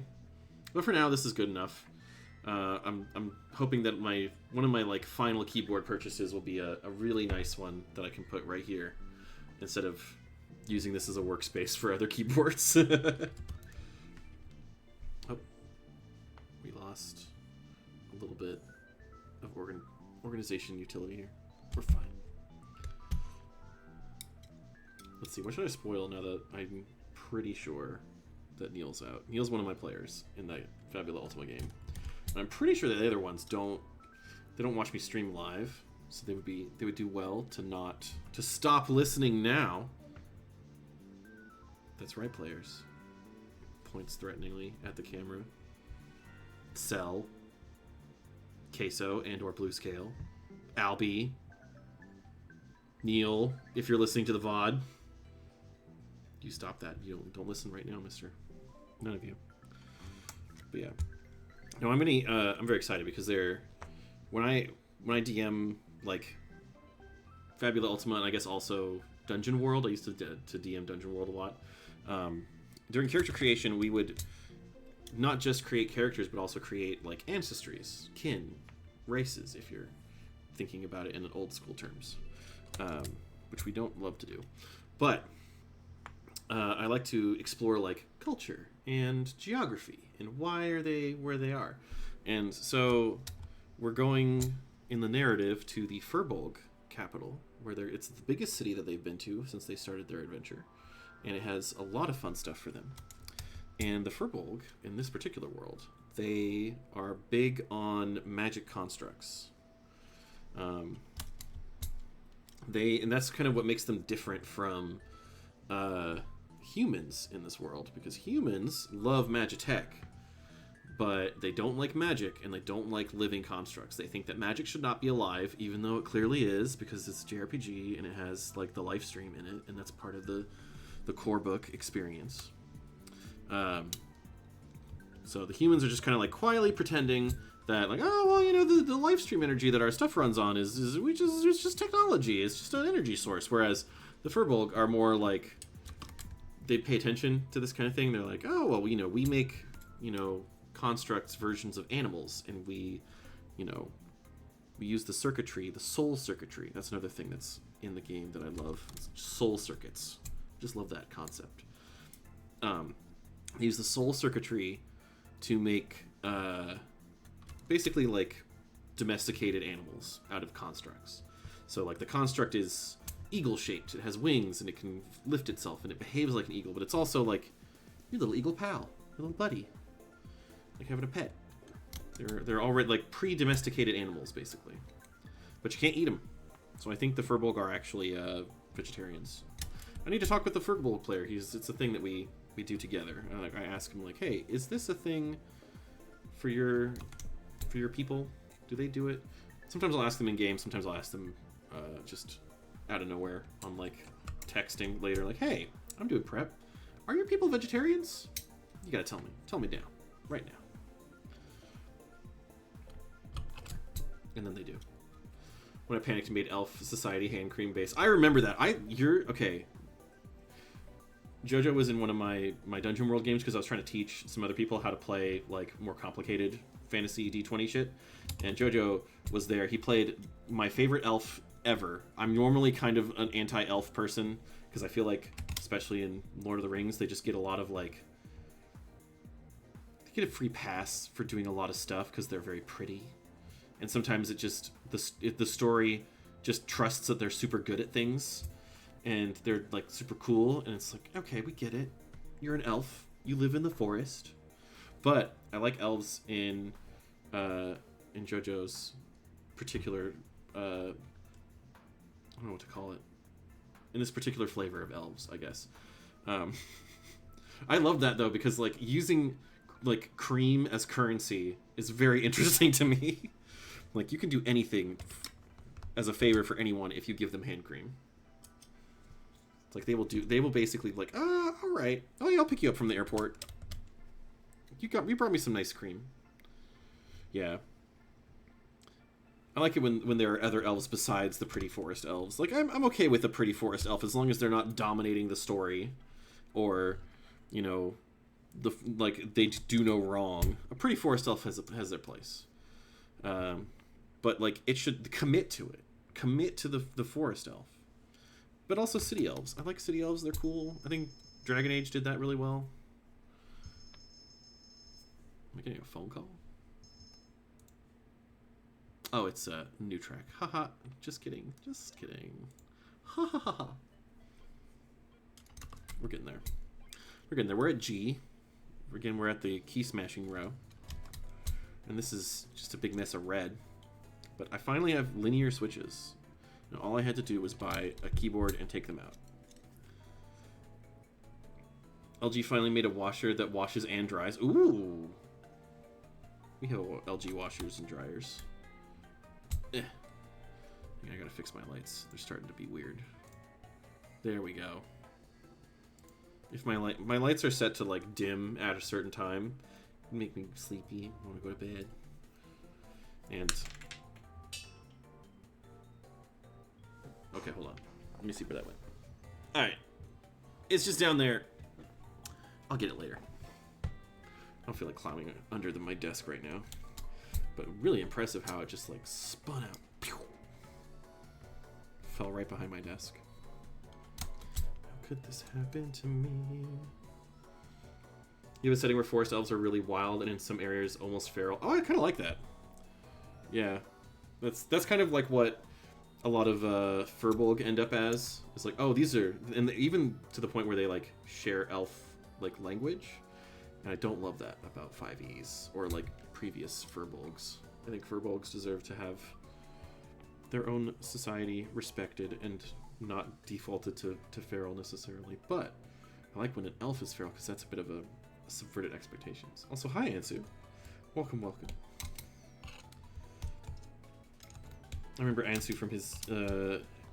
But for now, this is good enough. I'm hoping that one of my, like, final keyboard purchases will be a really nice one that I can put right here instead of using this as a workspace for other keyboards. Oh, we lost a little bit of organization utility here. We're fine. Let's see, what should I spoil now that I'm pretty sure that Neil's out? Neil's one of my players in that Fabula Ultima game. And I'm pretty sure that the other ones don't watch me stream live, so they would do well to stop listening now. That's right, players. Points threateningly at the camera. Cell, Queso and/or Blue Scale, Albie, Neil, if you're listening to the VOD. You stop that. You don't listen right now, mister. None of you. But yeah. No, I'm very excited because when I DM like Fabula Ultima and I guess also Dungeon World, I used to DM Dungeon World a lot. During character creation, we would not just create characters, but also create like ancestries, kin, races, if you're thinking about it in old school terms, which we don't love to do. But I like to explore like culture and geography and why are they where they are. And so we're going in the narrative to the Furbolg capital, where it's the biggest city that they've been to since they started their adventure. And it has a lot of fun stuff for them. And the Furbolg, in this particular world, they are big on magic constructs. And that's kind of what makes them different from humans in this world, because humans love magitech, but they don't like magic and they don't like living constructs. They think that magic should not be alive, even though it clearly is, because it's a JRPG and it has like the life stream in it, and that's part of the core book experience. So the humans are just kind of like quietly pretending that, like, oh well, you know, the life stream energy that our stuff runs on is just technology. It's just an energy source. Whereas the Furbolg are more like, they pay attention to this kind of thing. They're like, oh well, you know, we make, you know, constructs, versions of animals, and we use the circuitry, the soul circuitry. That's another thing that's in the game that I love. It's soul circuits. Just love that concept. They use the soul circuitry to make basically like domesticated animals out of constructs. So like the construct is eagle shaped, it has wings and it can lift itself and it behaves like an eagle, but it's also like your little eagle pal, your little buddy, like having a pet. They're already like pre-domesticated animals basically, but you can't eat them. So I think the Furbolg are actually vegetarians. I need to talk with the Furbolg player. It's a thing that we do together. I ask him like, hey, is this a thing for your people? Do they do it? Sometimes I'll ask them in game. Sometimes I'll ask them just out of nowhere on like texting later, like, hey, I'm doing prep. Are your people vegetarians? You gotta tell me. Tell me now, right now. And then they do. When I panicked and made Elf Society hand cream base. I remember that. Okay. JoJo was in one of my Dungeon World games because I was trying to teach some other people how to play like more complicated fantasy D20 shit. And JoJo was there. He played my favorite elf ever. I'm normally kind of an anti-elf person because I feel like, especially in Lord of the Rings, they just get a lot of like, they get a free pass for doing a lot of stuff because they're very pretty. And sometimes the story just trusts that they're super good at things. And they're like super cool, and it's like, okay, we get it. You're an elf. You live in the forest. But I like elves in JoJo's particular, I don't know what to call it. In this particular flavor of elves, I guess. I love that though, because like using like cream as currency is very interesting to me. Like you can do anything as a favor for anyone if you give them hand cream. Like they will basically like, all right, oh yeah, I'll pick you up from the airport. You brought me some nice cream. Yeah. I like it when there are other elves besides the pretty forest elves. Like, I'm okay with a pretty forest elf as long as they're not dominating the story, or, you know, like they do no wrong. A pretty forest elf has their place, but like it should commit to it. Commit to the forest elf, but also city elves. I like city elves. They're cool. I think Dragon Age did that really well. Am I getting a phone call? Oh, it's a new track. Haha. Just kidding. Just kidding. Ha ha ha ha. We're getting there. We're getting there. We're at G. Again, we're at the key smashing row. And this is just a big mess of red. But I finally have linear switches. And all I had to do was buy a keyboard and take them out. LG finally made a washer that washes and dries. Ooh. We have LG washers and dryers. I think I gotta fix my lights. They're starting to be weird. There we go. If my lights are set to like dim at a certain time, it'll make me sleepy. I want to go to bed. And okay, hold on. Let me see where that went. All right, it's just down there. I'll get it later. I don't feel like climbing under my desk right now. But really impressive how it just like spun out. Pew! Fell right behind my desk. How could this happen to me? You have a setting where forest elves are really wild and in some areas almost feral. Oh, I kind of like that. Yeah, that's kind of like what a lot of Furbolg end up as. It's like, oh, these are, and even to the point where they like share elf like language. And I don't love that about 5Es or like previous Furbolgs. I think Furbolgs deserve to have their own society respected and not defaulted to feral necessarily. But I like when an elf is feral because that's a bit of a subverted expectations. Also, hi Ansu. Welcome, welcome. I remember Ansu from his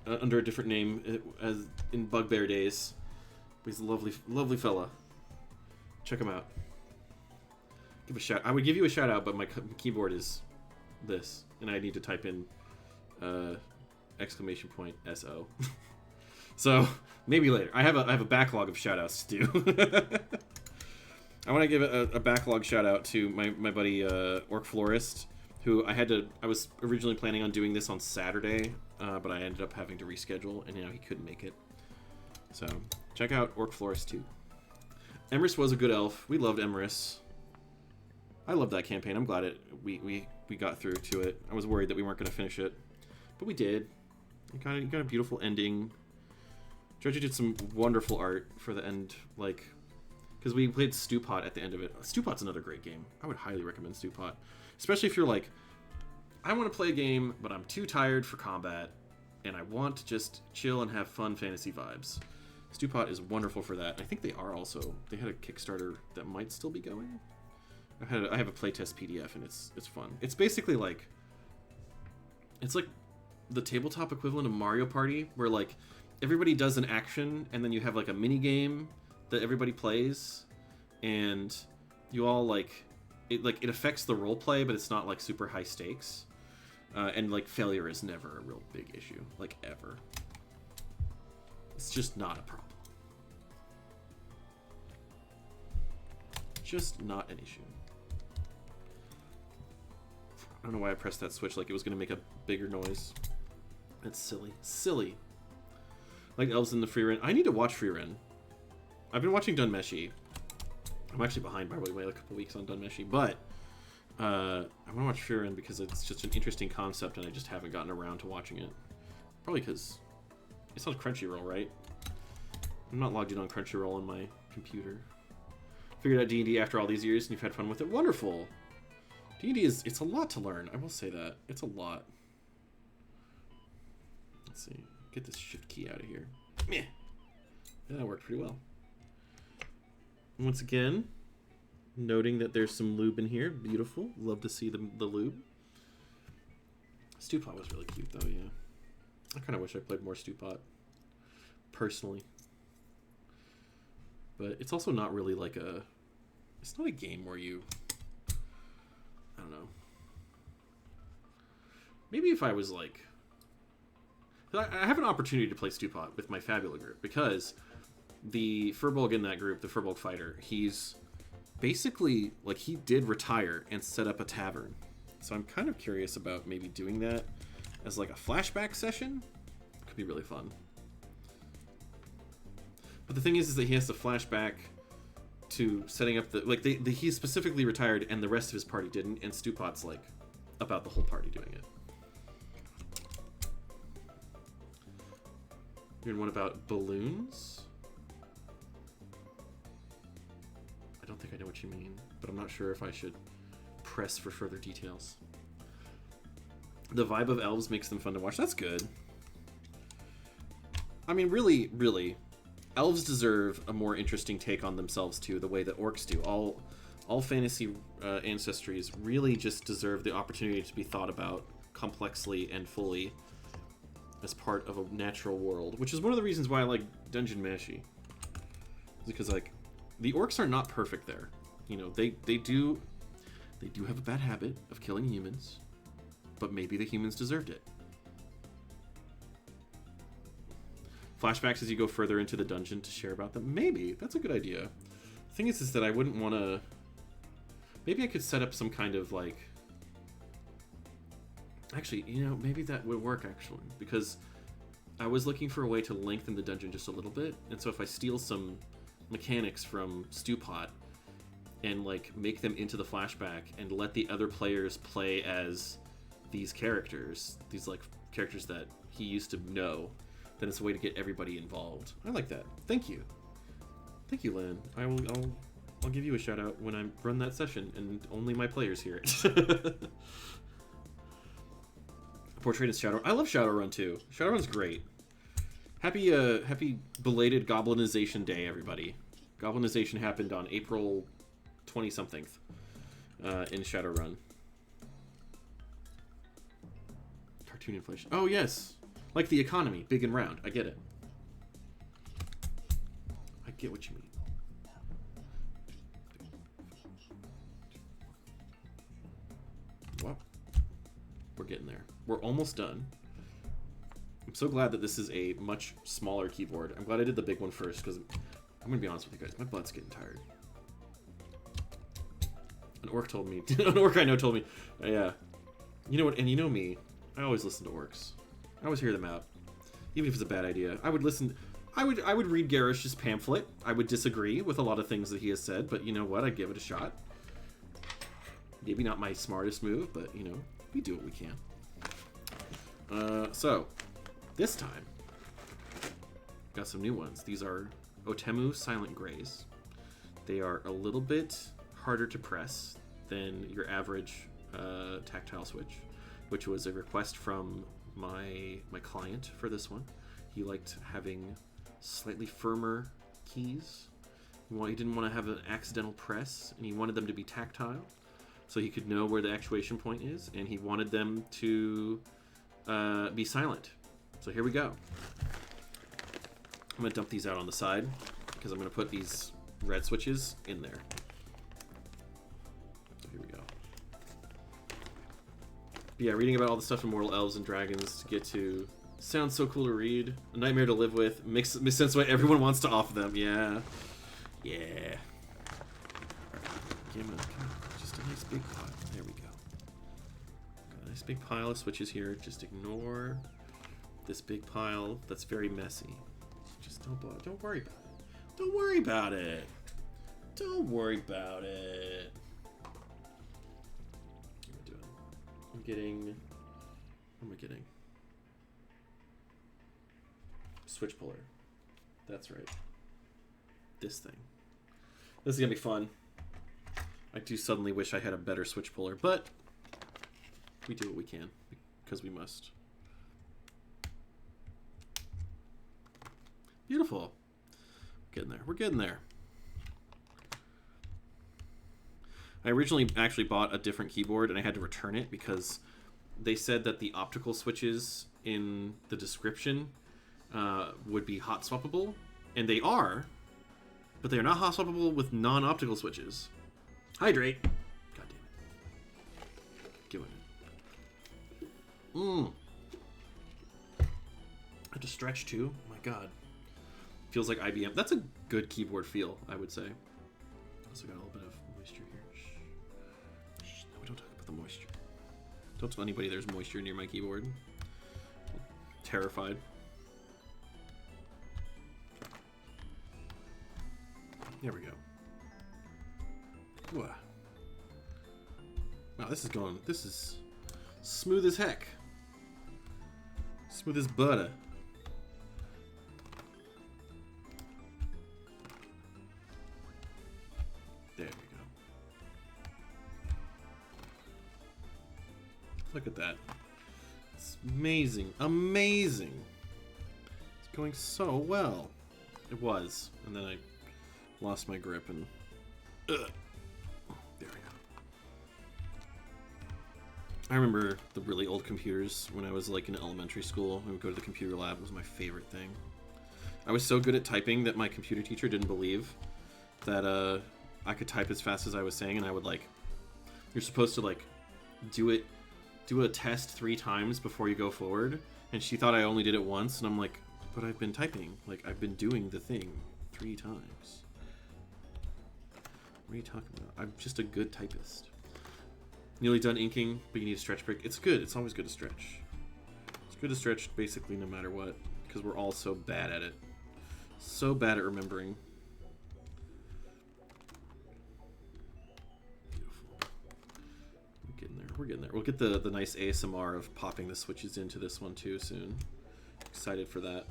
under a different name as in Bugbear days. But he's a lovely fella. Check him out. Give a shout. I would give you a shout out, but my keyboard is this, and I need to type in exclamation point SO. So maybe later. I have a backlog of shout outs to do. I want to give a backlog shout out to my buddy Orc Florist, who I was originally planning on doing this on Saturday, but I ended up having to reschedule, and he couldn't make it. So check out Orc Florist 2. Emrys was a good elf. We loved Emrys. I loved that campaign. I'm glad we got through to it. I was worried that we weren't going to finish it, but we did. You got a beautiful ending. Dredger did some wonderful art for the end, like, because we played Stewpot at the end of it. Stewpot's another great game. I would highly recommend Stewpot, especially if you're like, I want to play a game, but I'm too tired for combat, and I want to just chill and have fun fantasy vibes. Stewpot is wonderful for that. I think they had a Kickstarter that might still be going. I have a playtest PDF and it's fun. It's basically like, it's like the tabletop equivalent of Mario Party, where like everybody does an action and then you have like a mini game that everybody plays, and you all like it affects the role play, but it's not like super high stakes, and like failure is never a real big issue, like ever. It's just not a problem. Just not an issue. I don't know why I pressed that switch like it was going to make a bigger noise. That's silly. Silly. Like elves in the free run. I need to watch free run. I've been watching Dunmeshi. I'm actually behind by a couple weeks on Dunmeshi, but I want to watch free run because it's just an interesting concept and I just haven't gotten around to watching it. Probably because it's on Crunchyroll, right? I'm not logged in on Crunchyroll on my computer. Figured out D&D after all these years and you've had fun with it. Wonderful! D&D it's a lot to learn. I will say that. It's a lot. Let's see. Get this shift key out of here. Meh. Yeah, that worked pretty well. Once again, noting that there's some lube in here. Beautiful. Love to see the lube. Stewpot was really cute though, yeah. I kind of wish I played more Stewpot. Personally. But it's also not really like a It's not a game where you... I don't know. Maybe if I was like... I have an opportunity to play Stewpot with my Fabula group, because the Furbolg in that group, the Furbolg fighter, he's basically, like, he did retire and set up a tavern. So I'm kind of curious about maybe doing that as like a flashback session. Could be really fun. But the thing is that he has to flashback to setting up the... Like, he specifically retired and the rest of his party didn't, and Stewpot's, like, about the whole party doing it. And what about balloons? I don't think I know what you mean, but I'm not sure if I should press for further details. The vibe of elves makes them fun to watch. That's good. I mean, really, really, elves deserve a more interesting take on themselves too, the way that orcs do. All fantasy ancestries really just deserve the opportunity to be thought about complexly and fully as part of a natural world, which is one of the reasons why I like Dungeon Mashy. Because, like, the orcs are not perfect there. You know, they do have a bad habit of killing humans, but maybe the humans deserved it. Flashbacks as you go further into the dungeon to share about them. Maybe. That's a good idea. The thing is that I wouldn't want to... Maybe I could set up some kind of, like... Actually, you know, maybe that would work, actually. Because I was looking for a way to lengthen the dungeon just a little bit. And so if I steal some mechanics from Stewpot and, like, make them into the flashback and let the other players play as these characters, these, like, characters that he used to know, then it's a way to get everybody involved. I like that. Thank you. Thank you, Lan. I'll give you a shout out when I run that session and only my players hear it. Portrait of Shadowrun. I love Shadowrun too. Shadowrun's great. Happy belated Goblinization Day, everybody. Goblinization happened on April 20-something in Shadowrun. Cartoon inflation. Oh, yes. Like the economy, big and round. I get it. I get what you mean. What? We're getting there. We're almost done. I'm so glad that this is a much smaller keyboard. I'm glad I did the big one first, because I'm going to be honest with you guys. My butt's getting tired. An orc told me... An orc I know told me... yeah. You know what? And you know me. I always listen to orcs. I always hear them out. Even if it's a bad idea. I would listen... I would read Garish's pamphlet. I would disagree with a lot of things that he has said, but you know what? I'd give it a shot. Maybe not my smartest move, but, you know, we do what we can. So, this time, got some new ones. These are Otemu Silent Grays. They are a little bit harder to press than your average tactile switch, which was a request from my client for this one. He liked having slightly firmer keys. He didn't want to have an accidental press, and he wanted them to be tactile, so he could know where the actuation point is, and he wanted them to be silent. So here we go. I'm going to dump these out on the side, because I'm going to put these red switches in there. So here we go. But yeah, reading about all the stuff in Mortal Elves and Dragons to get to... Sounds so cool to read. A nightmare to live with. Makes sense why everyone wants to offer them. Yeah. Yeah. Give me just a nice big pile. There we go. Got a nice big pile of switches here. Just ignore this big pile that's very messy. Just don't worry about it. Don't worry about it. Don't worry about it. What am I doing? I'm getting... What am I getting? Switch puller. That's right. This thing. This is gonna be fun. I do suddenly wish I had a better switch puller, but we do what we can because we must. Beautiful. Getting there. We're getting there. I originally actually bought a different keyboard and I had to return it because they said that the optical switches in the description would be hot swappable, and they are, but they are not hot swappable with non-optical switches. Hydrate. God damn it. Give it. I have to stretch too. Oh my god. Feels like IBM. That's a good keyboard feel, I would say. Also got a little bit of moisture here. Shh. No, we don't talk about the moisture. Don't tell anybody there's moisture near my keyboard. I'm terrified. There we go. Wow. Wow, this is smooth as heck. Smooth as butter. There we go. Look at that. It's amazing. Amazing. It's going so well. It was. And then I lost my grip and... There we go. I remember the really old computers when I was like in elementary school. I would go to the computer lab. It was my favorite thing. I was so good at typing that my computer teacher didn't believe that I could type as fast as I was saying, and I would like... You're supposed to like do a test 3 times before you go forward, and she thought I only did it once, and I'm like, but I've been typing. Like, I've been doing the thing 3 times. What are you talking about? I'm just a good typist. Nearly done inking, but you need a stretch break. It's good. It's always good to stretch. It's good to stretch basically no matter what, because we're all so bad at it. So bad at remembering. Beautiful. We're getting there. We're getting there. We'll get the nice ASMR of popping the switches into this one too soon. Excited for that.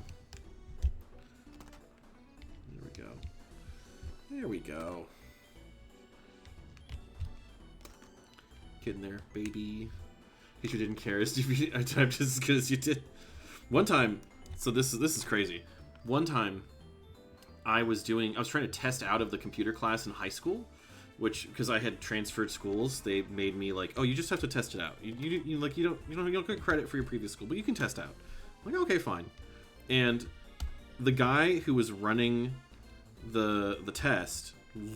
There we go. There we go. Getting there, baby. Teacher didn't care. I typed just as good as you did. One time, so this is crazy. One time, I was trying to test out of the computer class in high school, which because I had transferred schools, they made me like, oh, you just have to test it out. You don't get credit for your previous school, but you can test out. I'm like, okay, fine. And the guy who was running the test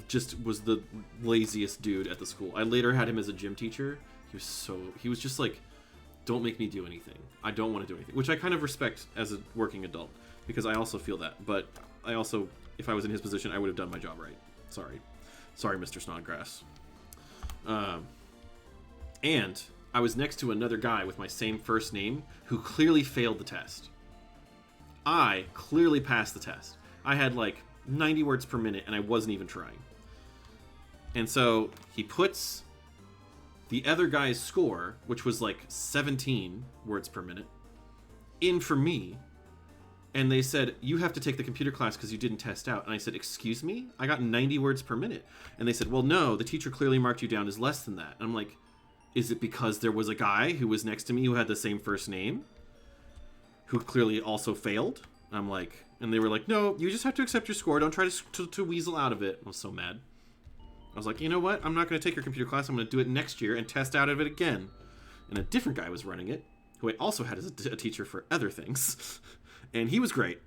just was the laziest dude at the school. I later had him as a gym teacher. He was just like, don't make me do anything. I don't want to do anything, which I kind of respect as a working adult, because I also feel that. But I also, if I was in his position, I would have done my job right. Sorry, Mr. Snodgrass. And I was next to another guy with my same first name who clearly failed the test. I clearly passed the test. I had like 90 words per minute, and I wasn't even trying. And so he puts the other guy's score, which was like 17 words per minute, in for me. And they said, you have to take the computer class because you didn't test out. And I said, excuse me? I got 90 words per minute. And they said, well, no, the teacher clearly marked you down as less than that. And I'm like, is it because there was a guy who was next to me who had the same first name, who clearly also failed? I'm like, and they were like, no, you just have to accept your score. Don't try to weasel out of it. I was so mad. I was like, you know what? I'm not going to take your computer class. I'm going to do it next year and test out of it again. And a different guy was running it, who I also had as a teacher for other things. And he was great.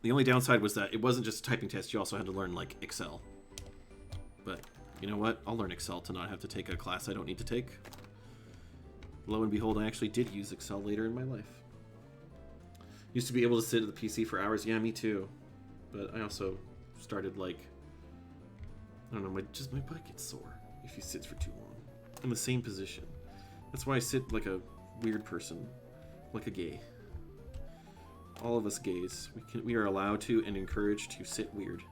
The only downside was that it wasn't just a typing test. You also had to learn, like, Excel. But you know what? I'll learn Excel to not have to take a class I don't need to take. Lo and behold, I actually did use Excel later in my life. Used to be able to sit at the PC for hours. Yeah, me too. But I also started, like, I don't know, my butt gets sore if you sit for too long in the same position. That's why I sit like a weird person, like a gay. All of us gays, we are allowed to and encouraged to sit weird.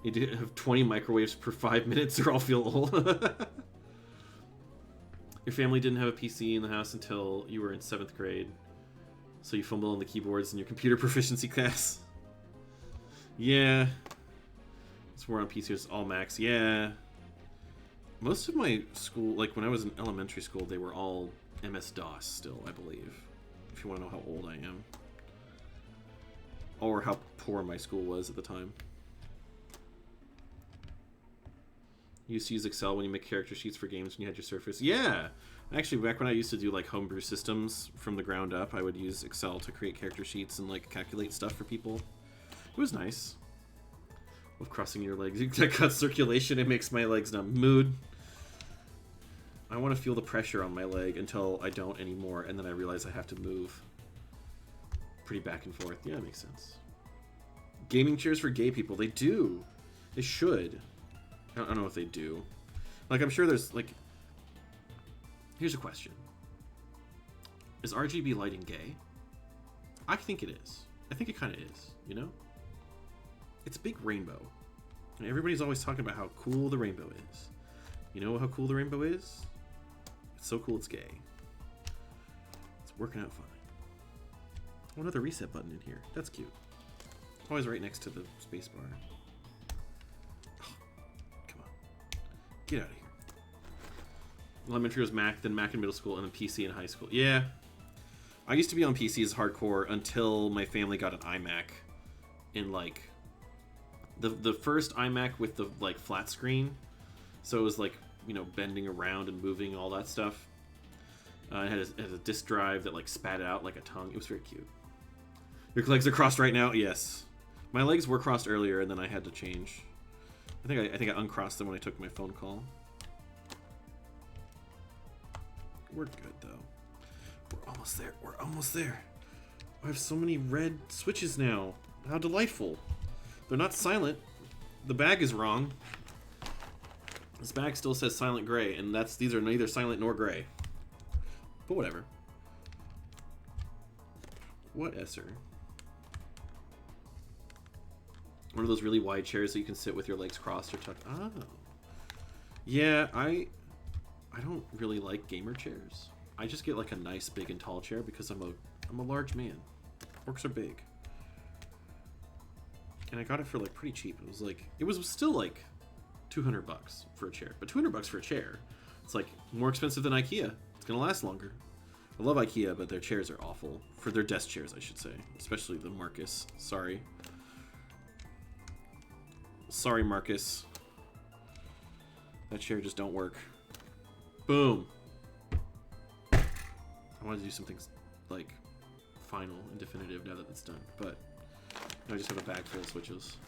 You do have 20 microwaves per 5 minutes, or I'll feel old. Your family didn't have a PC in the house until you were in 7th grade, so you fumble on the keyboards in your computer proficiency class. Yeah. So we're on PCs, all Macs. Yeah. Most of my school, like when I was in elementary school, they were all MS-DOS still, I believe. If you want to know how old I am. Or how poor my school was at the time. You used to use Excel when you make character sheets for games when you had your Surface. Yeah! Actually, back when I used to do like homebrew systems from the ground up, I would use Excel to create character sheets and like calculate stuff for people. It was nice. of crossing your legs. That cuts circulation. It makes my legs numb. Mood. I want to feel the pressure on my leg until I don't anymore, and then I realize I have to move pretty back and forth. Yeah, that makes sense. Gaming chairs for gay people. They do. They should. I don't know if they do. Like, I'm sure there's, like... Here's a question. Is RGB lighting gay? I think it is. I think it kind of is, you know? It's a big rainbow. And everybody's always talking about how cool the rainbow is. You know how cool the rainbow is? It's so cool it's gay. It's working out fine. Oh, another reset button in here. That's cute. Always right next to the spacebar. Oh, come on. Get out of here. Elementary was Mac, then Mac in middle school, and then PC in high school. Yeah. I used to be on PCs hardcore until my family got an iMac in, like, the first iMac with the, like, flat screen. So it was, like, you know, bending around and moving, all that stuff. It had a disk drive that, like, spat out like a tongue. It was very cute. Your legs are crossed right now? Yes. My legs were crossed earlier, and then I had to change. I think I uncrossed them when I took my phone call. We're good, though. We're almost there. We're almost there. I have so many red switches now. How delightful. They're not silent. The bag is wrong. This bag still says silent gray, and these are neither silent nor gray. But whatever. What esser? One of those really wide chairs that you can sit with your legs crossed or tucked. Oh. Yeah, I don't really like gamer chairs. I just get like a nice big and tall chair because I'm a large man. Orcs are big. And I got it for like pretty cheap. It was still like $200 for a chair. But $200 for a chair, it's like more expensive than IKEA. It's gonna last longer. I love IKEA, but their chairs are awful. For their desk chairs, I should say. Especially the Marcus. Sorry. Sorry, Marcus. That chair just don't work. Boom. I wanted to do something like final and definitive now that it's done, but now I just have a bag full of switches.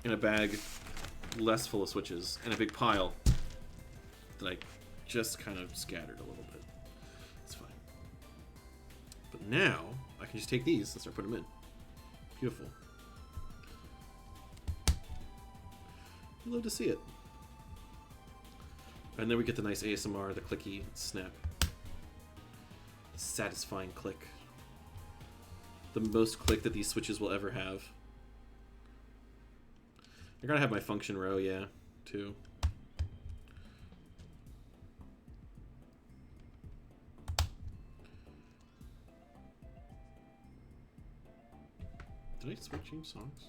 And a bag less full of switches, and a big pile that I just kind of scattered a little bit. It's fine. But now I can just take these and start putting them in. Beautiful. You love to see it. And then we get the nice ASMR, the clicky snap. Satisfying click. The most click that these switches will ever have. I gotta have my function row, yeah, too. Did I switch change songs?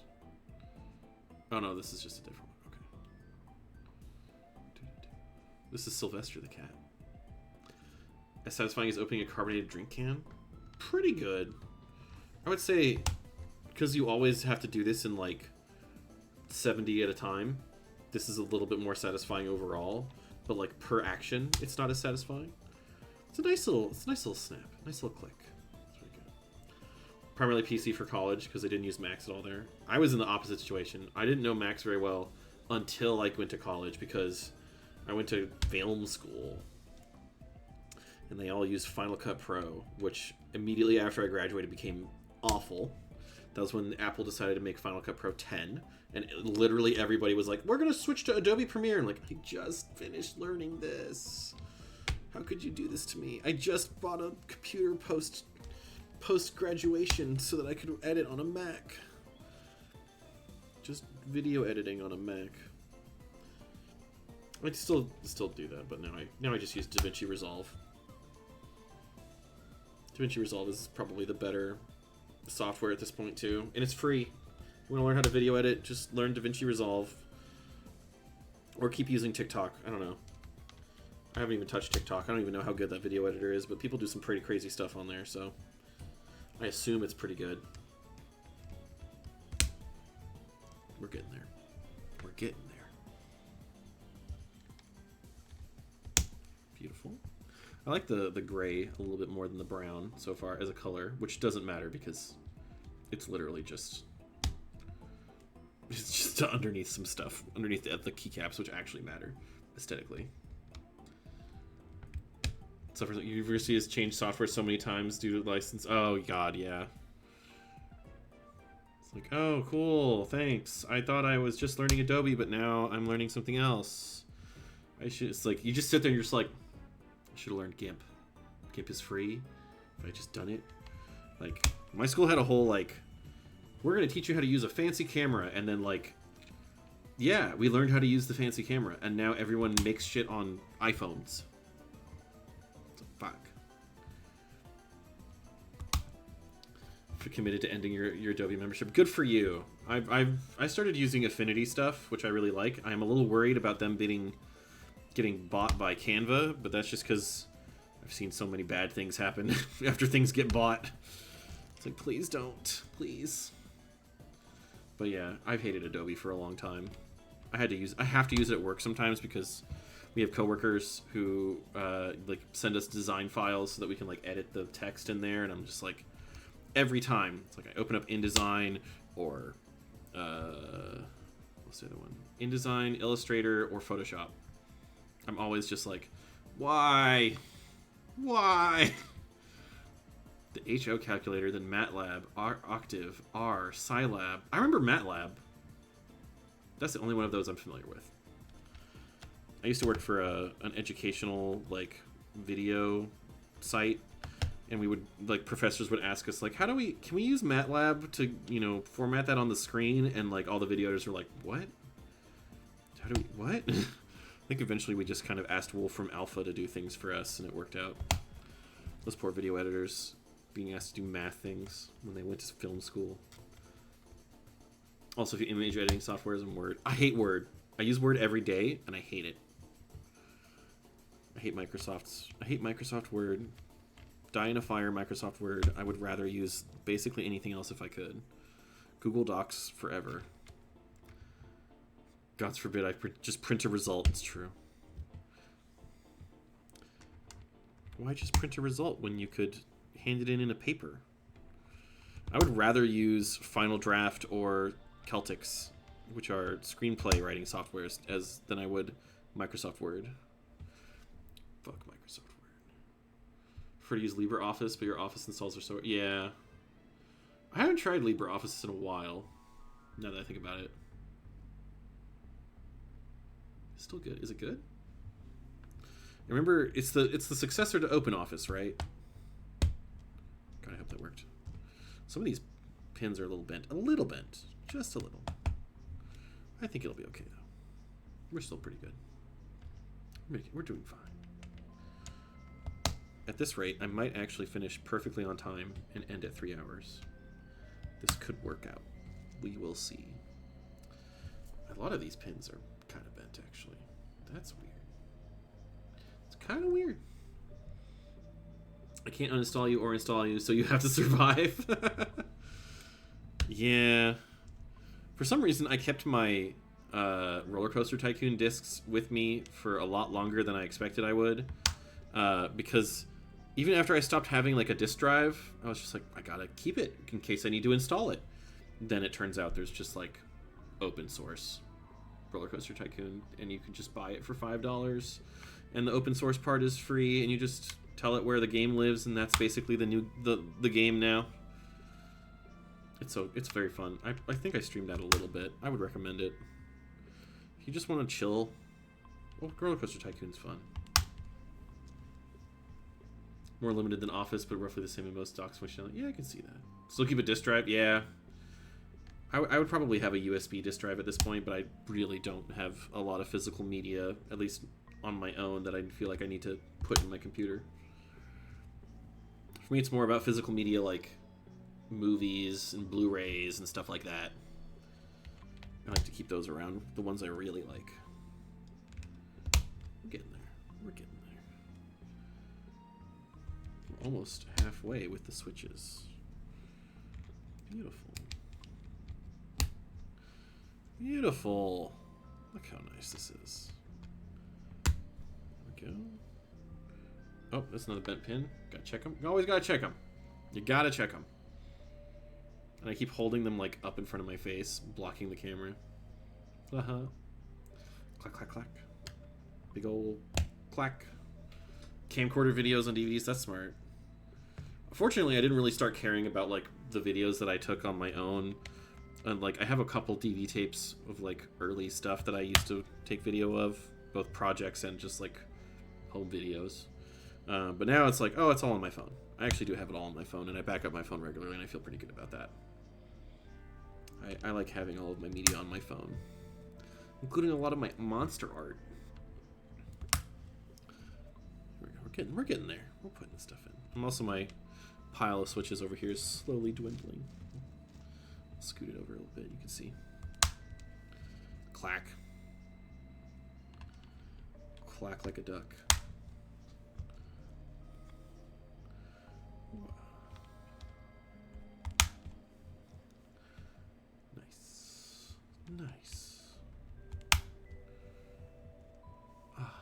Oh no, this is just a different one. This is Sylvester the cat. As satisfying as opening a carbonated drink can? Pretty good. I would say, because you always have to do this in like 70 at a time, this is a little bit more satisfying overall. But like per action, it's not as satisfying. It's a nice little snap, nice little click. It's really good. Primarily PC for college because I didn't use Macs at all there. I was in the opposite situation. I didn't know Macs very well until I went to college because I went to film school, and they all used Final Cut Pro, which immediately after I graduated became awful. That was when Apple decided to make Final Cut Pro 10, and literally everybody was like, we're going to switch to Adobe Premiere. I'm like, I just finished learning this. How could you do this to me? I just bought a computer post-graduation so that I could edit on a Mac. Just video editing on a Mac. I still do that, but now I just use DaVinci Resolve. DaVinci Resolve is probably the better software at this point too, and it's free. You want to learn how to video edit? Just learn DaVinci Resolve, or keep using TikTok. I don't know. I haven't even touched TikTok. I don't even know how good that video editor is, but people do some pretty crazy stuff on there, so I assume it's pretty good. We're getting there. We're getting there. Beautiful. I like the gray a little bit more than the brown so far as a color, which doesn't matter because it's literally just It's just underneath some stuff, underneath the keycaps, which actually matter aesthetically. So for university has changed software so many times due to license. Oh god, yeah. It's like, oh cool, thanks. I thought I was just learning Adobe, but now I'm learning something else. It's like you just sit there and you're just like, I should have learned GIMP. GIMP is free. If I just done it. Like, my school had a whole like, we're gonna teach you how to use a fancy camera, and then like, yeah, we learned how to use the fancy camera, and now everyone makes shit on iPhones. So, fuck. If you're committed to ending your Adobe membership, good for you. I started using Affinity stuff, which I really like. I'm a little worried about them getting bought by Canva, but that's just because I've seen so many bad things happen after things get bought. It's like, please don't, please. But yeah, I've hated Adobe for a long time. I have to use it at work sometimes because we have coworkers who like send us design files so that we can like edit the text in there, and I'm just like, every time it's like I open up InDesign or what's the other one? InDesign, Illustrator, or Photoshop. I'm always just like, why? The HO calculator, then MATLAB, Octave, R, Scilab. I remember MATLAB. That's the only one of those I'm familiar with. I used to work for an educational like video site, and we would like professors would ask us like, can we use MATLAB to, you know, format that on the screen? And like all the video editors were like, what? What? I think eventually we just kind of asked Wolfram Alpha to do things for us, and it worked out. Those poor video editors being asked to do math things when they went to film school. Also, if you image editing software is in Word. I hate Word. I use Word every day, and I hate it. I hate Microsoft Word. Die in a fire, Microsoft Word. I would rather use basically anything else if I could. Google Docs forever. God forbid I just print a result. It's true. Why just print a result when you could hand it in a paper? I would rather use Final Draft or Celtics, which are screenplay writing softwares, than I would Microsoft Word. Fuck Microsoft Word. Prefer to use LibreOffice, but your Office installs are so... Yeah. I haven't tried LibreOffice in a while, now that I think about it. It's still good. Is it good? Remember, it's the successor to OpenOffice, right? God, I hope that worked. Some of these pins are a little bent. A little bent. Just a little. I think it'll be okay, though. We're still pretty good. We're doing fine. At this rate, I might actually finish perfectly on time and end at 3 hours. This could work out. We will see. A lot of these pins are kind of bent, actually. That's weird. It's kind of weird. I can't uninstall you or install you, so you have to survive. Yeah. For some reason, I kept my Roller Coaster Tycoon discs with me for a lot longer than I expected I would. Because even after I stopped having like a disk drive, I was just like, I gotta keep it in case I need to install it. Then it turns out there's just like open source Roller Coaster Tycoon, and you can just buy it for $5. And the open source part is free, and you just tell it where the game lives, and that's basically the game now. It's very fun. I think I streamed that a little bit. I would recommend it. If you just want to chill, well, Roller Coaster Tycoon's fun. More limited than Office, but roughly the same in most docs functionality. Yeah, I can see that. Still keep a disk drive? Yeah. I would probably have a USB disk drive at this point, but I really don't have a lot of physical media, at least on my own, that I feel like I need to put in my computer. For me, it's more about physical media like movies and Blu-rays and stuff like that. I like to keep those around, the ones I really like. We're getting there. We're getting there. We're almost halfway with the switches. Beautiful. Beautiful. Look how nice this is. There we go. Oh, that's another bent pin. Gotta check them. You always gotta check them. You gotta check them. And I keep holding them like up in front of my face, blocking the camera. Uh-huh. Clack, clack, clack. Big ol' clack. Camcorder videos on DVDs, that's smart. Fortunately, I didn't really start caring about like the videos that I took on my own. And like I have a couple DV tapes of like early stuff that I used to take video of, both projects and just like home videos. But now it's like, oh, it's all on my phone. I actually do have it all on my phone, and I back up my phone regularly, and I feel pretty good about that. I like having all of my media on my phone, including a lot of my monster art. We're getting there. We're putting this stuff in. And also my pile of switches over here is slowly dwindling. I'll scoot it over a little bit. You can see. Clack. Clack like a duck. Nice. Nice. Ah.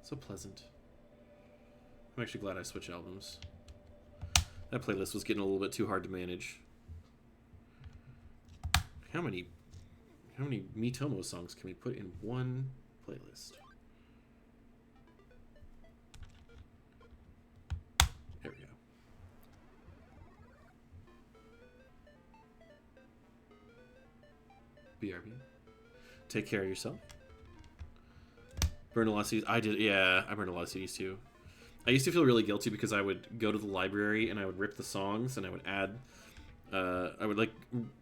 So pleasant. I'm actually glad I switched albums. That playlist was getting a little bit too hard to manage. How many Mitomo songs can we put in one playlist? There we go. BRB. Take care of yourself. Burn a lot of CDs. I did, yeah, I burned a lot of CDs too. I used to feel really guilty because I would go to the library and I would rip the songs and I would add, I would like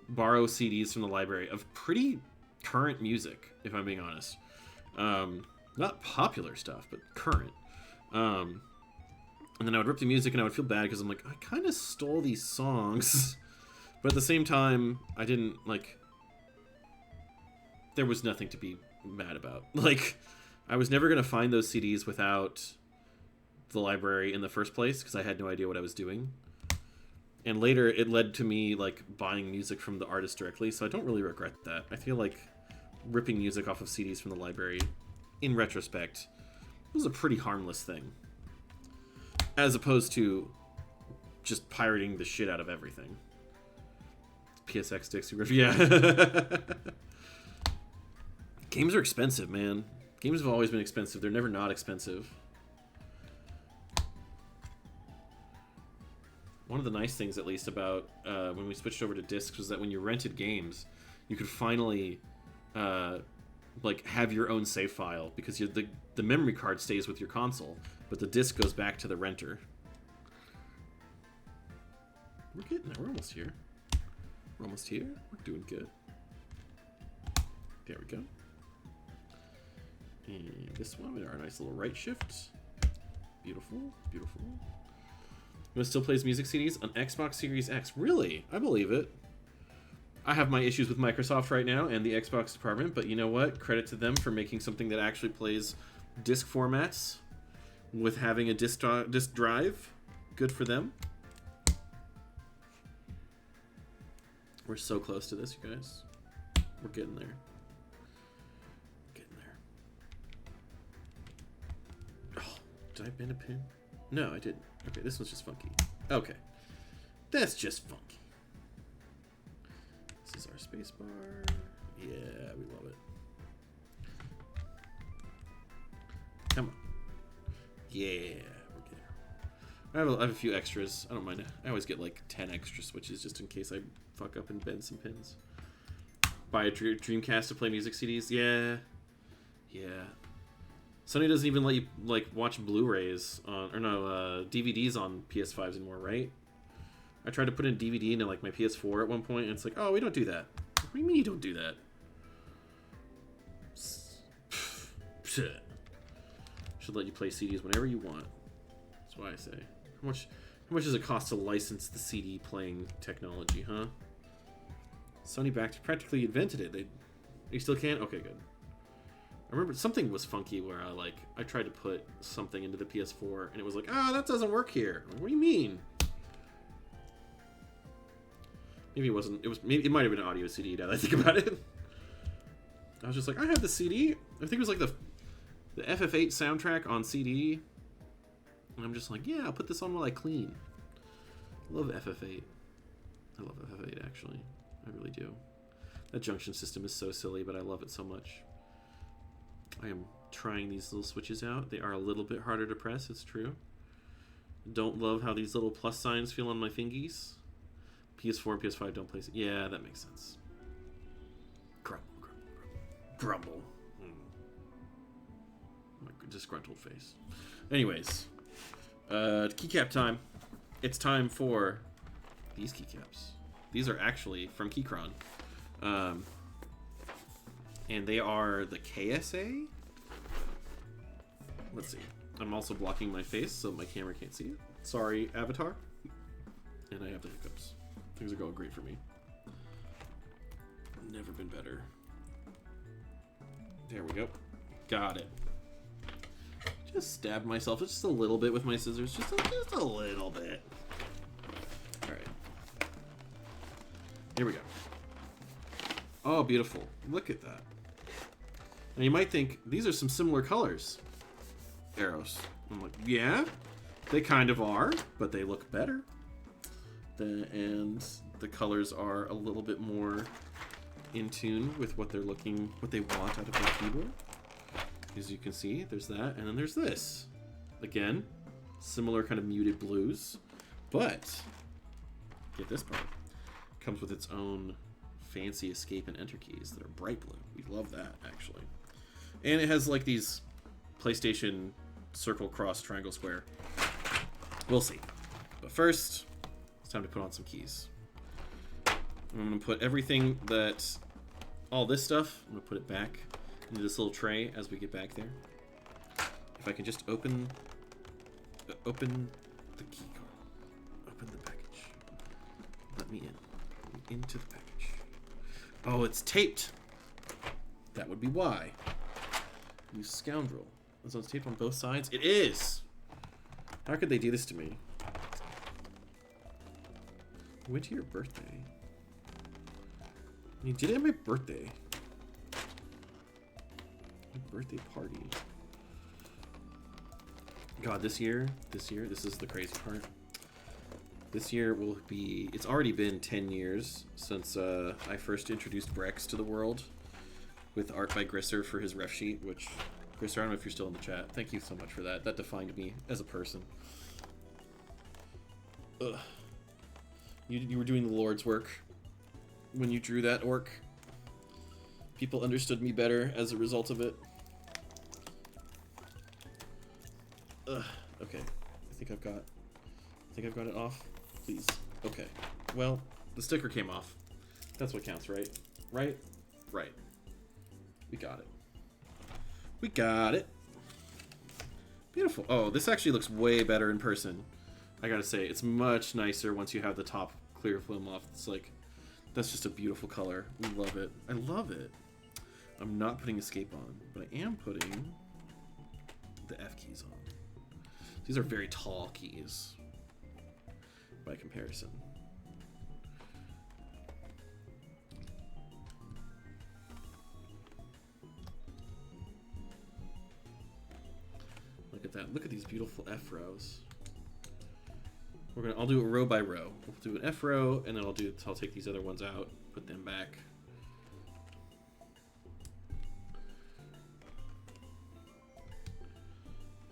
borrow CDs from the library of pretty current music, if I'm being honest. Not popular stuff, but current. And then I would rip the music and I would feel bad because I'm like, I kind of stole these songs. But at the same time, I didn't, like, there was nothing to be mad about. Like, I was never going to find those CDs without the library in the first place because I had no idea what I was doing. And later it led to me like buying music from the artist directly, so I don't really regret that. I feel like ripping music off of CDs from the library, in retrospect, was a pretty harmless thing. As opposed to just pirating the shit out of everything. PSX Dixie Riff, yeah. Games are expensive, man. Games have always been expensive. They're never not expensive. One of the nice things, at least, about when we switched over to discs was that when you rented games, you could finally like have your own save file because the memory card stays with your console, but the disc goes back to the renter. We're getting there. We're almost here. We're almost here. We're doing good. There we go. And this one, our nice little right shift. Beautiful, beautiful. It still plays music CDs on Xbox Series X. Really? I believe it. I have my issues with Microsoft right now and the Xbox department, but you know what? Credit to them for making something that actually plays disc formats with having a disc drive. Good for them. We're so close to this, you guys. We're getting there. Getting there. Oh, did I bend a pin? No, I didn't. Okay, this one's just funky. Okay. That's just funky. This is our space bar. Yeah, we love it. Come on. Yeah, we're good. I have a few extras. I don't mind. I always get like 10 extra switches just in case I fuck up and bend some pins. Buy a Dreamcast to play music CDs. Yeah. Yeah. Sony doesn't even let you like watch Blu-rays on, or no, DVDs on PS5s anymore, right? I tried to put in DVD into like my PS4 at one point, and it's like, oh, we don't do that. What do you mean you don't do that? Should let you play CDs whenever you want. That's what I say. How much does it cost to license the CD playing technology, huh? Sony practically invented it. They still can? Okay, good. I remember something was funky where I tried to put something into the PS4 and it was like, that doesn't work here. Like, what do you mean? Maybe it wasn't. It might have been an audio CD now that I think about it. I was just like, I have the CD. I think it was like the FF8 soundtrack on CD. And I'm just like, yeah, I'll put this on while I clean. Love FF8. I love FF8 actually. I really do. That junction system is so silly, but I love it so much. I am trying these little switches out. They are a little bit harder to press, it's true. Don't love how these little plus signs feel on my fingies. PS4, PS5 don't place it. Yeah, that makes sense. Grumble, grumble, grumble. Grumble. My disgruntled face. Anyways, keycap time. It's time for these keycaps. These are actually from Keychron. And they are the KSA. Let's see. I'm also blocking my face so my camera can't see it. Sorry, Avatar. And I have the hiccups. Things are going great for me. Never been better. There we go. Got it. Just stabbed myself just a little bit with my scissors. Just a little bit. Alright. Here we go. Oh, beautiful. Look at that. Now you might think, these are some similar colors. Arrows. I'm like, yeah, they kind of are, but they look better. And the colors are a little bit more in tune with what they're looking, what they want out of their keyboard. As you can see, there's that, and then there's this. Again, similar kind of muted blues, but get this part. Comes with its own fancy escape and enter keys that are bright blue. We love that, actually. And it has like these PlayStation circle, cross, triangle, square. We'll see. But first, it's time to put on some keys. I'm going to put everything that, all this stuff, I'm going to put it back into this little tray as we get back there. If I can just open the key card. Open the package. Let me into the package. Oh, it's taped. That would be why. You scoundrel. So it's taped on both sides? It is! How could they do this to me? I went to your birthday. You did it at my birthday. My birthday party. God, this year, this is the crazy part. This year will be, it's already been 10 years since I first introduced Brex to the world with art by Grisser for his ref sheet, which, Grisser, I don't know if you're still in the chat. Thank you so much for that. That defined me as a person. Ugh. You were doing the Lord's work when you drew that orc. People understood me better as a result of it. Ugh. Okay. I think I've got it off. Please. Okay. Well, the sticker came off. That's what counts, right? Right? Right. We got it. We got it. Beautiful. Oh, this actually looks way better in person. I gotta say, it's much nicer once you have the top clear film off. It's like, that's just a beautiful color. We love it. I love it. I'm not putting escape on, but I am putting the F keys on. These are very tall keys by comparison. Look at that. Look at these beautiful F rows. I'll do it row by row. We'll do an F row, and then I'll take these other ones out, put them back.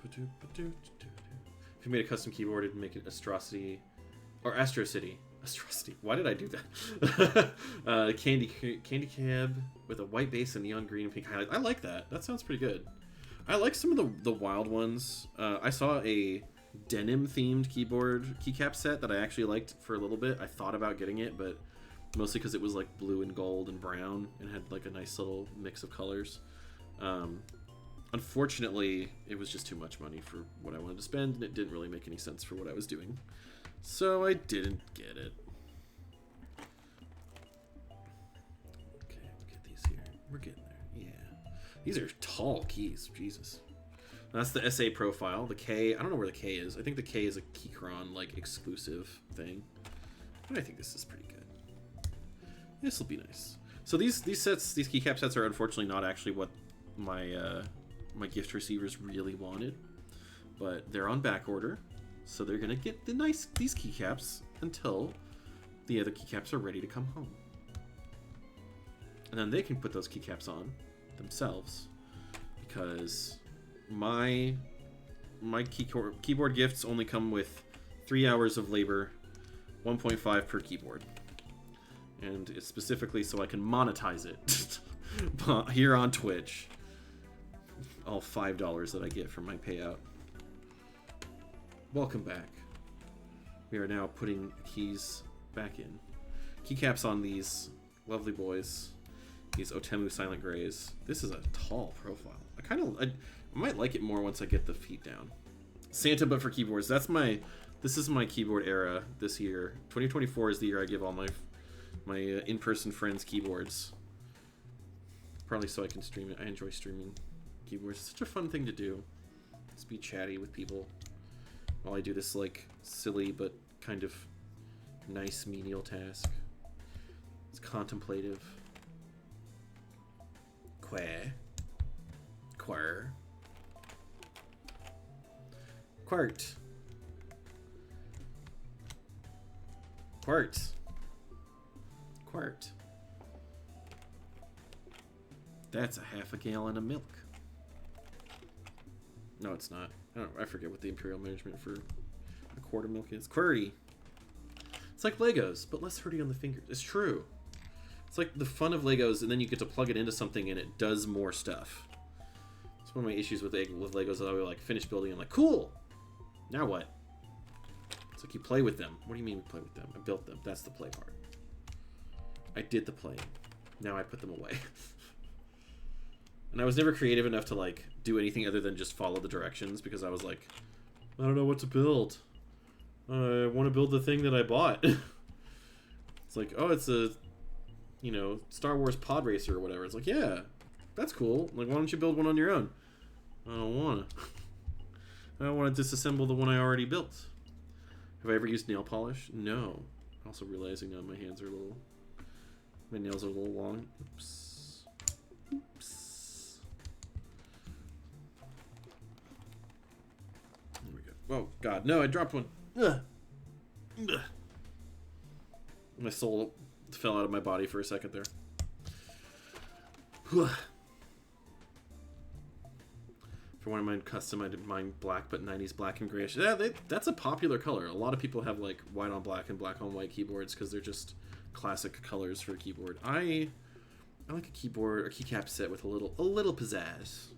If you made a custom keyboard, it'd make it Astrocity or Astro City. Astrocity. Why did I do that? Candy Cab with a white base and neon green and pink highlight. I like that. That sounds pretty good. I like some of the wild ones. I saw a denim themed keycap set that I actually liked for a little bit. I thought about getting it, but mostly because it was like blue and gold and brown and had like a nice little mix of colors. Unfortunately, it was just too much money for what I wanted to spend, and it didn't really make any sense for what I was doing. So I didn't get it. Okay, we'll get these here. We're getting there. Yeah. These are tall keys. Jesus. That's the SA profile. The K, I don't know where the K is. I think the K is a Keychron, like, exclusive thing. But I think this is pretty good. This will be nice. So these keycap sets are unfortunately not actually what my my gift receivers really wanted. But they're on back order. So they're going to get these keycaps until the other keycaps are ready to come home. And then they can put those keycaps on themselves, because my keyboard gifts only come with 3 hours of labor, 1.5 per keyboard. And it's specifically so I can monetize it here on Twitch. All $5 that I get from my payout. Welcome back. We are now putting keys back in. Keycaps on these lovely boys. These Otemu Silent Grays. This is a tall profile. I might like it more once I get the feet down. Santa, but for keyboards. This is my keyboard era this year. 2024 is the year I give all my in-person friends keyboards. Probably so I can stream it. I enjoy streaming keyboards. It's such a fun thing to do. Just be chatty with people while I do this like silly but kind of nice menial task. It's contemplative. Quart. That's a half a gallon of milk. No, it's not. I forget what the imperial management for a quart of milk is. Qwerty. It's like Legos, but less hurty on the fingers. It's true. It's like the fun of Legos, and then you get to plug it into something, and it does more stuff. It's one of my issues with Legos. I would like finish building, and I'm like, cool. Now what? It's like you play with them. What do you mean we play with them? I built them. That's the play part. I did the playing. Now I put them away. And I was never creative enough to like do anything other than just follow the directions, because I was like, I don't know what to build. I want to build the thing that I bought. It's like, oh, it's a, Star Wars pod racer or whatever. It's like, yeah, that's cool. Like, why don't you build one on your own? I don't want to. I don't want to disassemble the one I already built. Have I ever used nail polish? No. Also realizing my hands are my nails are a little long. Oops. There we go. Oh, God. No, I dropped one. Ugh. Ugh. My soul fell out of my body for a second there. For one of mine custom, I did mine black, but 90s black and grayish. Yeah, that's a popular color. A lot of people have like white on black and black on white keyboards because they're just classic colors for a keyboard. I like a keyboard or keycap set with a little pizzazz,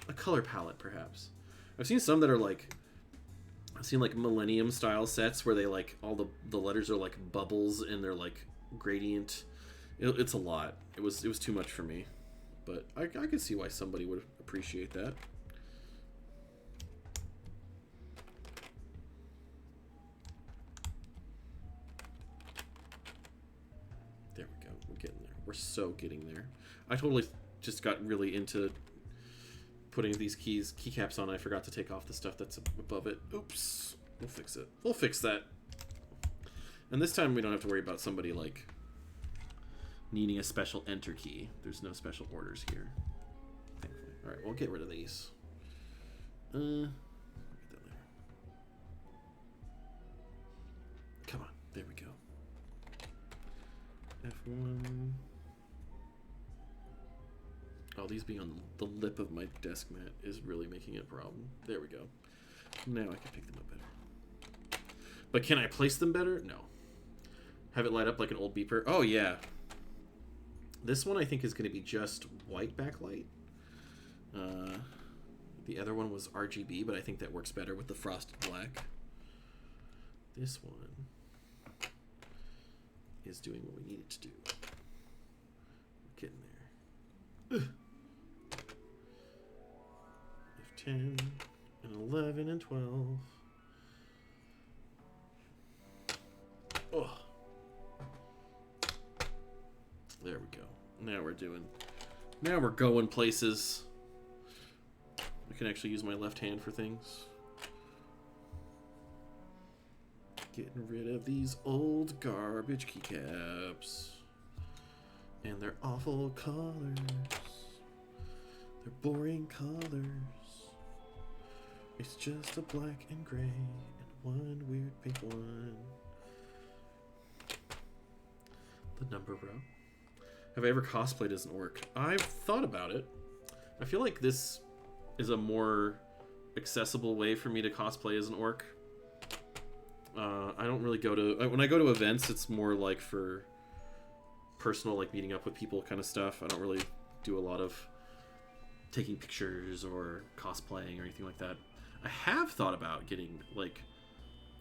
a color palette perhaps. I've seen some that are like, I've seen like Millennium style sets where they like all the letters are like bubbles and they're like gradient. It's a lot. It was too much for me, but I could see why somebody would appreciate that. There we go. We're getting there. We're so getting there. I totally just got really into putting these keycaps on. I forgot to take off the stuff that's above it. Oops. We'll fix it. We'll fix that. And this time we don't have to worry about somebody like needing a special enter key. There's no special orders here. Thankfully. All right, we'll get rid of these. Get that later. Come on. There we go. F1. Oh, these being on the lip of my desk mat is really making it a problem. There we go. Now I can pick them up better. But can I place them better? No. Have it light up like an old beeper? Oh, yeah. This one I think is going to be just white backlight. The other one was RGB, but I think that works better with the frosted black. This one is doing what we need it to do. We're getting there. 10 and 11 and 12. Oh. There we go. Now we're going places. I can actually use my left hand for things. Getting rid of these old garbage keycaps. And their awful colors. Their boring colors. It's just a black and gray and one weird pink one. The number row. Have I ever cosplayed as an orc? I've thought about it. I feel like this is a more accessible way for me to cosplay as an orc. I don't really go to... When I go to events, it's more like for personal, like meeting up with people kind of stuff. I don't really do a lot of taking pictures or cosplaying or anything like that. I have thought about getting like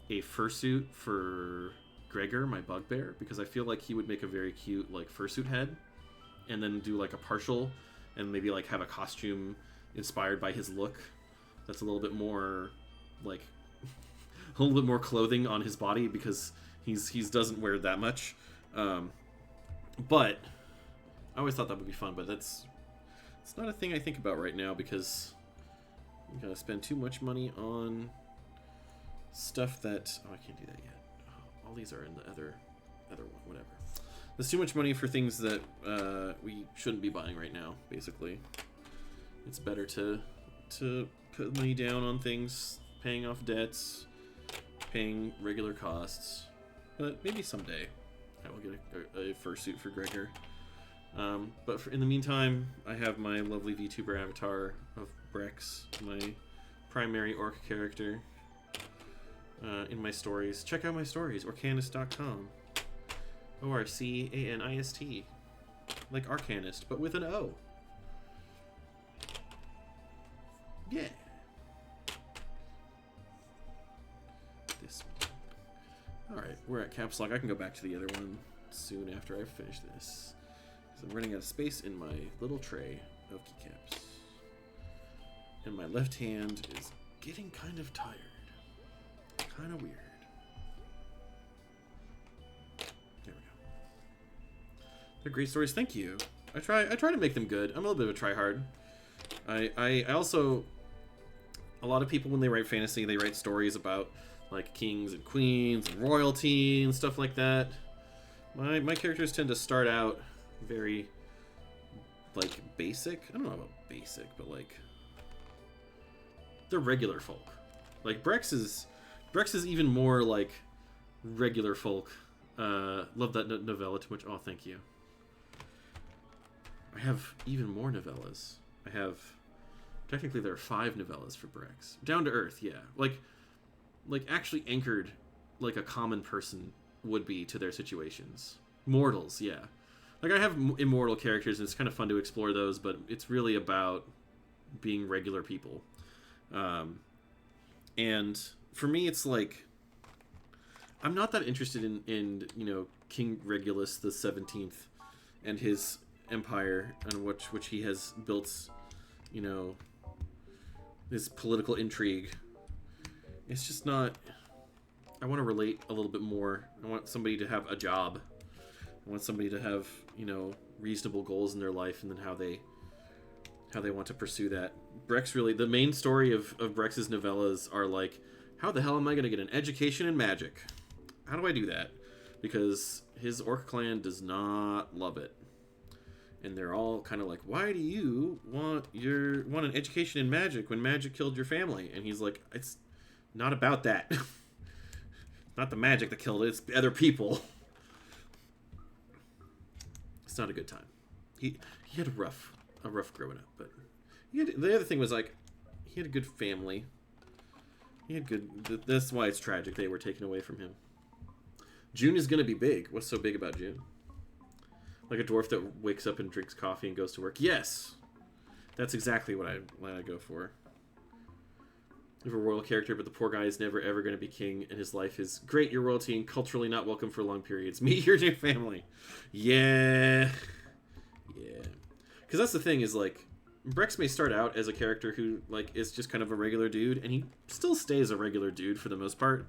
a fursuit for Gregor, my bugbear, because I feel like he would make a very cute like fursuit head, and then do like a partial and maybe like have a costume inspired by his look that's a little bit more like a little bit more clothing on his body, because he's doesn't wear that much. But I always thought that would be fun, but it's not a thing I think about right now, because you gotta spend too much money on stuff that... Oh, I can't do that yet. Oh, all these are in the other one, whatever. There's too much money for things that we shouldn't be buying right now, basically. It's better to put money down on things, paying off debts, paying regular costs. But maybe someday I will get a fursuit for Gregor. But in the meantime, I have my lovely VTuber avatar of Brex, my primary orc character, in my stories. Check out my stories, orcanist.com. ORCANIST. Like Arcanist, but with an O. Yeah. This one. Alright, we're at caps lock. I can go back to the other one soon after I finish this, because I'm running out of space in my little tray of keycaps. And my left hand is getting kind of tired. Kind of weird. There we go. They're great stories. Thank you. I try to make them good. I'm a little bit of a tryhard. I also... A lot of people, when they write fantasy, they write stories about like kings and queens and royalty and stuff like that. My characters tend to start out very like basic. I don't know about basic, but like they're regular folk. Like Brex is even more like regular folk. Love that novella too much. Oh, thank you. I have even more novellas. I have... Technically, there are 5 novellas for Brex. Down to earth, yeah. Like actually anchored like a common person would be to their situations. Mortals, yeah. Like, I have immortal characters, and it's kind of fun to explore those, but it's really about being regular people. And for me, it's like... I'm not that interested in you know, King Regulus the 17th and his empire, and which he has built, you know... this political intrigue. It's just not... I want to relate a little bit more. I want somebody to have a job. I want somebody to have, you know, reasonable goals in their life, and then how they want to pursue that. Brex really... The main story of Brex's novellas are like, how the hell am I going to get an education in magic? How do I do that? Because his orc clan does not love it. And they're all kind of like, why do you want an education in magic when magic killed your family? And he's like, it's not about that. Not the magic that killed it, it's other people. It's not a good time. He had a rough growing up, but the other thing was like, he had a good family. He had good... That's why it's tragic they were taken away from him. June is gonna be big. What's so big about June? Like a dwarf that wakes up and drinks coffee and goes to work. Yes! That's exactly what I go for. You have a royal character, but the poor guy is never ever going to be king, and his life is great, your royalty, and culturally not welcome for long periods. Meet your new family. Yeah. Yeah. Because that's the thing, is like, Brex may start out as a character who, like, is just kind of a regular dude, and he still stays a regular dude for the most part.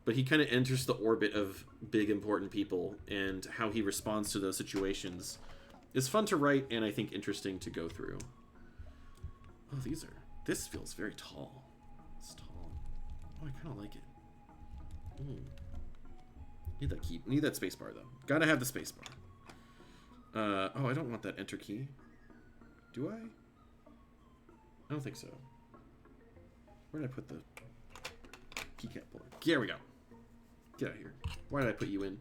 But he kind of enters the orbit of big, important people, and how he responds to those situations is fun to write, and I think interesting to go through. Oh, this feels very tall. It's tall. Oh, I kind of like it. Need that space bar, though. Gotta have the space bar. Oh, I don't want that enter key. Do I? I don't think so. Where did I put the keycap puller? There we go. Get out of here. Why did I put you in?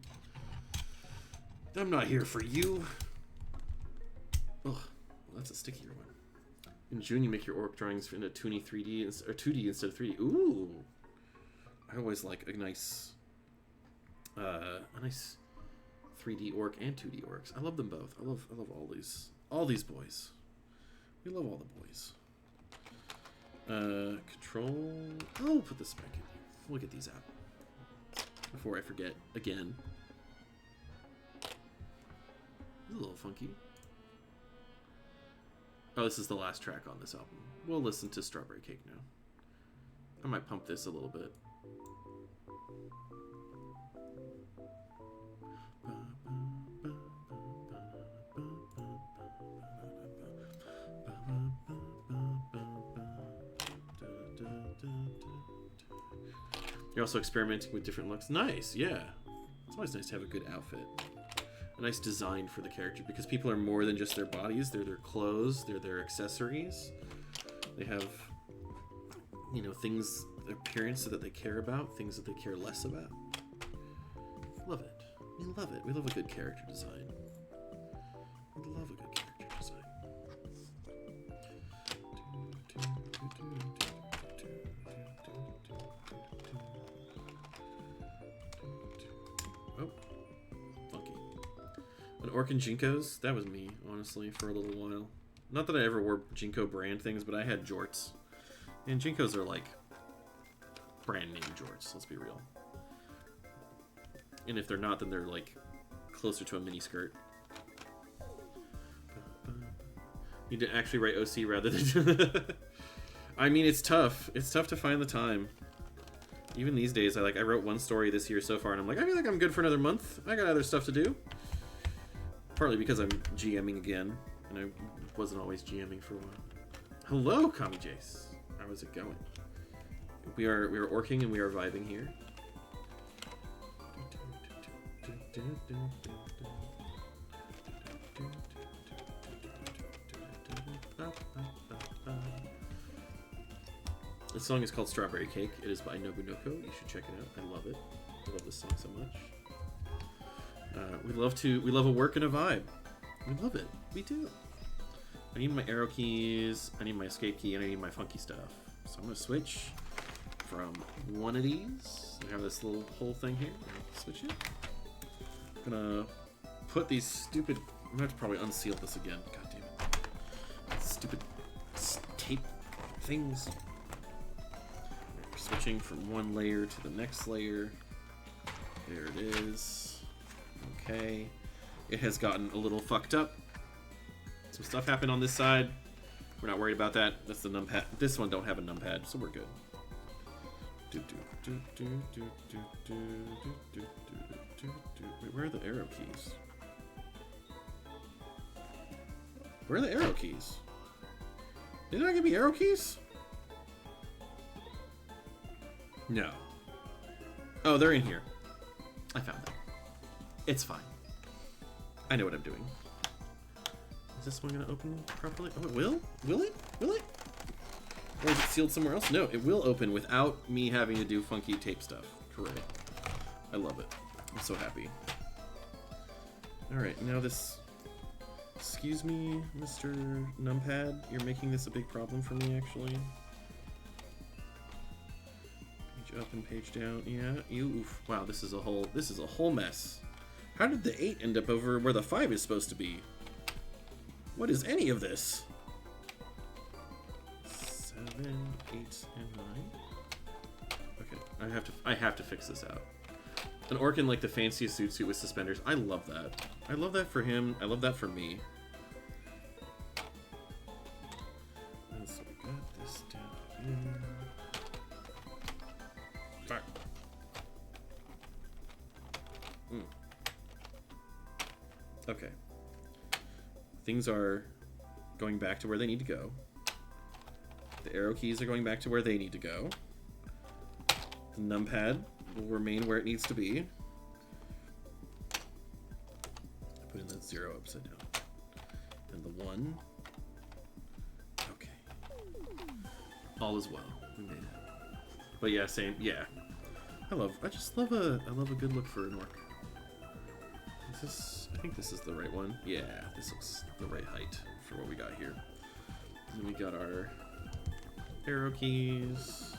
I'm not here for you. Ugh, well, that's a stickier one. In June, you make your orc drawings into 2D or 2D instead of 3D. Ooh, I always like a nice 3D orc and 2D orcs. I love them both. I love all these boys. We love all the boys. Control. I'll put this back in here. We'll get these out before I forget again. A little funky. Oh, this is the last track on this album. We'll listen to Strawberry Cake now. I might pump this a little bit. You're also experimenting with different looks. Nice, yeah. It's always nice to have a good outfit. A nice design for the character, because people are more than just their bodies. They're their clothes, they're their accessories. They have, you know, things, their appearance that they care about, things that they care less about. Love it. We love it. We love a good character design. We love a good character design. Oh, funky. An orc and Jinkos? That was me, honestly, for a little while. Not that I ever wore Jinko brand things, but I had jorts. And Jinkos are like brand name jorts, let's be real. And if they're not, then they're like closer to a mini skirt. You did actually write OC rather than... I mean, it's tough. It's tough to find the time. Even these days, I wrote one story this year so far, and I'm like, I feel like I'm good for another month. I got other stuff to do. Partly because I'm GMing again, and I wasn't always GMing for a while. Hello, Kami Jace. How is it going? We are orking and we are vibing here. The song is called Strawberry Cake. It is by Nobunoko. You should check it out. I love it. I love this song so much. We love a work and a vibe. We love it. We do. I need my arrow keys, I need my escape key, and I need my funky stuff. So I'm gonna switch from one of these. I have this little whole thing here. Switch it. I'm gonna put these stupid... I'm gonna have to probably unseal this again. God damn it. Stupid tape things. We're switching from one layer to the next layer. There it is. Okay. It has gotten a little fucked up. Some stuff happened on this side. We're not worried about that. That's the numpad. This one don't have a numpad, so we're good. Wait, where are the arrow keys? Where are the arrow keys? Did it not give me arrow keys? No. Oh, they're in here. I found them. It's fine. I know what I'm doing. Is this one gonna open properly? Oh, it will? Will it? Will it? Or is it sealed somewhere else? No, it will open without me having to do funky tape stuff. Correct. I love it. I'm so happy. Alright, now this... Excuse me, Mr. Numpad. You're making this a big problem for me, actually. Page up and page down. Yeah, oof. Wow, this is a whole mess. How did the 8 end up over where the 5 is supposed to be? What is any of this? 7, 8, and 9. Okay, I have to fix this out. An orc in like the fanciest suit with suspenders. I love that. I love that for him. I love that for me. And so we got this down here. Fuck. Okay. Things are going back to where they need to go. The arrow keys are going back to where they need to go. The numpad will remain where it needs to be. I put in that 0 upside down. And the 1. Okay. All is well. We made it. But yeah, same. Yeah. I love a good look for an orc. Is this, I think this is the right one. Yeah, this looks the right height for what we got here. And we got our arrow keys.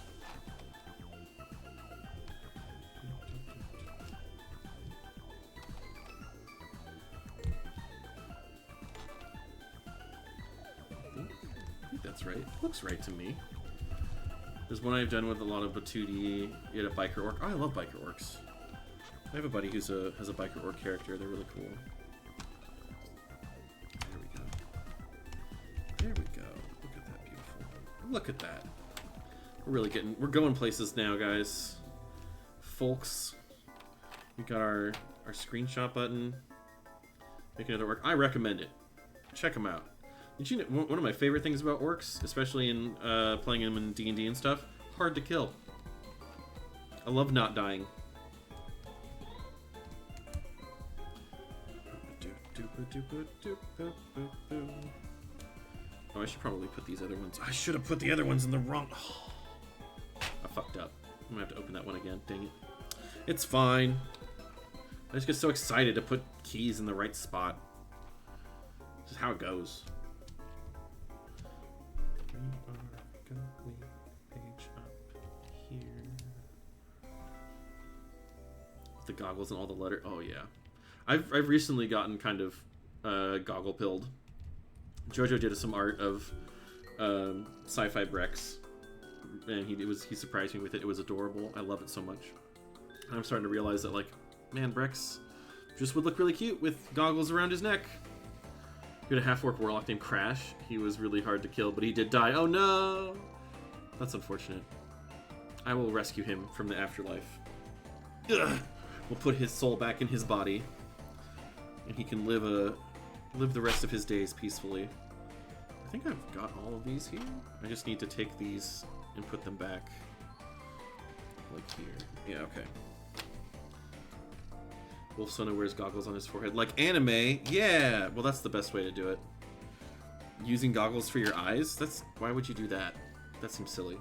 I think that's right. Looks right to me. There's one I've done with a lot of Batudi. You had a biker orc. Oh, I love biker orcs. I have a buddy who's has a biker orc character. They're really cool. There we go. There we go. Look at that, beautiful. Look at that. We're going places now, guys. Folks. We got our screenshot button. Make another orc. I recommend it. Check them out. Did you know, one of my favorite things about orcs, especially in playing them in D&D and stuff, hard to kill. I love not dying. Oh, I should probably put these other ones. I should have put the other ones in the wrong. Oh, I fucked up. I'm gonna have to open that one again. Dang it. It's fine. I just get so excited to put keys in the right spot. This is how it goes. We are going page up here. The goggles and all the letter. Oh yeah, I've recently gotten kind of goggle pilled. Jojo did some art of sci-fi Brex, and he surprised me with it. It was adorable. I love it so much. And I'm starting to realize that, like, man, Brex just would look really cute with goggles around his neck. We had a half-orc warlock named Crash. He was really hard to kill, but he did die. Oh no! That's unfortunate. I will rescue him from the afterlife. Ugh. We'll put his soul back in his body, and he can live the rest of his days peacefully. I think I've got all of these here. I just need to take these and put them back, like here. Yeah, okay. Wolfsona wears goggles on his forehead. Like anime? Yeah! Well, that's the best way to do it. Using goggles for your eyes? Why would you do that? That seems silly.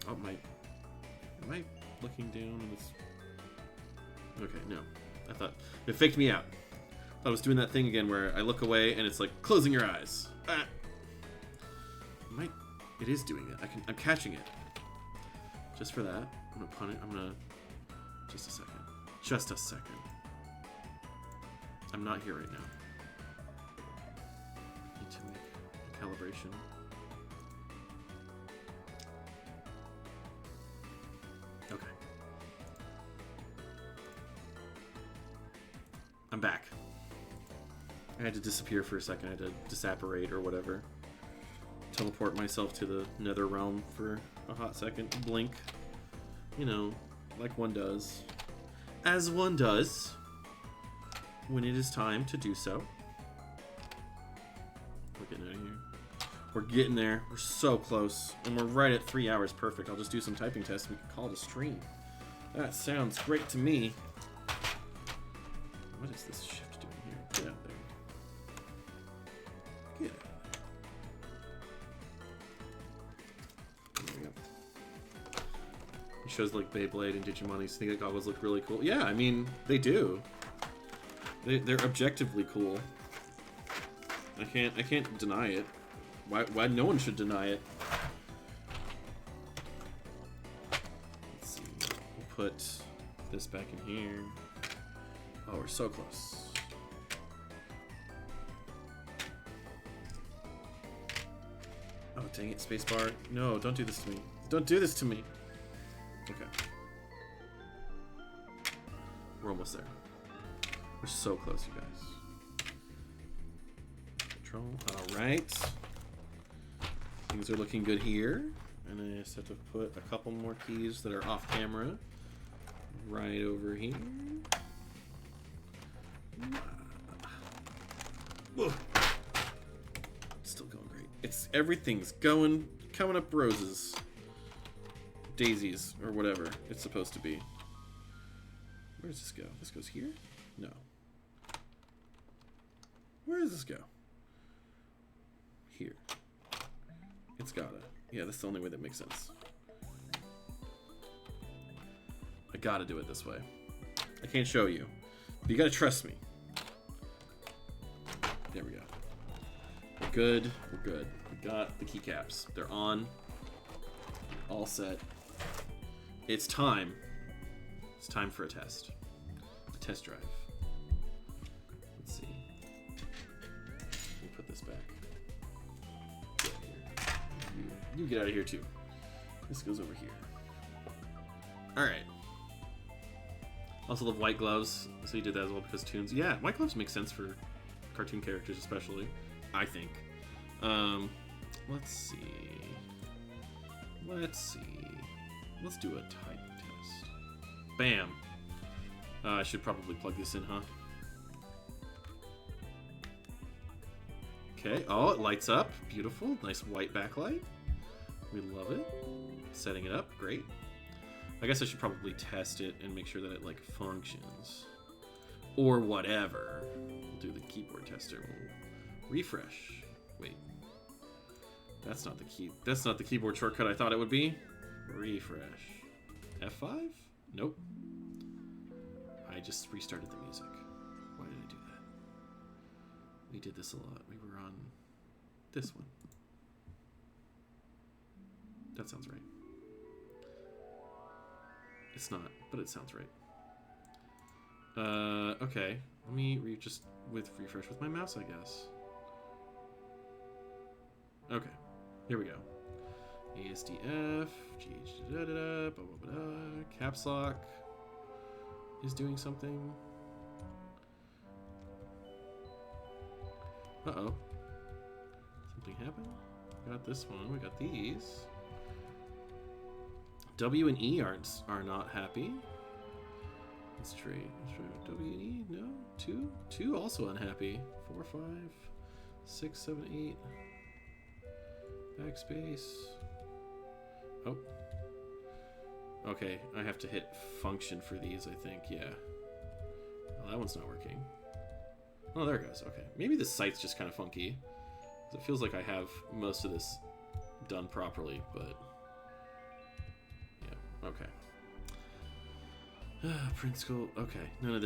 Oh, am I looking down? Okay, no. I thought... It faked me out. I was doing that thing again where I look away and it's like, closing your eyes. Ah! It is doing it. I'm catching it. Just for that. I'm gonna pun it. Just a second. Just a second. I'm not here right now. Need to make a calibration. Okay. I'm back. I had to disappear for a second. I had to disapparate or whatever. Teleport myself to the nether realm for a hot second. Blink. You know, like one does. As one does when it is time to do so. We're getting out of here. We're getting there. We're so close. And we're right at 3 hours. Perfect. I'll just do some typing tests. We can call it a stream. That sounds great to me. What is this shift doing here? Get out there. Get out. There we go. Shows like Beyblade and Digimon, these think that goggles look really cool. Yeah, I mean, they do. They're objectively cool. I can't deny it. Why no one should deny it? Let's see. We'll put this back in here. Oh, we're so close. Oh, dang it, spacebar. No, don't do this to me. Don't do this to me. Okay. We're almost there. We're so close, you guys. Control. Alright. Things are looking good here. And I just have to put a couple more keys that are off camera right over here. Whoa. Still going great. Everything's coming up roses. Daisies, or whatever it's supposed to be. Where does this go? This goes here? No. Where does this go? Here. It's gotta. Yeah, that's the only way that makes sense. I gotta do it this way. I can't show you. You gotta trust me. There we go. We're good. We're good. We got the keycaps. They're on. All set. It's time. It's time for a test. A test drive. Let's see. Let me put this back. Get out of here. You get out of here too. This goes over here. Alright. Also love white gloves. So you did that as well because tunes. Yeah, white gloves make sense for cartoon characters especially, I think. Let's see. Let's do a type test. Bam. I should probably plug this in, huh? Okay. Oh, it lights up. Beautiful. Nice white backlight. We love it. Setting it up. Great. I guess I should probably test it and make sure that it like functions. Or whatever. We'll do the keyboard tester. We'll refresh. Wait. That's not the key. That's not the keyboard shortcut I thought it would be. Refresh. F5? Nope. I just restarted the music. Why did I do that? We did this a lot. We were on this one. That sounds right. It's not, but it sounds right. Okay. Let me just refresh with my mouse, I guess. Okay. Here we go. ASDF, GH, blah, blah, blah, blah. Caps lock is doing something. Uh-oh. Something happened? We got this one. We got these. W and E are not happy. Let's try W and E. No. Two also unhappy. 4, 5, 6, 7, 8. Backspace. Oh. Okay, I have to hit function for these, I think. Yeah. Well, that one's not working. Oh, there it goes. Okay. Maybe the site's just kind of funky. It feels like I have most of this done properly, but... yeah, okay. Print school. Okay, none of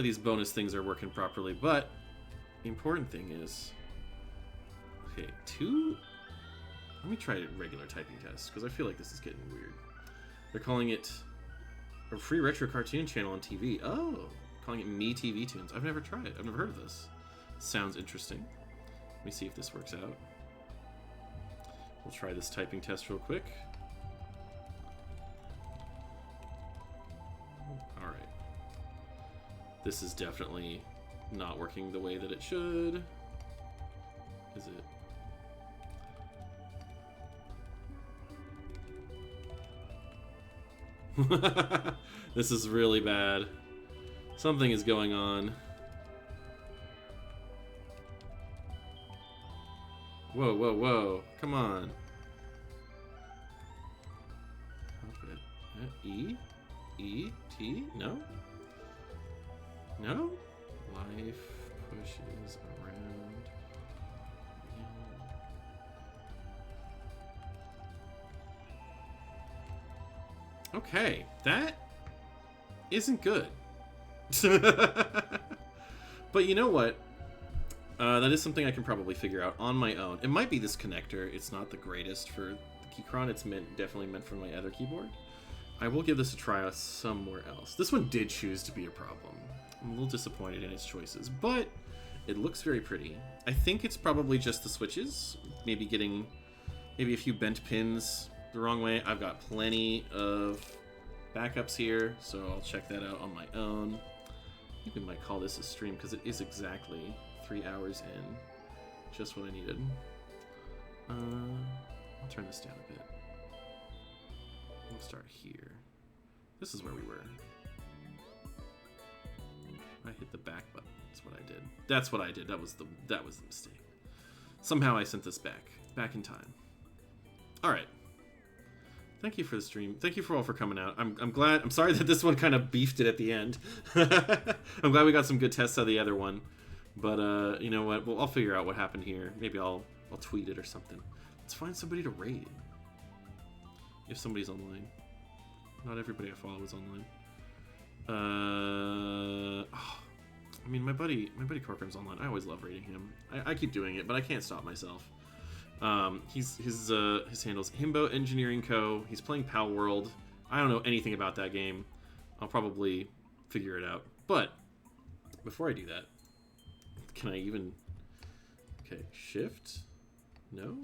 these bonus things are working properly, but the important thing is... okay, let me try a regular typing test, because I feel like this is getting weird. They're calling it a free retro cartoon channel on TV. Oh, calling it Me TV Tunes. I've never tried it. I've never heard of this. Sounds interesting. Let me see if this works out. We'll try this typing test real quick. Alright. This is definitely not working the way that it should. Is it? This is really bad. Something is going on. Whoa, whoa, whoa. Come on. Okay. E? E? T? No? No? Life pushes around. Okay, that isn't good. But you know what? That is something I can probably figure out on my own. It might be this connector. It's not the greatest for the Keychron. It's definitely meant for my other keyboard. I will give this a try somewhere else. This one did choose to be a problem. I'm a little disappointed in its choices, but it looks very pretty. I think it's probably just the switches. Maybe a few bent pins the wrong way. I've got plenty of backups here, so I'll check that out on my own. I think we might call this a stream because it is exactly 3 hours in. Just what I needed. I'll turn this down a bit. We'll start here. This is where we were. I hit the back button. That's what I did. That's what I did. That was the mistake. Somehow I sent this back in time. All right. Thank you for the stream. Thank you for all for coming out. I'm glad. I'm sorry that this one kind of beefed it at the end. I'm glad we got some good tests out of the other one. But you know what? Well, I'll figure out what happened here. Maybe I'll tweet it or something. Let's find somebody to raid. If somebody's online. Not everybody I follow is online. I mean, my buddy Corcoran's online. I always love rating him. I keep doing it, but I can't stop myself. His handle's Himbo Engineering Co. He's playing Pal World. I don't know anything about that game. I'll probably figure it out. But before I do that, can I even... Okay, shift? No?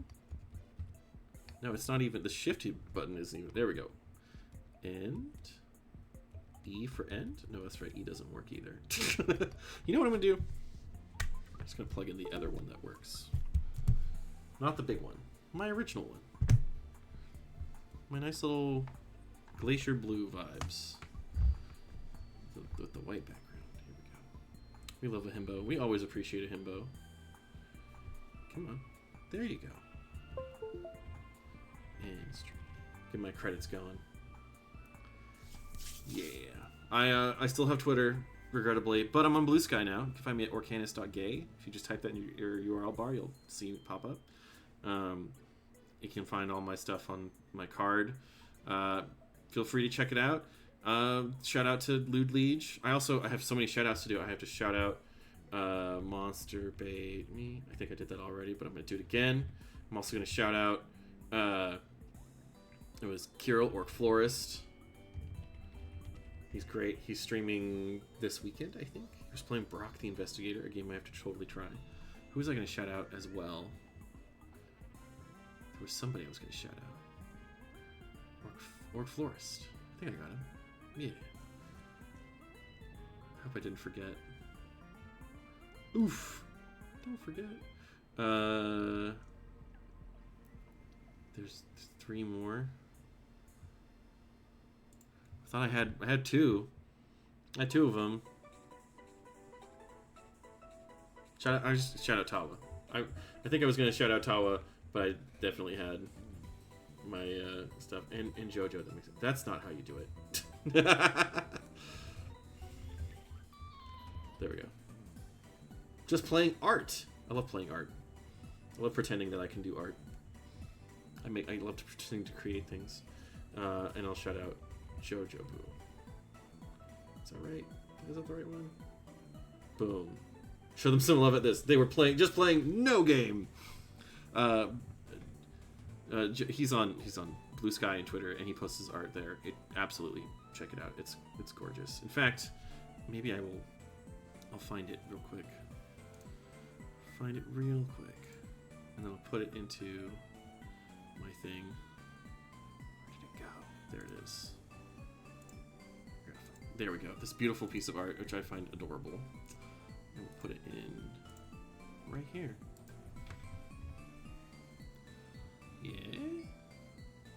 No, it's not even... The shift button isn't even... There we go. End. E for end? No, that's right. E doesn't work either. You know what I'm going to do? I'm just going to plug in the other one that works. Not the big one. My original one. My nice little glacier blue vibes. With the white background. Here we go. We love a himbo. We always appreciate a himbo. Come on. There you go. And get my credits going. Yeah. I still have Twitter, regrettably, but I'm on Blue Sky now. You can find me at orcanist.gay. If you just type that in your URL bar, you'll see it pop up. You can find all my stuff on my card. Feel free to check it out. Shout out to Lude Liege. I have so many shout outs to do. I have to shout out Monster Bait Me. I think I did that already, but I'm going to do it again. I'm also going to shout out it was Kirill Orc Florist. He's great. He's streaming this weekend, I think. He was playing Brock the Investigator, a game I have to totally try. Who was I going to shout out as well? There was somebody I was going to shout out. Orc Florist. I think I got him. Yeah. I hope I didn't forget. Oof. Don't forget. There's 3 more. I thought I had 2. I had 2 of them. Shout out Tawa. I think I was gonna shout out Tawa, but I definitely had my stuff and JoJo. That makes sense. That's not how you do it. There we go. Just playing art. I love playing art. I love pretending that I can do art. I love pretending to create things. And I'll shout out JoJo Boo. Is that right? Is that the right one? Boom. Show them some love at this. They were just playing no game. He's on Blue Sky and Twitter, and he posts his art there. Absolutely check it out. It's gorgeous. In fact, maybe I'll find it real quick. And then I'll put it into my thing. Where did it go? There it is. There we go. This beautiful piece of art, which I find adorable. And we'll put it in right here. Yeah.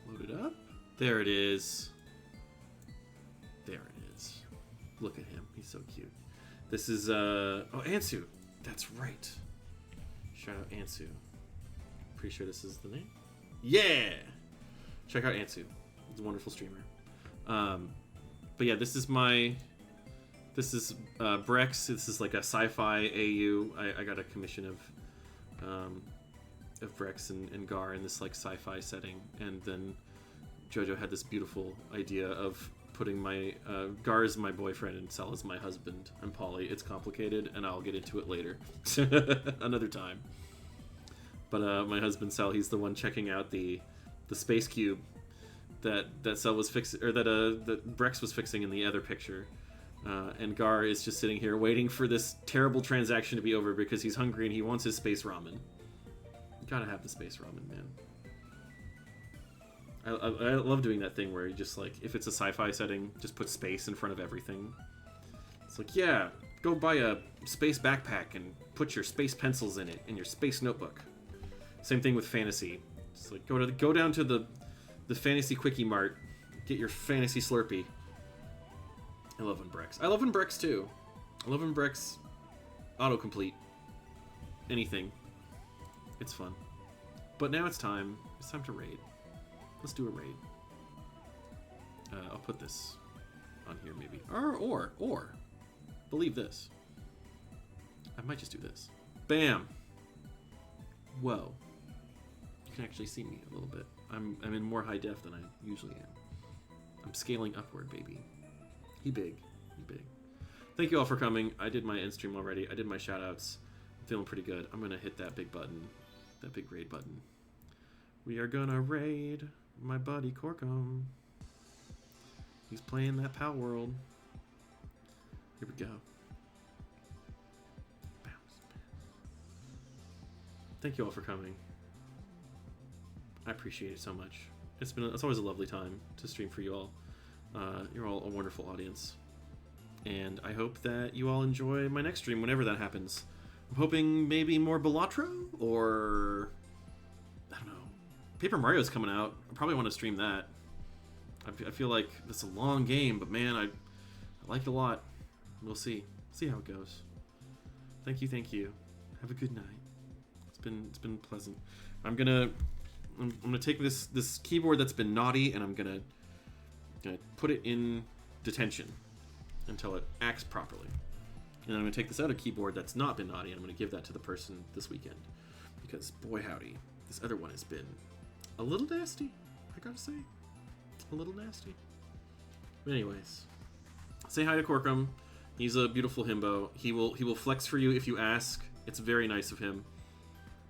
Load it up. There it is. There it is. Look at him. He's so cute. This is, oh, Ansu. That's right. Shout out Ansu. Pretty sure this is the name. Yeah! Check out Ansu. He's a wonderful streamer. But yeah, this is Brex. This is like a sci-fi AU. I got a commission of Brex and Gar in this like sci-fi setting, and then JoJo had this beautiful idea of putting my Gar is my boyfriend and Sal is my husband. I'm poly. It's complicated, and I'll get into it later, another time. But my husband Sal, he's the one checking out the space cube that Sal was fixing, or that Brex was fixing in the other picture. And Gar is just sitting here waiting for this terrible transaction to be over because he's hungry and he wants his space ramen. You gotta have the space ramen, man. I love doing that thing where you just like, if it's a sci-fi setting, just put space in front of everything. It's like, yeah, go buy a space backpack and put your space pencils in it and your space notebook. Same thing with fantasy. It's like go down to the fantasy quickie mart, get your fantasy Slurpee. I love when Brex. I love when Brex too. I love when Brex autocomplete anything. It's fun. But now it's time. It's time to raid. Let's do a raid. I'll put this on here maybe. Or believe this. I might just do this. Bam. Whoa. You can actually see me a little bit. I'm in more high def than I usually am. I'm scaling upward, baby. He big. You big. Thank you all for coming. I did my end stream already. I did my shout outs. I'm feeling pretty good. I'm gonna hit that big button. That big raid button. We are gonna raid my buddy Corkum. He's playing that Pow World. Here we go. Thank you all for coming. I appreciate it so much. It's always a lovely time to stream for you all. You're all a wonderful audience. And I hope that you all enjoy my next stream whenever that happens. I'm hoping maybe more Balatro, or I don't know. Paper Mario's coming out. I probably want to stream that. I feel like it's a long game, but man, I like it a lot. We'll see. See how it goes. Thank you. Have a good night. It's been pleasant. I'm gonna take this keyboard that's been naughty, and I'm gonna put it in detention until it acts properly. And I'm gonna take this other keyboard that's not been naughty, and I'm gonna give that to the person this weekend, because boy howdy, this other one has been a little nasty. I gotta say, a little nasty. But anyways, say hi to Corkum. He's a beautiful himbo. He will flex for you if you ask. It's very nice of him.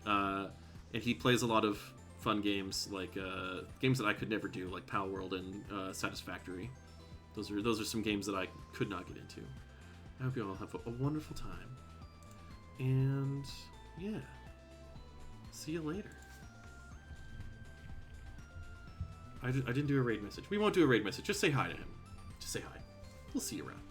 And he plays a lot of fun games, like games that I could never do, like Pow World and Satisfactory. Those are some games that I could not get into. I hope you all have a wonderful time. And yeah, see you later. I didn't do a raid message. We won't do a raid message. Just say hi to him. Just say hi. We'll see you around.